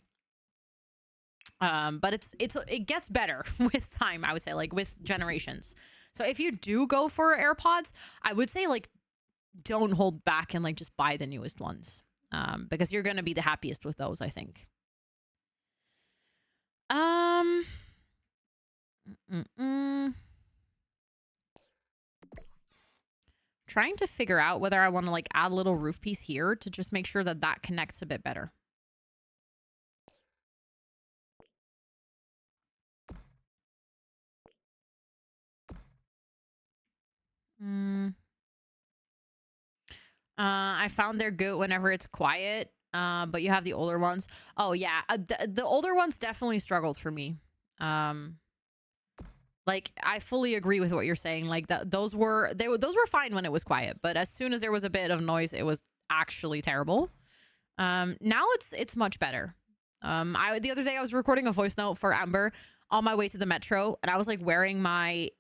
But it gets better with time, I would say, like with generations. So if you do go for AirPods, I would say like don't hold back and like just buy the newest ones. Because you're gonna be the happiest with those, I think. Trying to figure out whether I want to like add a little roof piece here to just make sure that that connects a bit better. I found they're good whenever it's quiet, but you have the older ones. Oh yeah, the older ones definitely struggled for me. Like, I fully agree with what you're saying. Like, those were fine when it was quiet, but as soon as there was a bit of noise, it was actually terrible. Now it's much better. The other day I was recording a voice note for Amber. on my way to the metro, and I was like wearing my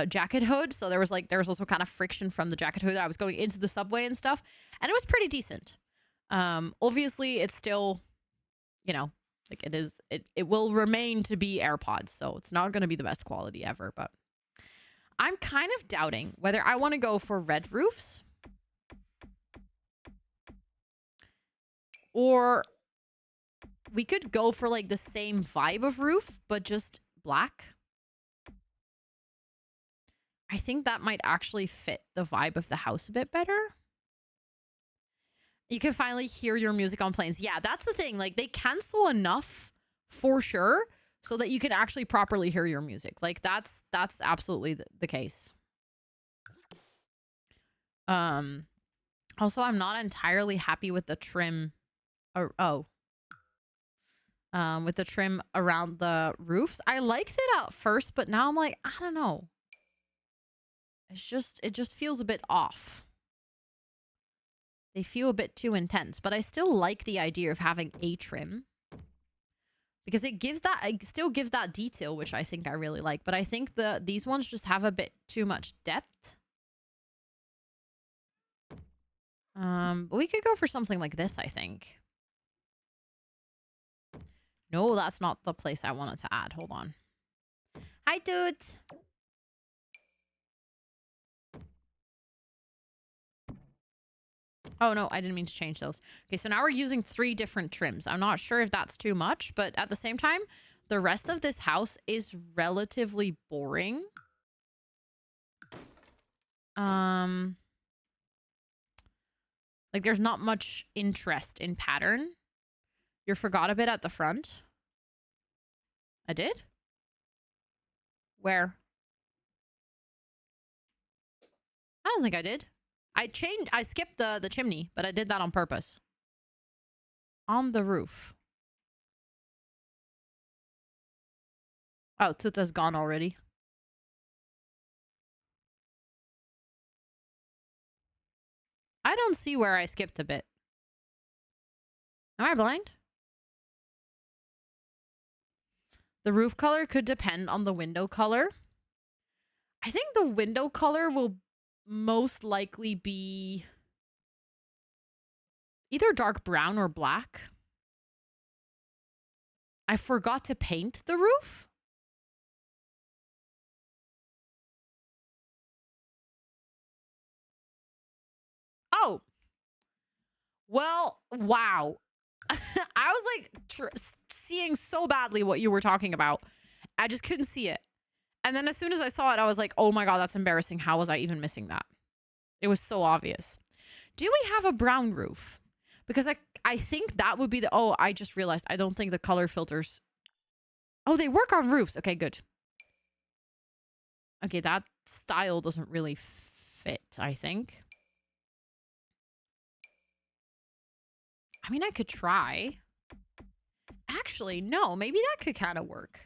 jacket hood, so there was also kind of friction from the jacket hood. I was going into the subway and stuff, and it was pretty decent. Obviously it's still, you know, like it will remain to be AirPods, so it's not going to be the best quality ever, but I'm kind of doubting whether I want to go for red roofs or we could go for like the same vibe of roof, but just black. I think that might actually fit the vibe of the house a bit better. You can finally hear your music on planes. Yeah, that's the thing. Like, they cancel enough for sure so that you can actually properly hear your music. Like, that's absolutely the case. Also, I'm not entirely happy with the trim. With the trim around the roofs. I liked it at first, but now I'm like, I don't know. It just feels a bit off. They feel a bit too intense, but I still like the idea of having a trim because it still gives that detail, which I think I really like. But I think these ones just have a bit too much depth. But we could go for something like this, I think. No, that's not the place I wanted to add. Hold on. Hi, dude. Oh, no, I didn't mean to change those. Okay, so now we're using 3 different trims. I'm not sure if that's too much, but at the same time, the rest of this house is relatively boring. Like, there's not much interest in pattern. You forgot a bit at the front. I did? Where? I don't think I did. I skipped the chimney, but I did that on purpose. On the roof. Oh, Tuta's gone already. I don't see where I skipped a bit. Am I blind? The roof color could depend on the window color. I think the window color will most likely be either dark brown or black. I forgot to paint the roof. Oh. Well, wow. I was like seeing so badly what you were talking about. I just couldn't see it. And then as soon as I saw it, I was like, oh my God, that's embarrassing. How was I even missing that? It was so obvious. Do we have a brown roof? Because I think that would be the... Oh, I just realized I don't think the color filters... Oh, they work on roofs. Okay, good. Okay, that style doesn't really fit, I think. I mean, I could try. Actually, no, maybe that could kind of work.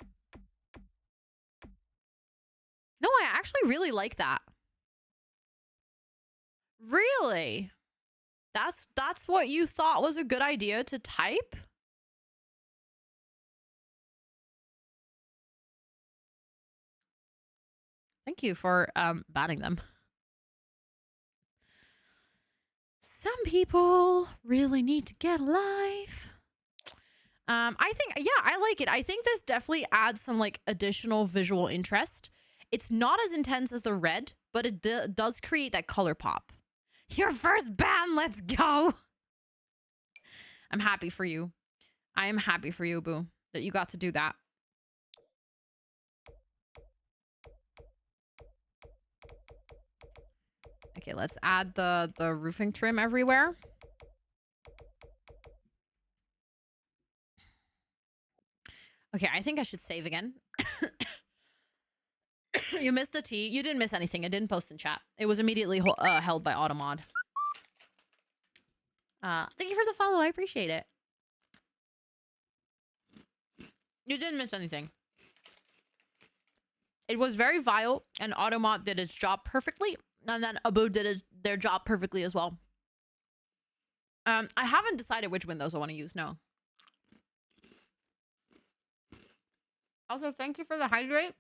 No, I actually really like that. Really? That's what you thought was a good idea to type? Thank you for banning them. Some people really need to get a life. I think, yeah, I like it. I think this definitely adds some like additional visual interest. It's not as intense as the red, but it does create that color pop. Your first ban, let's go. I'm happy for you. I am happy for you, Boo, that you got to do that. Okay, let's add the roofing trim everywhere. Okay, I think I should save again. You missed the tea. You didn't miss anything. I didn't post in chat. It was immediately held by Automod. Thank you for the follow. I appreciate it. You didn't miss anything. It was very vile, and Automod did its job perfectly, and then Abu did their job perfectly as well. I haven't decided which windows I want to use, no. Also, thank you for the hydrate.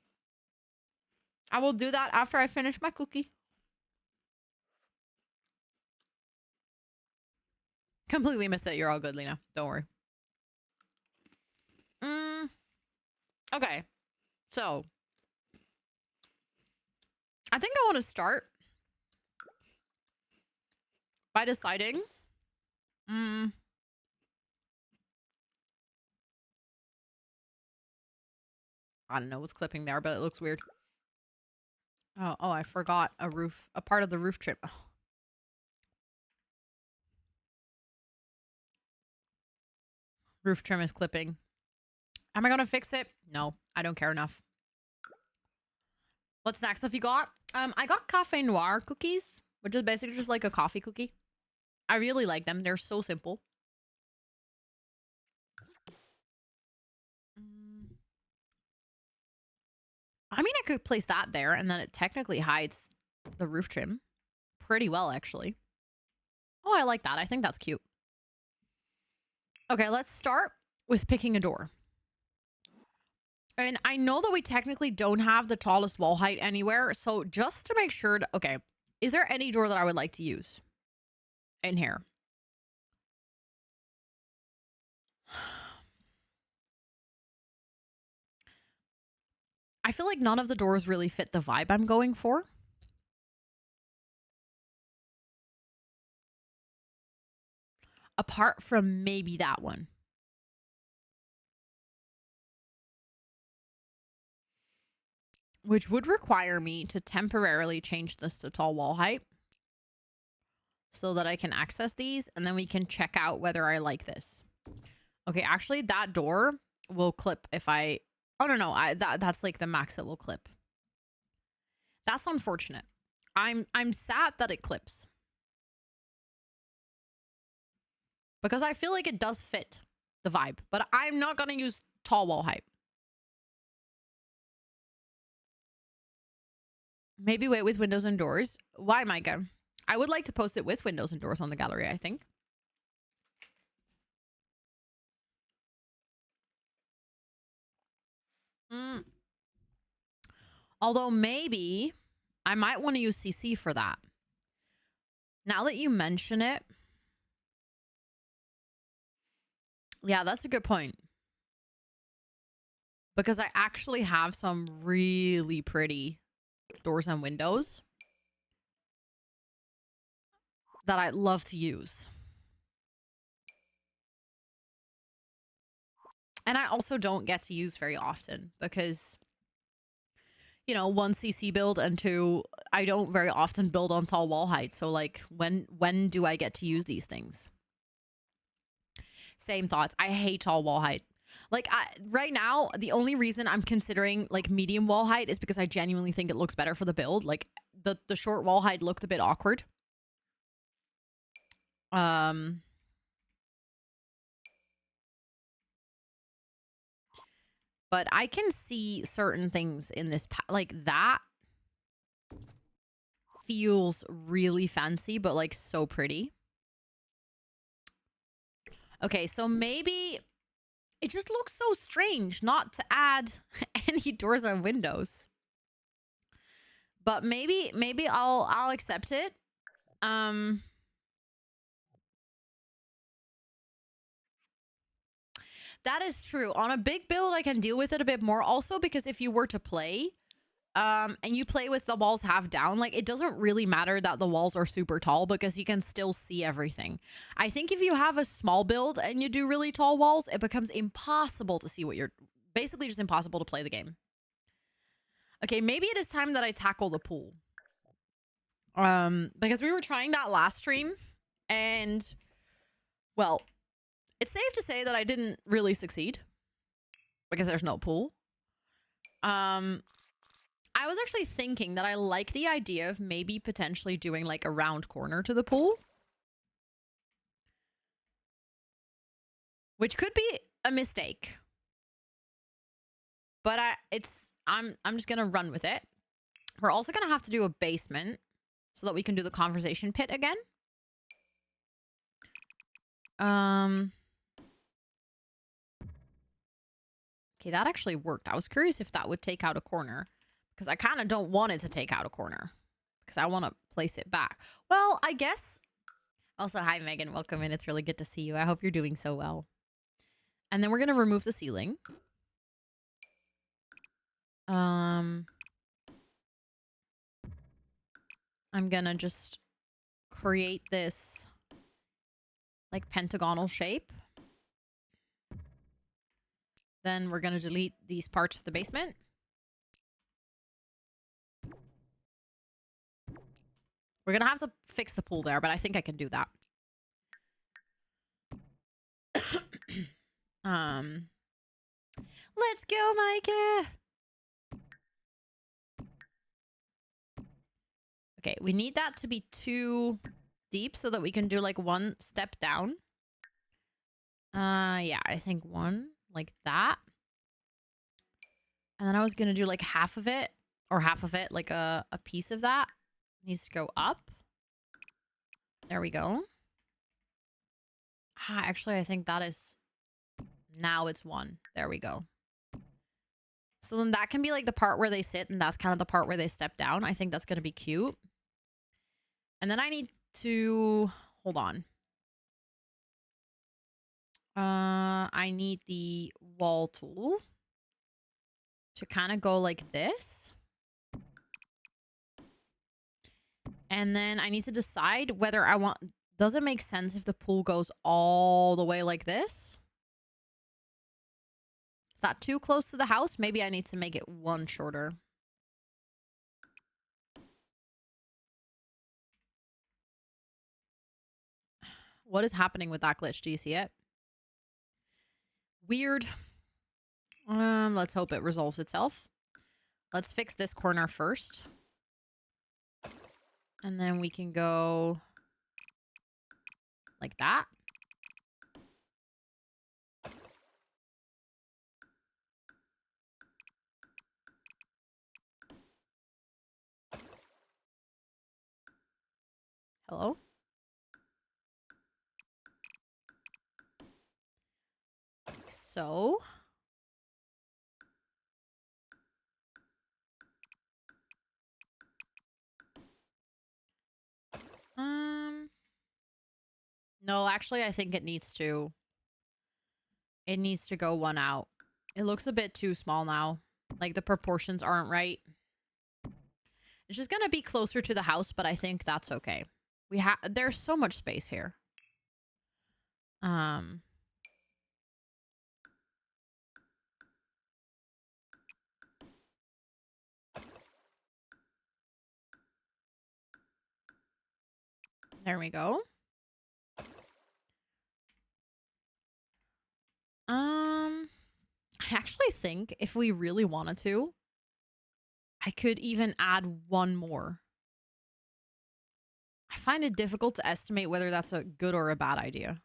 I will do that after I finish my cookie. Completely missed it. You're all good, Lena. Don't worry. Okay. So, I think I want to start by deciding. I don't know what's clipping there, but it looks weird. Oh, I forgot a part of the roof trim. Oh. Roof trim is clipping. Am I gonna fix it? No, I don't care enough. What's next have you got? I got cafe noir cookies, which is basically just like a coffee cookie. I really like them. They're so simple. I mean, I could place that there, and then it technically hides the roof trim pretty well, actually. Oh, I like that. I think that's cute. Okay, let's start with picking a door. And I know that we technically don't have the tallest wall height anywhere, so just to make sure to, okay, is there any door that I would like to use in here? I feel like none of the doors really fit the vibe I'm going for. Apart from maybe that one. Which would require me to temporarily change this to tall wall height. So that I can access these, and then we can check out whether I like this. Okay, actually, that door will clip if I... Oh, no, that's like the max it will clip. That's unfortunate. I'm sad that it clips. Because I feel like it does fit the vibe. But I'm not going to use tall wall height. Maybe wait with windows and doors. Why, Micah? I would like to post it with windows and doors on the gallery, I think. Although maybe I might want to use CC for that. Now that you mention it. Yeah, that's a good point. Because I actually have some really pretty doors and windows that I'd love to use. And I also don't get to use very often because, you know, 1, CC build, and 2, I don't very often build on tall wall height. So like when do I get to use these things? Same thoughts. I hate tall wall height. Like right now, the only reason I'm considering like medium wall height is because I genuinely think it looks better for the build. Like the short wall height looked a bit awkward. But I can see certain things in this, like that feels really fancy, but like so pretty. Okay, so maybe it just looks so strange not to add any doors and windows. But maybe I'll accept it. That is true. On a big build, I can deal with it a bit more. Also, because if you were to play, and you play with the walls half down, like, it doesn't really matter that the walls are super tall because you can still see everything. I think if you have a small build and you do really tall walls, it becomes impossible to see what you're... Basically just impossible to play the game. Okay, maybe it is time that I tackle the pool. Because we were trying that last stream, and... Well... It's safe to say that I didn't really succeed because there's no pool. I was actually thinking that I like the idea of maybe potentially doing like a round corner to the pool, which could be a mistake. But I'm just going to run with it. We're also going to have to do a basement so that we can do the conversation pit again. Okay, that actually worked. I was curious if that would take out a corner because I kind of don't want it to take out a corner because I want to place it back. Well, I guess. Also, hi, Megan. Welcome in. It's really good to see you. I hope you're doing so well. And then we're going to remove the ceiling. I'm going to just create this like pentagonal shape. Then we're going to delete these parts of the basement. We're going to have to fix the pool there, but I think I can do that. Let's go, Micah. Okay, we need that to be 2 deep so that we can do like 1 step down. Yeah, I think 1 like that. And then I was gonna do like half of it, or half of it, like a piece of that needs to go up. There we go. Actually, I think that is, now it's 1. There we go. So then that can be like the part where they sit, and that's kind of the part where they step down. I think that's gonna be cute. And then I need to, hold on. I need the wall tool to kind of go like this. And then I need to decide whether I want... Does it make sense if the pool goes all the way like this? Is that too close to the house? Maybe I need to make it 1 shorter. What is happening with that glitch? Do you see it? Weird. Let's hope it resolves itself. Let's fix this corner first. And then we can go like that. Hello? Like so. No, actually, I think it needs to go 1 out. It looks a bit too small now. Like the proportions aren't right. It's just gonna be closer to the house, but I think that's okay. There's so much space here. There we go. I actually think if we really wanted to, I could even add 1 more. I find it difficult to estimate whether that's a good or a bad idea.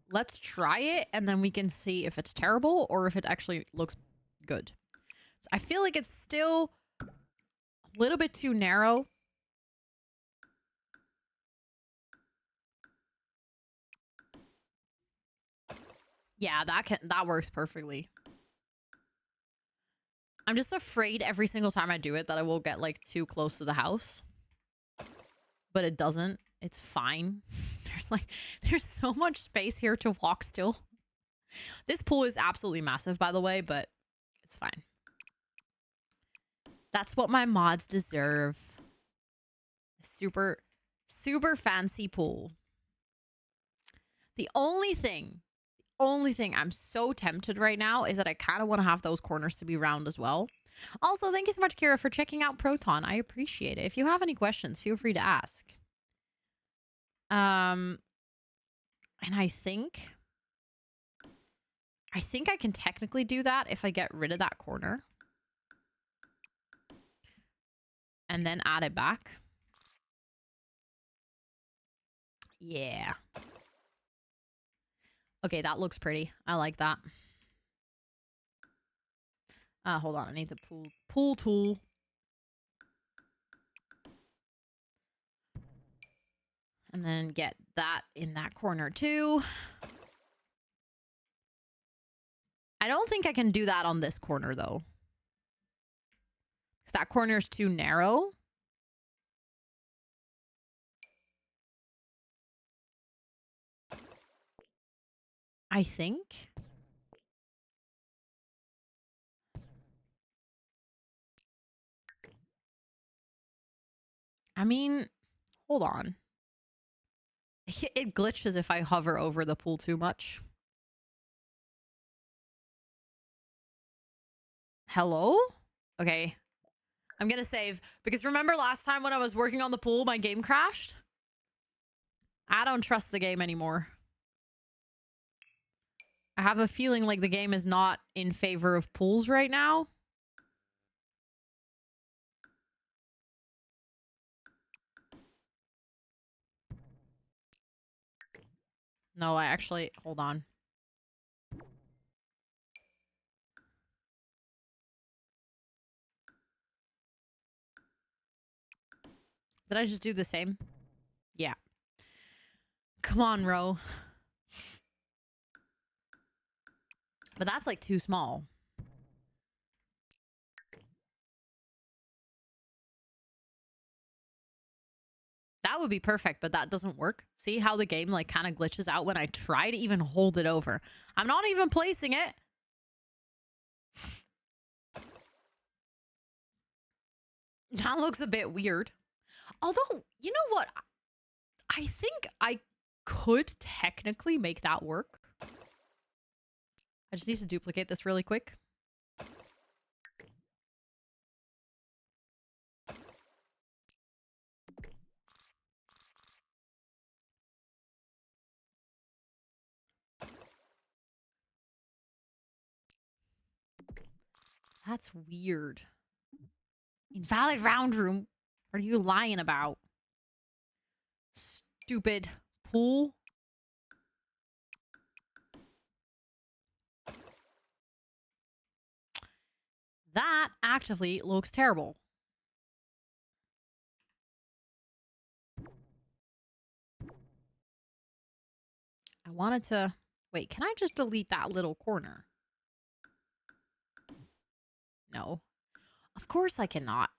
Let's try it, and then we can see if it's terrible or if it actually looks good. I feel like it's still a little bit too narrow. Yeah, that works perfectly. I'm just afraid every single time I do it that I will get like too close to the house. But it doesn't. It's fine. There's so much space here to walk still. This pool is absolutely massive, by the way, but it's fine. That's what my mods deserve. Super, super fancy pool. The only thing I'm so tempted right now is that I kind of want to have those corners to be round as well. Also, thank you so much, Kira, for checking out Proton. I appreciate it. If you have any questions, feel free to ask. And I think I can technically do that if I get rid of that corner. And then add it back. Yeah. Okay, that looks pretty. I like that. Hold on. I need the pool tool. And then get that in that corner too. I don't think I can do that on this corner, though. Because that corner is too narrow. I think. I mean, hold on. It glitches if I hover over the pool too much. Hello? Okay. I'm gonna save. Because remember last time when I was working on the pool, my game crashed? I don't trust the game anymore. I have a feeling like the game is not in favor of pools right now. No, I actually... Hold on. Did I just do the same? Yeah. Come on, Ro. But that's like too small. That would be perfect, but that doesn't work. See how the game like kind of glitches out when I try to even hold it over. I'm not even placing it. That looks a bit weird. Although, you know what? I think I could technically make that work. I just need to duplicate this really quick. That's weird. Invalid round room. What are you lying about? Stupid pool. That actively looks terrible. I wanted to... Wait, can I just delete that little corner? No. Of course I cannot.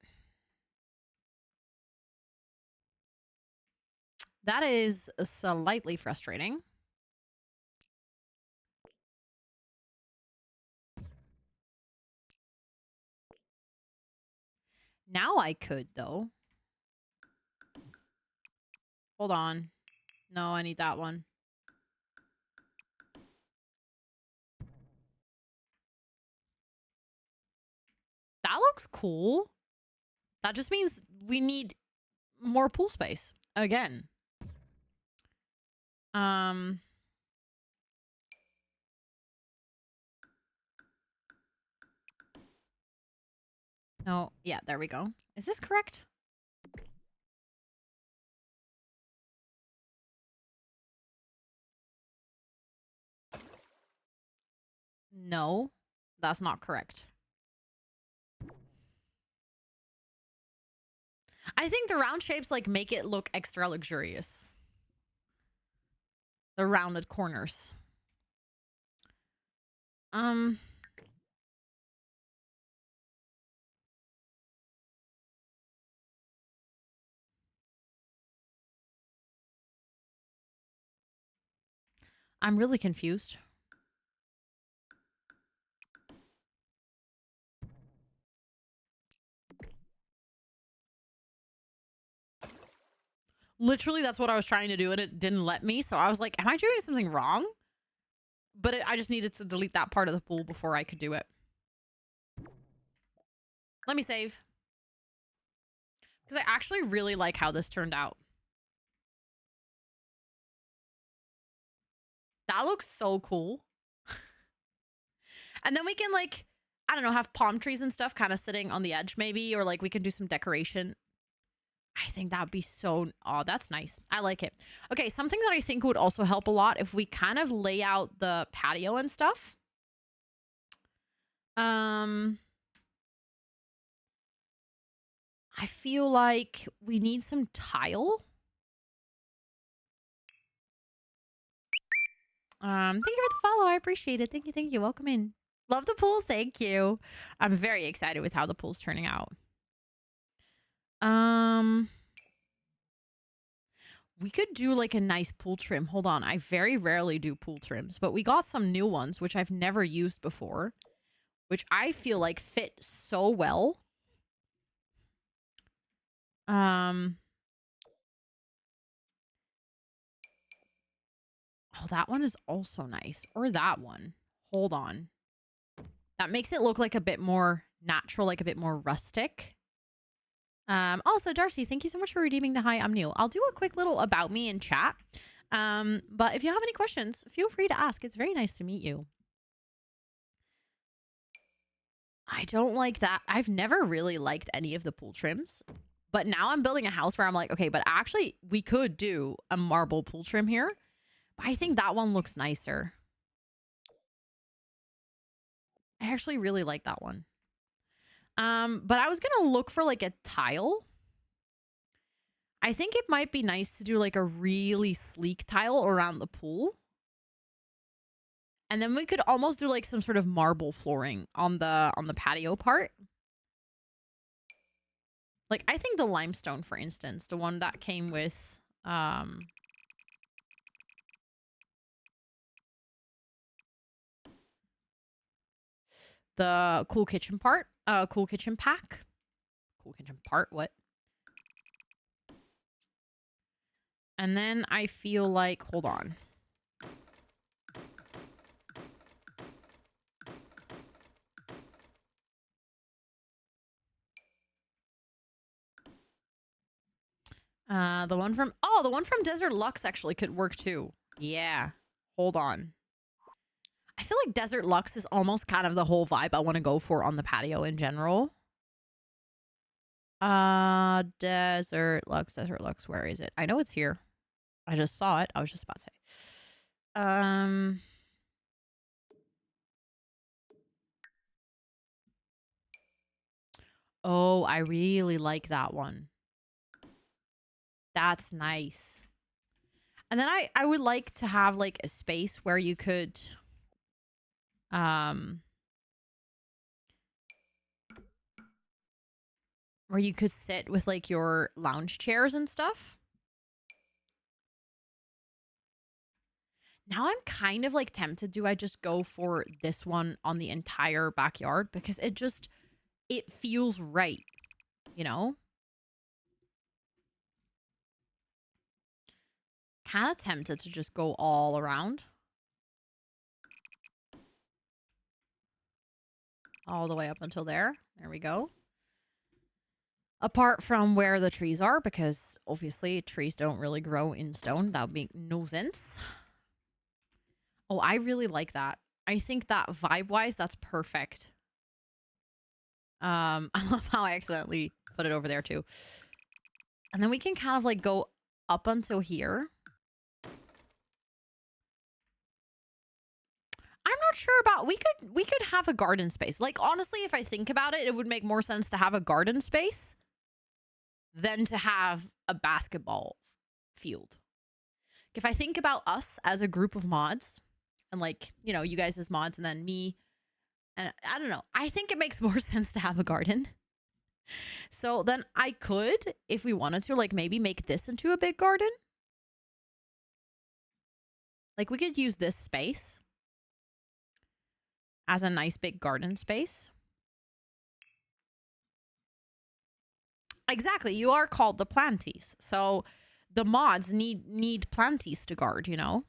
That is slightly frustrating. Now I could, though. Hold on. No, I need that one. That looks cool. That just means we need more pool space. Again. No, yeah, there we go. Is this correct? No, that's not correct. I think the round shapes like make it look extra luxurious. The rounded corners. I'm really confused. Literally, that's what I was trying to do, and it didn't let me. So I was like, am I doing something wrong? But I just needed to delete that part of the pool before I could do it. Let me save. Because I actually really like how this turned out. That looks so cool. And then we can, like, I don't know, have palm trees and stuff kind of sitting on the edge maybe. Or, like, we can do some decoration. I think that'd be so... Oh, that's nice. I like it. Okay, something that I think would also help a lot if we kind of lay out the patio and stuff. I feel like we need some tile. Thank you for the follow. I appreciate it. Thank you. Thank you. Welcome in. Love the pool. Thank you. I'm very excited with how the pool's turning out. We could do like a nice pool trim. Hold on. I very rarely do pool trims, but we got some new ones, which I've never used before, which I feel like fit so well. Oh, that one is also nice. Or that one. Hold on. That makes it look like a bit more natural, like a bit more rustic. Also, Darcy, thank you so much for redeeming the hi, I'm new. I'll do a quick little about me in chat. But if you have any questions, feel free to ask. It's very nice to meet you. I don't like that. I've never really liked any of the pool trims. But now I'm building a house where I'm like, okay, but actually we could do a marble pool trim here. But I think that one looks nicer. I actually really like that one. But I was gonna look for like a tile. I think it might be nice to do like a really sleek tile around the pool. And then we could almost do like some sort of marble flooring on the patio part. Like I think the limestone, for instance, the one that came with the cool kitchen part, cool kitchen pack. Cool kitchen part, what? And then I feel like, hold on. The one from Desert Lux actually could work too. Yeah. Hold on. I feel like Desert Lux is almost kind of the whole vibe I want to go for on the patio in general. Desert Lux, where is it? I know it's here. I just saw it. I was just about to say. Oh, I really like that one. That's nice. And then I would like to have like a space where you could sit with like your lounge chairs and stuff. Now I'm kind of like tempted. Do I just go for this one on the entire backyard? Because it feels right, you know? Kind of tempted to just go all around. All the way up until there. There we go. Apart from where the trees are, because obviously trees don't really grow in stone. That would make no sense. Oh, I really like that. I think that vibe-wise, that's perfect. I love how I accidentally put it over there too. And then we can kind of like go up until here. I'm not sure about, we could have a garden space. Like, honestly, if I think about it, it would make more sense to have a garden space than to have a basketball field. If I think about us as a group of mods, and like, you know, you guys as mods and then me, and I don't know, I think it makes more sense to have a garden. So then I could, if we wanted to, like maybe make this into a big garden. Like we could use this space as a nice big garden space. Exactly. You are called the planties. So the mods need planties to guard, you know?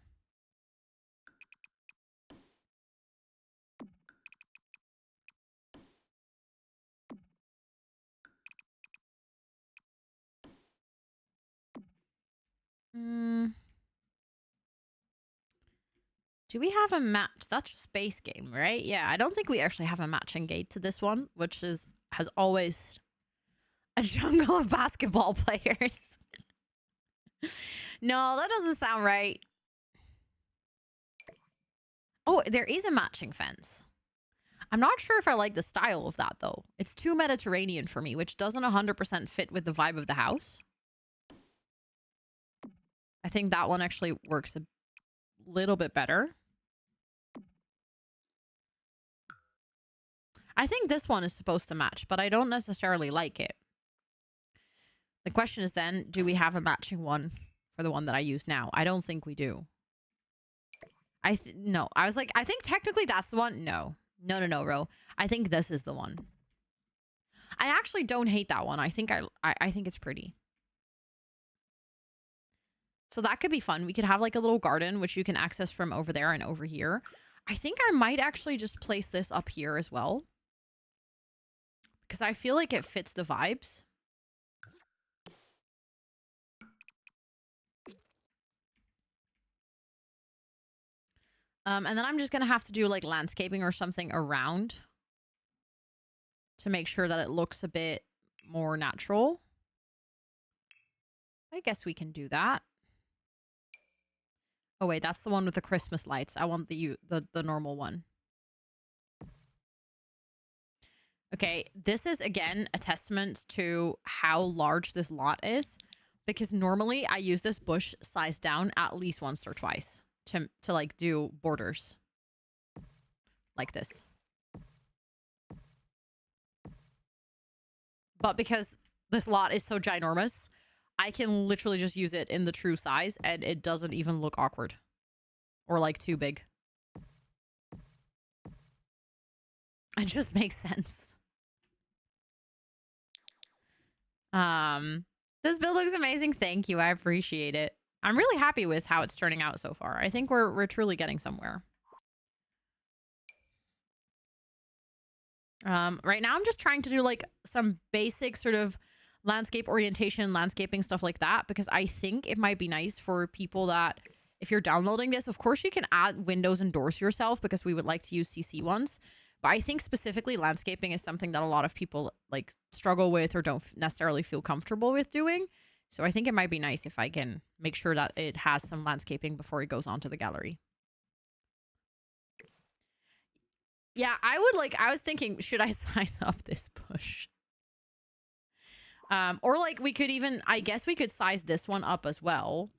Do we have a match? That's just base game, right? Yeah, I don't think we actually have a matching gate to this one, which has always a jungle of basketball players. No, that doesn't sound right. Oh, there is a matching fence. I'm not sure if I like the style of that, though. It's too Mediterranean for me, which doesn't 100% fit with the vibe of the house. I think that one actually works a little bit better. I think this one is supposed to match, but I don't necessarily like it. The question is then, do we have a matching one for the one that I use now? I don't think we do. No. I was like, I think technically that's the one. No, Ro. I think this is the one. I actually don't hate that one. I think I think it's pretty. So that could be fun. We could have like a little garden, which you can access from over there and over here. I think I might actually just place this up here as well, because I feel like it fits the vibes. And then I'm just going to have to do like landscaping or something around to make sure that it looks a bit more natural. I guess we can do that. Oh, wait, that's the one with the Christmas lights. I want the normal one. Okay, this is, again, a testament to how large this lot is, because normally I use this bush sized down at least once or twice to like do borders like this. But because this lot is so ginormous, I can literally just use it in the true size and it doesn't even look awkward or like too big. It just makes sense. This build looks amazing. Thank you. I appreciate it. I'm really happy with how it's turning out so far. I think we're truly getting somewhere. Right now I'm just trying to do like some basic sort of landscape orientation, landscaping stuff like that, because I think it might be nice for people that, if you're downloading this, of course you can add windows and doors yourself because we would like to use CC ones. But I think specifically landscaping is something that a lot of people like struggle with or don't necessarily feel comfortable with doing. So I think it might be nice if I can make sure that it has some landscaping before it goes onto the gallery. Yeah, I was thinking, should I size up this bush? Or like we could even, I guess we could size this one up as well.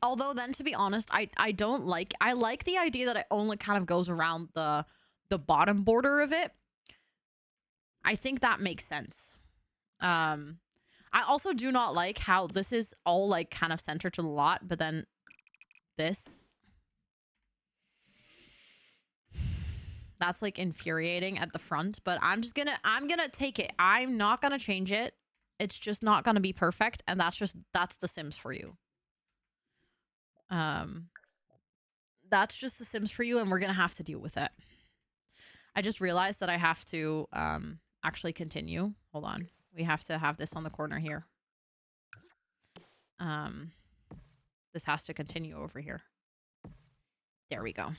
Although then, to be honest, I don't like, I like the idea that it only kind of goes around the bottom border of it. I think that makes sense. I also do not like how this is all like kind of centered to the lot, but then this, that's like infuriating at the front, but I'm gonna take it. I'm not gonna change it. It's just not gonna be perfect, and that's the Sims for you. That's just the Sims for you, and we're gonna have to deal with it. I just realized that I have to actually continue. Hold on. We have to have this on the corner here. This has to continue over here. There we go.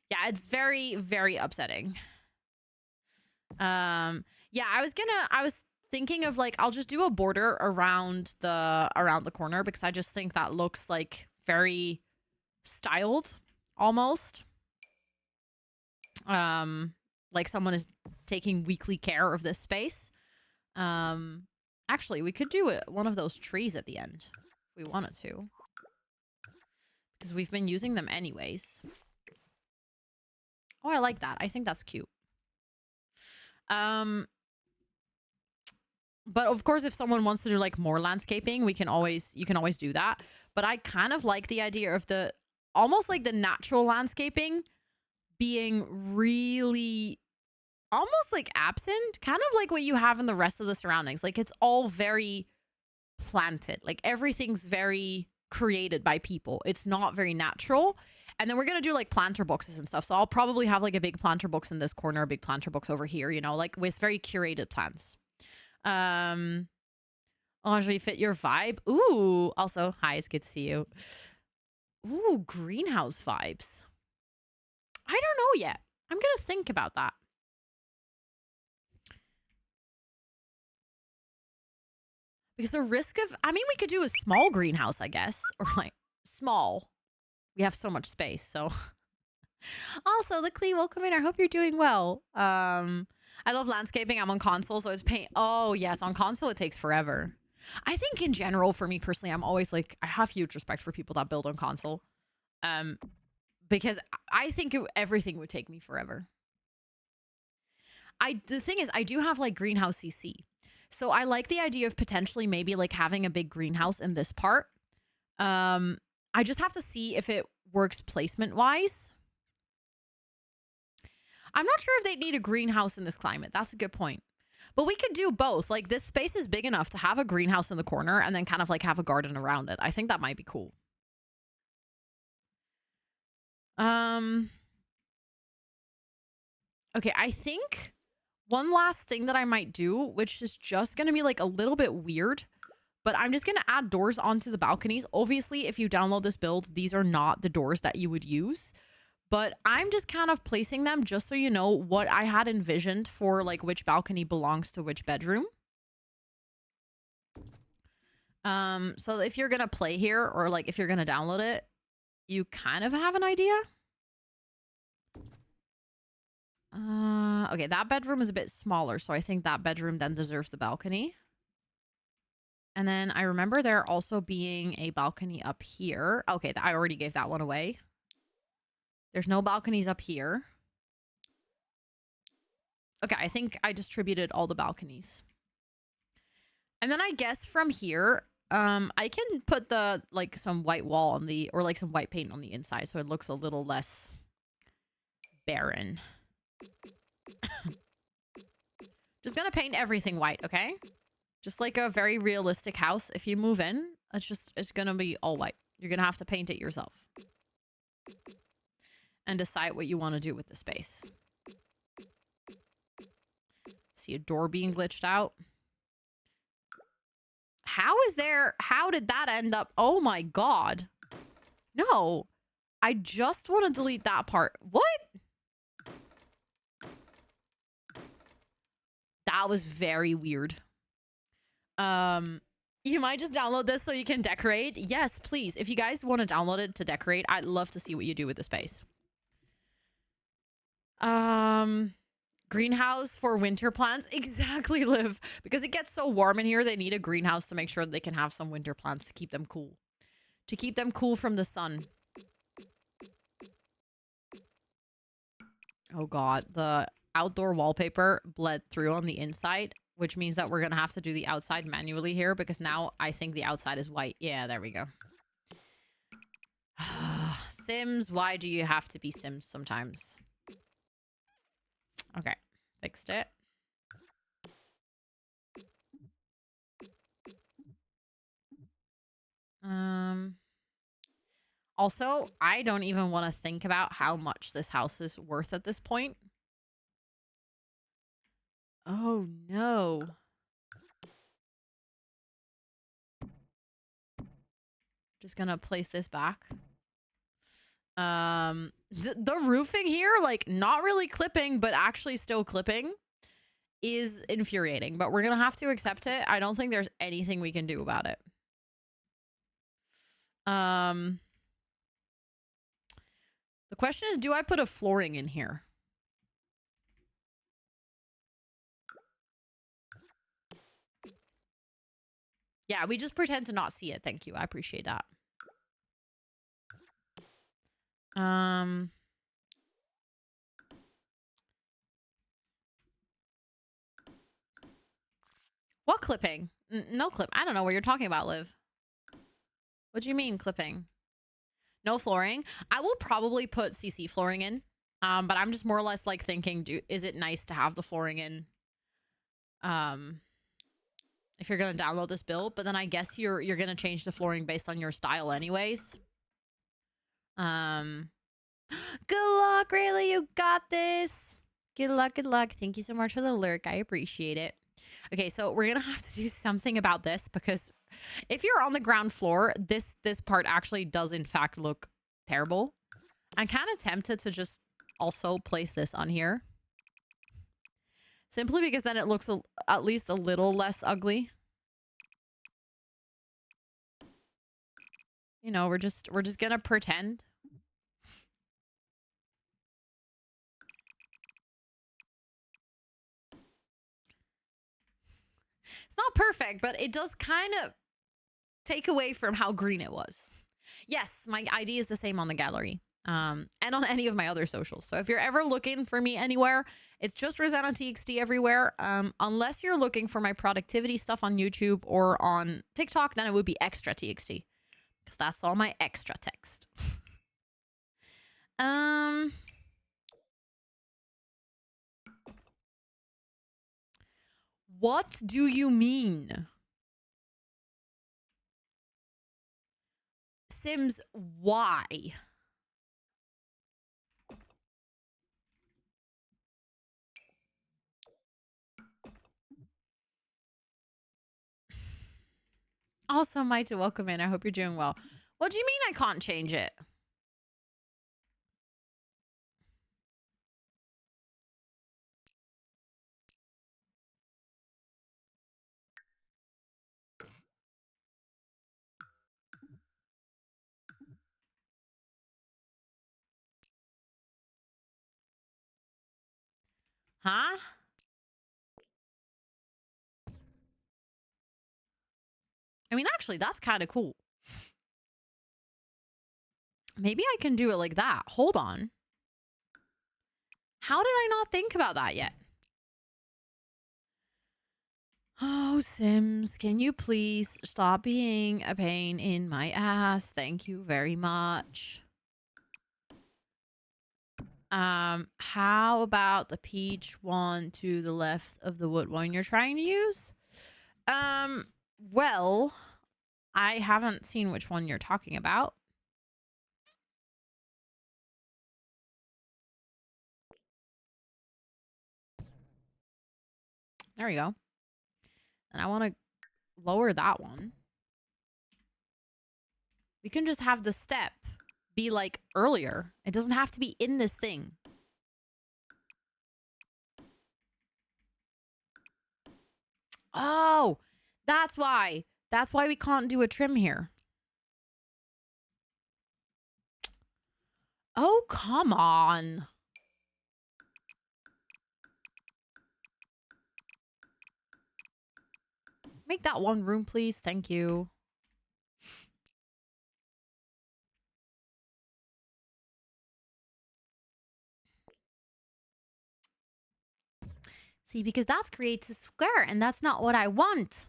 Yeah, it's very, very upsetting. Yeah, I was thinking of like, I'll just do a border around the corner because I just think that looks like very styled almost. Like someone is taking weekly care of this space. Actually, we could do it, one of those trees at the end if we wanted to, because we've been using them anyways. Oh, I like that. I think that's cute. But of course, if someone wants to do like more landscaping, you can always do that. But I kind of like the idea of the almost like the natural landscaping being really almost like absent, kind of like what you have in the rest of the surroundings. Like it's all very planted. Like everything's very created by people. It's not very natural. And then we're going to do like planter boxes and stuff. So I'll probably have like a big planter box in this corner, a big planter box over here, you know, like with very curated plants. Lingerie fit your vibe. Ooh, also, hi, it's good to see you. Ooh, greenhouse vibes. I don't know yet. I'm going to think about that. Because the risk of, I mean, we could do a small greenhouse, I guess. Or like small. We have so much space, so. Also, the Clee, welcome in. I hope you're doing well. I love landscaping. I'm on console, so it's paint. Oh, yes. On console, it takes forever. I think in general, for me personally, I'm always like, I have huge respect for people that build on console. Because I think everything would take me forever. The thing is, I do have like greenhouse CC. So I like the idea of potentially maybe like having a big greenhouse in this part. I just have to see if it works placement wise. I'm not sure if they'd need a greenhouse in this climate. That's a good point. But we could do both. Like this space is big enough to have a greenhouse in the corner and then kind of like have a garden around it. I think that might be cool. Okay, I think one last thing that I might do, which is just going to be like a little bit weird, but I'm just going to add doors onto the balconies. Obviously, if you download this build, these are not the doors that you would use, but I'm just kind of placing them just so you know what I had envisioned for like which balcony belongs to which bedroom. So if you're going to play here or like if you're going to download it, you kind of have an idea. Okay, that bedroom is a bit smaller, so I think that bedroom then deserves the balcony. And then I remember there also being a balcony up here. Okay, I already gave that one away. There's no balconies up here. Okay, I think I distributed all the balconies. And then I guess from here, I can put the like some white wall on the, or like some white paint on the inside so it looks a little less barren. Just gonna paint everything white, okay? Just like a very realistic house. If you move in, it's gonna be all white. You're gonna have to paint it yourself. And decide what you want to do with the space. See a door being glitched out. How did that end up? Oh my god. No. I just want to delete that part. What? That was very weird. You might just download this so you can decorate. Yes, please. If you guys want to download it to decorate, I'd love to see what you do with the space. Greenhouse for winter plants. Exactly, Liv. Because it gets so warm in here, they need a greenhouse to make sure they can have some winter plants to keep them cool. To keep them cool from the sun. Oh god, the outdoor wallpaper bled through on the inside, which means that we're gonna have to do the outside manually here because now I think the outside is white. Yeah, there we go. Sims, why do you have to be Sims sometimes? Okay, fixed it. Also, I don't even want to think about how much this house is worth at this point. Oh no. Just gonna place this back. The roofing here, like not really clipping, but actually still clipping is infuriating, but we're gonna have to accept it. I don't think there's anything we can do about it. The question is, do I put a flooring in here? Yeah, we just pretend to not see it. Thank you. I appreciate that. What clipping? No clip. I don't know what you're talking about, Liv. What do you mean clipping? No flooring. I will probably put CC flooring in. But I'm just more or less like thinking, is it nice to have the flooring in? If you're gonna download this build, but then I guess you're gonna change the flooring based on your style anyways. Good luck, Rayleigh. You got this. Good luck, good luck. Thank you so much for the lurk. I appreciate it. Okay, so we're gonna have to do something about this because if you're on the ground floor, this part actually does in fact look terrible. I'm kind of tempted to just also place this on here. Simply because then it looks at least a little less ugly. You know, we're just gonna pretend. It's not perfect, but it does kind of take away from how green it was. Yes, my ID is the same on the gallery. and on any of my other socials. So if you're ever looking for me anywhere, it's just Rosannatxt everywhere. Unless you're looking for my productivity stuff on YouTube or on TikTok, then it would be Extratxt, because that's all my extra text. What do you mean? Sims, why? Also, Maita, welcome in. I hope you're doing well. What do you mean I can't change it? Huh? I mean, actually, that's kind of cool. Maybe I can do it like that. Hold on. How did I not think about that yet? Oh, Sims, can you please stop being a pain in my ass? Thank you very much. How about the peach one to the left of the wood one you're trying to use? Well, I haven't seen which one you're talking about. There we go. And I want to lower that one. We can just have the step be like earlier. It doesn't have to be in this thing. Oh, that's why. That's why we can't do a trim here. Oh, come on. Make that one room, please. Thank you. See, because that creates a square, and that's not what I want.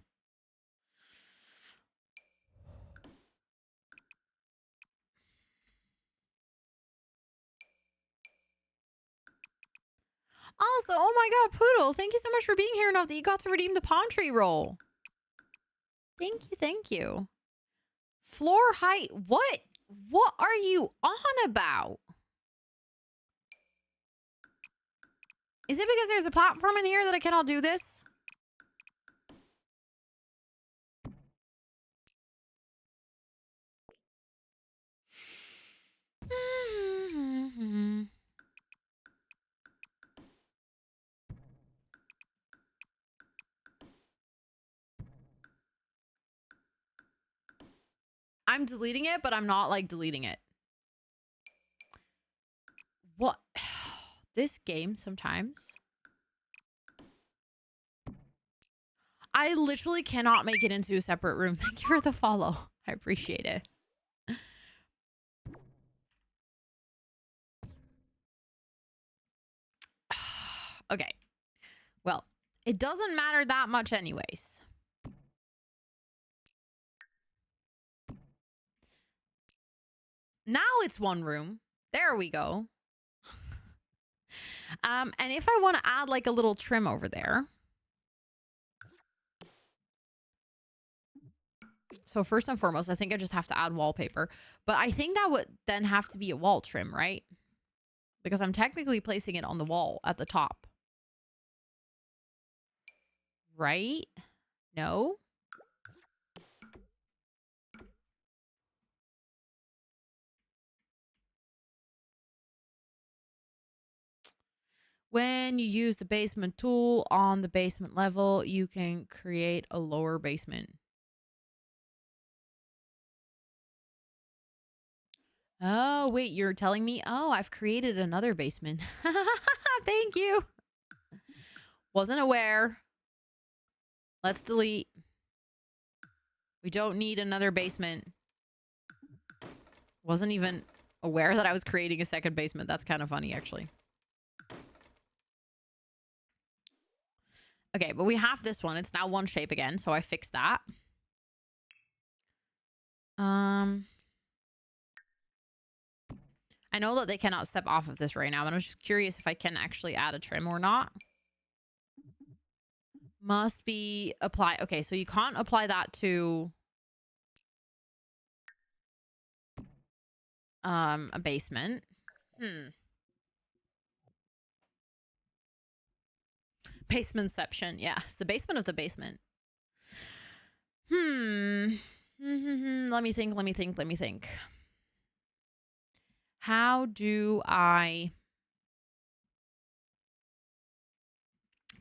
Also, oh my god, Poodle, thank you so much for being here enough that you got to redeem the palm tree roll. Thank you, thank you. Floor height, what? What are you on about? Is it because there's a platform in here that I cannot do this? I'm deleting it, but I'm not like deleting it. What? This game sometimes. I literally cannot make it into a separate room. Thank you for the follow. I appreciate it. Okay. Well, it doesn't matter that much anyways. Now it's one room. There we go. And if I want to add like a little trim over there. So first and foremost, I think I just have to add wallpaper. But I think that would then have to be a wall trim, right? Because I'm technically placing it on the wall at the top. Right? No? When you use the basement tool on the basement level, you can create a lower basement. Oh, wait, you're telling me? Oh, I've created another basement. Thank you. Wasn't aware. Let's delete. We don't need another basement. Wasn't even aware that I was creating a second basement. That's kind of funny, actually. Okay, but we have this one. It's now one shape again, so I fixed that. I know that they cannot step off of this right now, and I was just curious if I can actually add a trim or not. Must be apply. Okay, so you can't apply that to a basement. Basementception. Yeah, it's the basement of the basement. Let me think. How do I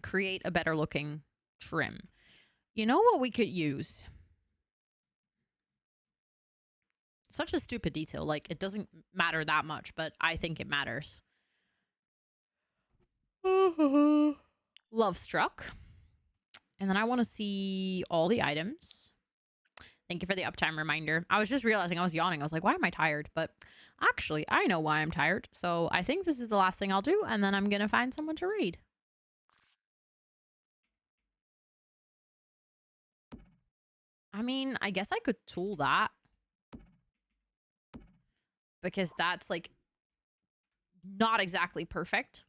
create a better looking trim? You know what we could use? Such a stupid detail. Like, it doesn't matter that much, but I think it matters. Love Struck. And then I want to see all the items. Thank you for the uptime reminder. I was just realizing I was yawning. I was like, why am I tired? But actually, I know why I'm tired. So I think this is the last thing I'll do. And then I'm going to find someone to read. I mean, I guess I could tool that. Because that's, like, not exactly perfect.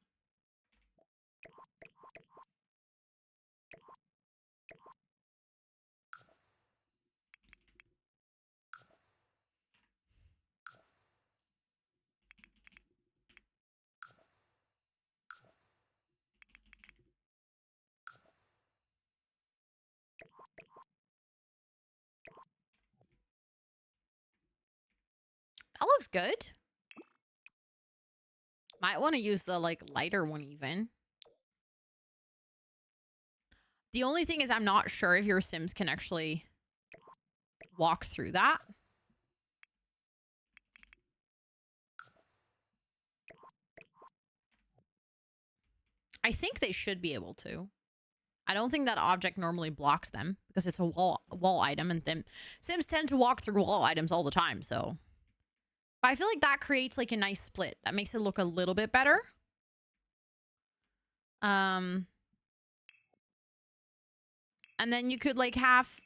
That looks good. Might want to use the, like, lighter one even. The only thing is I'm not sure if your Sims can actually walk through that. I think they should be able to. I don't think that object normally blocks them because it's a wall item, and then Sims tend to walk through wall items all the time, so. But I feel like that creates, like, a nice split. That makes it look a little bit better. And then you could, like, have...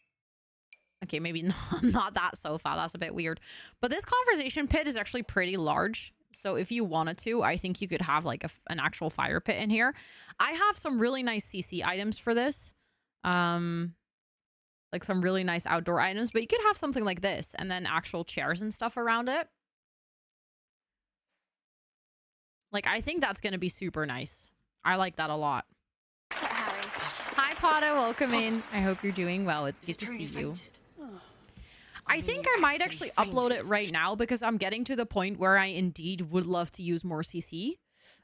Okay, maybe not that sofa. That's a bit weird. But this conversation pit is actually pretty large. So if you wanted to, I think you could have, like, an actual fire pit in here. I have some really nice CC items for this. Like, some really nice outdoor items. But you could have something like this. And then actual chairs and stuff around it. Like, I think that's going to be super nice. I like that a lot. Hi, Potta. Welcome in. I hope you're doing well. It's good to see you. I think I might actually upload it right now because I'm getting to the point where I indeed would love to use more CC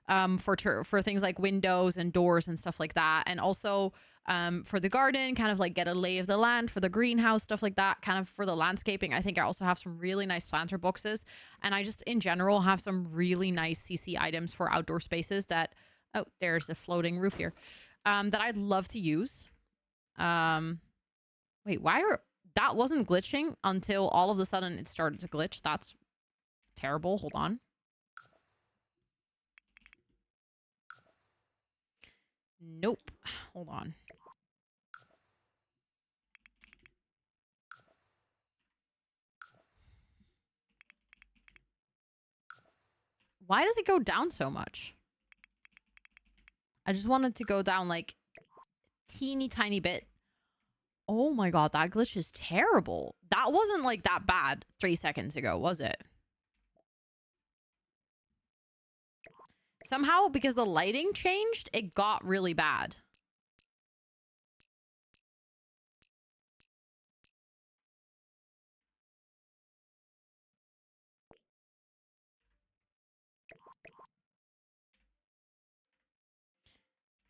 for things like windows and doors and stuff like that. And also for the garden, kind of like get a lay of the land for the greenhouse, stuff like that. Kind of for the landscaping, I think I also have some really nice planter boxes. And I just, in general, have some really nice CC items for outdoor spaces that... Oh, there's a floating roof here. That I'd love to use. Wait, why are... That wasn't glitching until all of a sudden it started to glitch. That's terrible. Hold on. Nope. Hold on. Why does it go down so much? I just wanted to go down like teeny tiny bit. Oh my god, that glitch is terrible. That wasn't like that bad 3 seconds ago, was it? Somehow, because the lighting changed, it got really bad.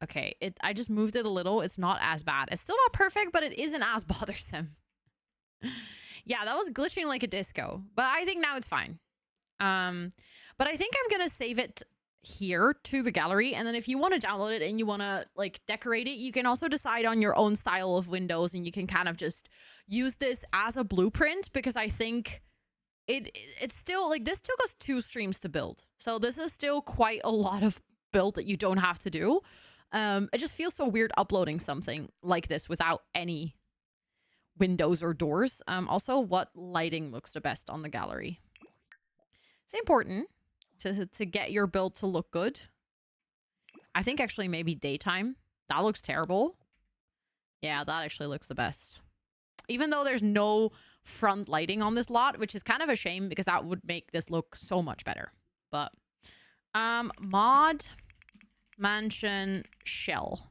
Okay, I just moved it a little. It's not as bad. It's still not perfect, but it isn't as bothersome. Yeah, that was glitching like a disco. But I think now it's fine. But I think I'm going to save it here to the gallery. And then if you want to download it and you want to like decorate it, you can also decide on your own style of windows. And you can kind of just use this as a blueprint because I think it's still like this took us 2 streams to build. So this is still quite a lot of build that you don't have to do. It just feels so weird uploading something like this without any windows or doors. Also, what lighting looks the best on the gallery? It's important to get your build to look good. I think actually maybe daytime. That looks terrible. Yeah, that actually looks the best. Even though there's no front lighting on this lot, which is kind of a shame because that would make this look so much better. But mod mansion shell.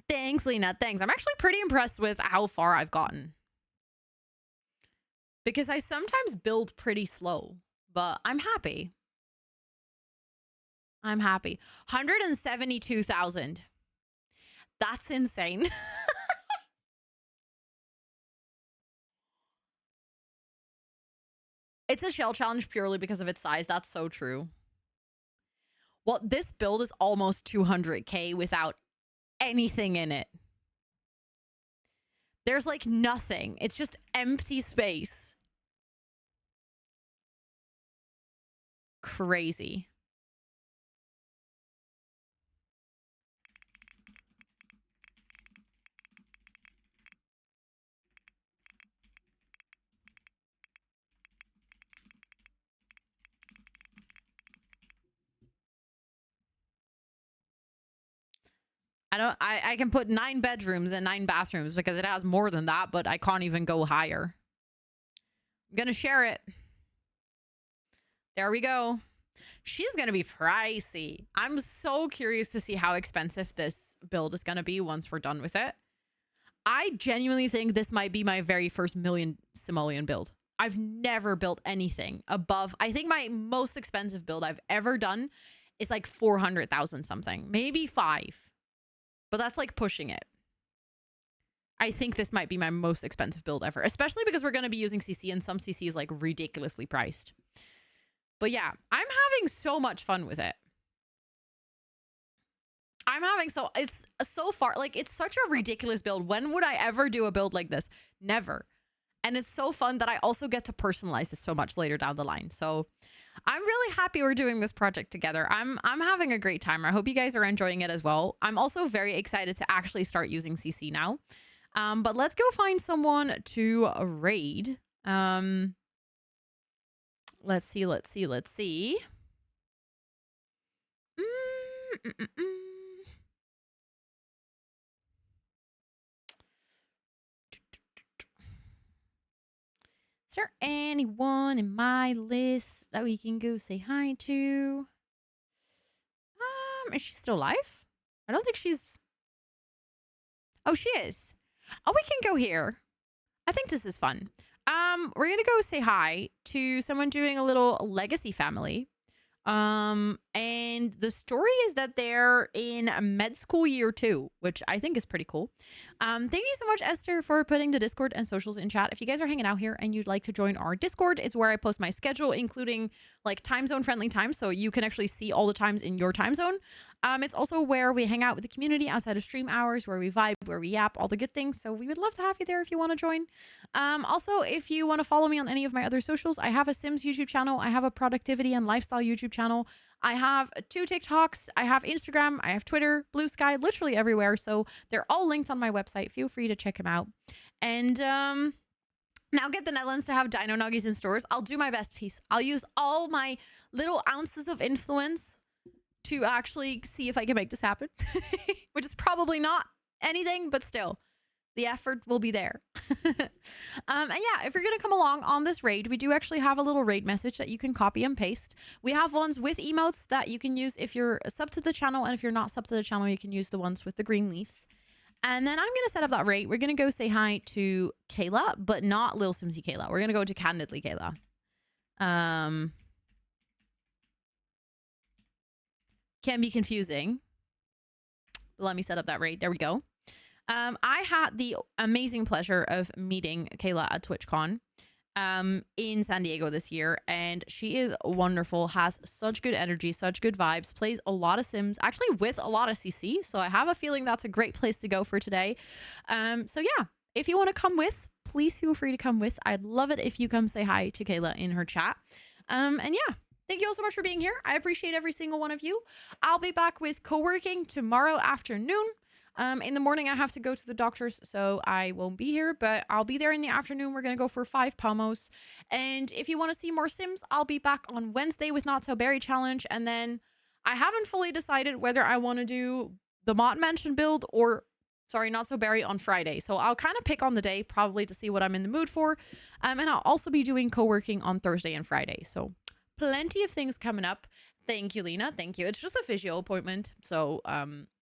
Thanks, Lena. Thanks. I'm actually pretty impressed with how far I've gotten. Because I sometimes build pretty slow, but I'm happy. I'm happy. 172,000. That's insane. It's a shell challenge purely because of its size. That's so true. Well, this build is almost 200k without anything in it. There's like nothing. It's just empty space. Crazy. I can put 9 bedrooms and 9 bathrooms because it has more than that, but I can't even go higher. I'm gonna share it. There we go. She's gonna be pricey. I'm so curious to see how expensive this build is gonna be once we're done with it. I genuinely think this might be my very first million simoleon build. I've never built anything above. I think my most expensive build I've ever done is like 400,000 something, maybe 5. But that's like pushing it. I think this might be my most expensive build ever, especially because we're going to be using CC and some CC is like ridiculously priced. But yeah, I'm having so much fun with it. It's so far, like it's such a ridiculous build. When would I ever do a build like this? Never. And it's so fun that I also get to personalize it so much later down the line. So I'm really happy we're doing this project together. I'm having a great time. I hope you guys are enjoying it as well. I'm also very excited to actually start using CC now. But let's go find someone to raid. Let's see. Is there anyone in my list that we can go say hi to? Is she still alive? I don't think she's... Oh, she is. Oh, we can go here. I think this is fun. We're gonna go say hi to someone doing a little legacy family. And the story is that they're in med school year 2, which I think is pretty cool. Thank you so much, Esther, for putting the Discord and socials in chat. If you guys are hanging out here and you'd like to join our Discord, it's where I post my schedule, including like time zone friendly times, so you can actually see all the times in your time zone. It's also where we hang out with the community outside of stream hours, where we vibe, where we yap, all the good things. So we would love to have you there if you want to join. Also, if you want to follow me on any of my other socials, I have a Sims YouTube channel. I have a productivity and lifestyle YouTube channel. I have 2 TikToks. I have Instagram. I have Twitter, Blue Sky, literally everywhere. So they're all linked on my website. Feel free to check them out. And now get the Netherlands to have Dino Nuggies in stores. I'll do my best piece. I'll use all my little ounces of influence to actually see if I can make this happen. Which is probably not anything, but still. The effort will be there. And yeah, if you're going to come along on this raid, we do actually have a little raid message that you can copy and paste. We have ones with emotes that you can use if you're sub to the channel. And if you're not sub to the channel, you can use the ones with the green leaves. And then I'm going to set up that raid. We're going to go say hi to Kayla, but not Lil Simsy Kayla. We're going to go to Candidly Kayla. Can be confusing. But let me set up that raid. There we go. I had the amazing pleasure of meeting Kayla at TwitchCon in San Diego this year, and she is wonderful, has such good energy, such good vibes, plays a lot of Sims, actually with a lot of CC, so I have a feeling that's a great place to go for today. So yeah, if you want to come with, please feel free to come with. I'd love it if you come say hi to Kayla in her chat. And yeah, thank you all so much for being here. I appreciate every single one of you. I'll be back with co-working tomorrow afternoon. In the morning, I have to go to the doctor's, so I won't be here, but I'll be there in the afternoon. We're going to go for 5 pomos. And if you want to see more Sims, I'll be back on Wednesday with Not So Berry Challenge. And then I haven't fully decided whether I want to do the Mott Mansion build or, sorry, Not So Berry on Friday. So I'll kind of pick on the day, probably to see what I'm in the mood for. And I'll also be doing co-working on Thursday and Friday. So plenty of things coming up. Thank you, Lena. Thank you. It's just a physio appointment. So,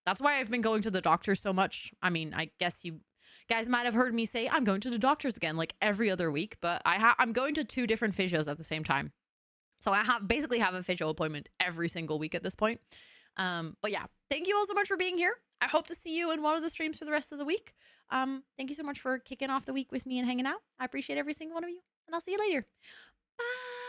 that's why I've been going to the doctor so much. I mean, I guess you guys might have heard me say I'm going to the doctor's again like every other week, but I'm going to 2 different physios at the same time. So I basically have a physio appointment every single week at this point. But yeah, thank you all so much for being here. I hope to see you in one of the streams for the rest of the week. Thank you so much for kicking off the week with me and hanging out. I appreciate every single one of you, and I'll see you later. Bye.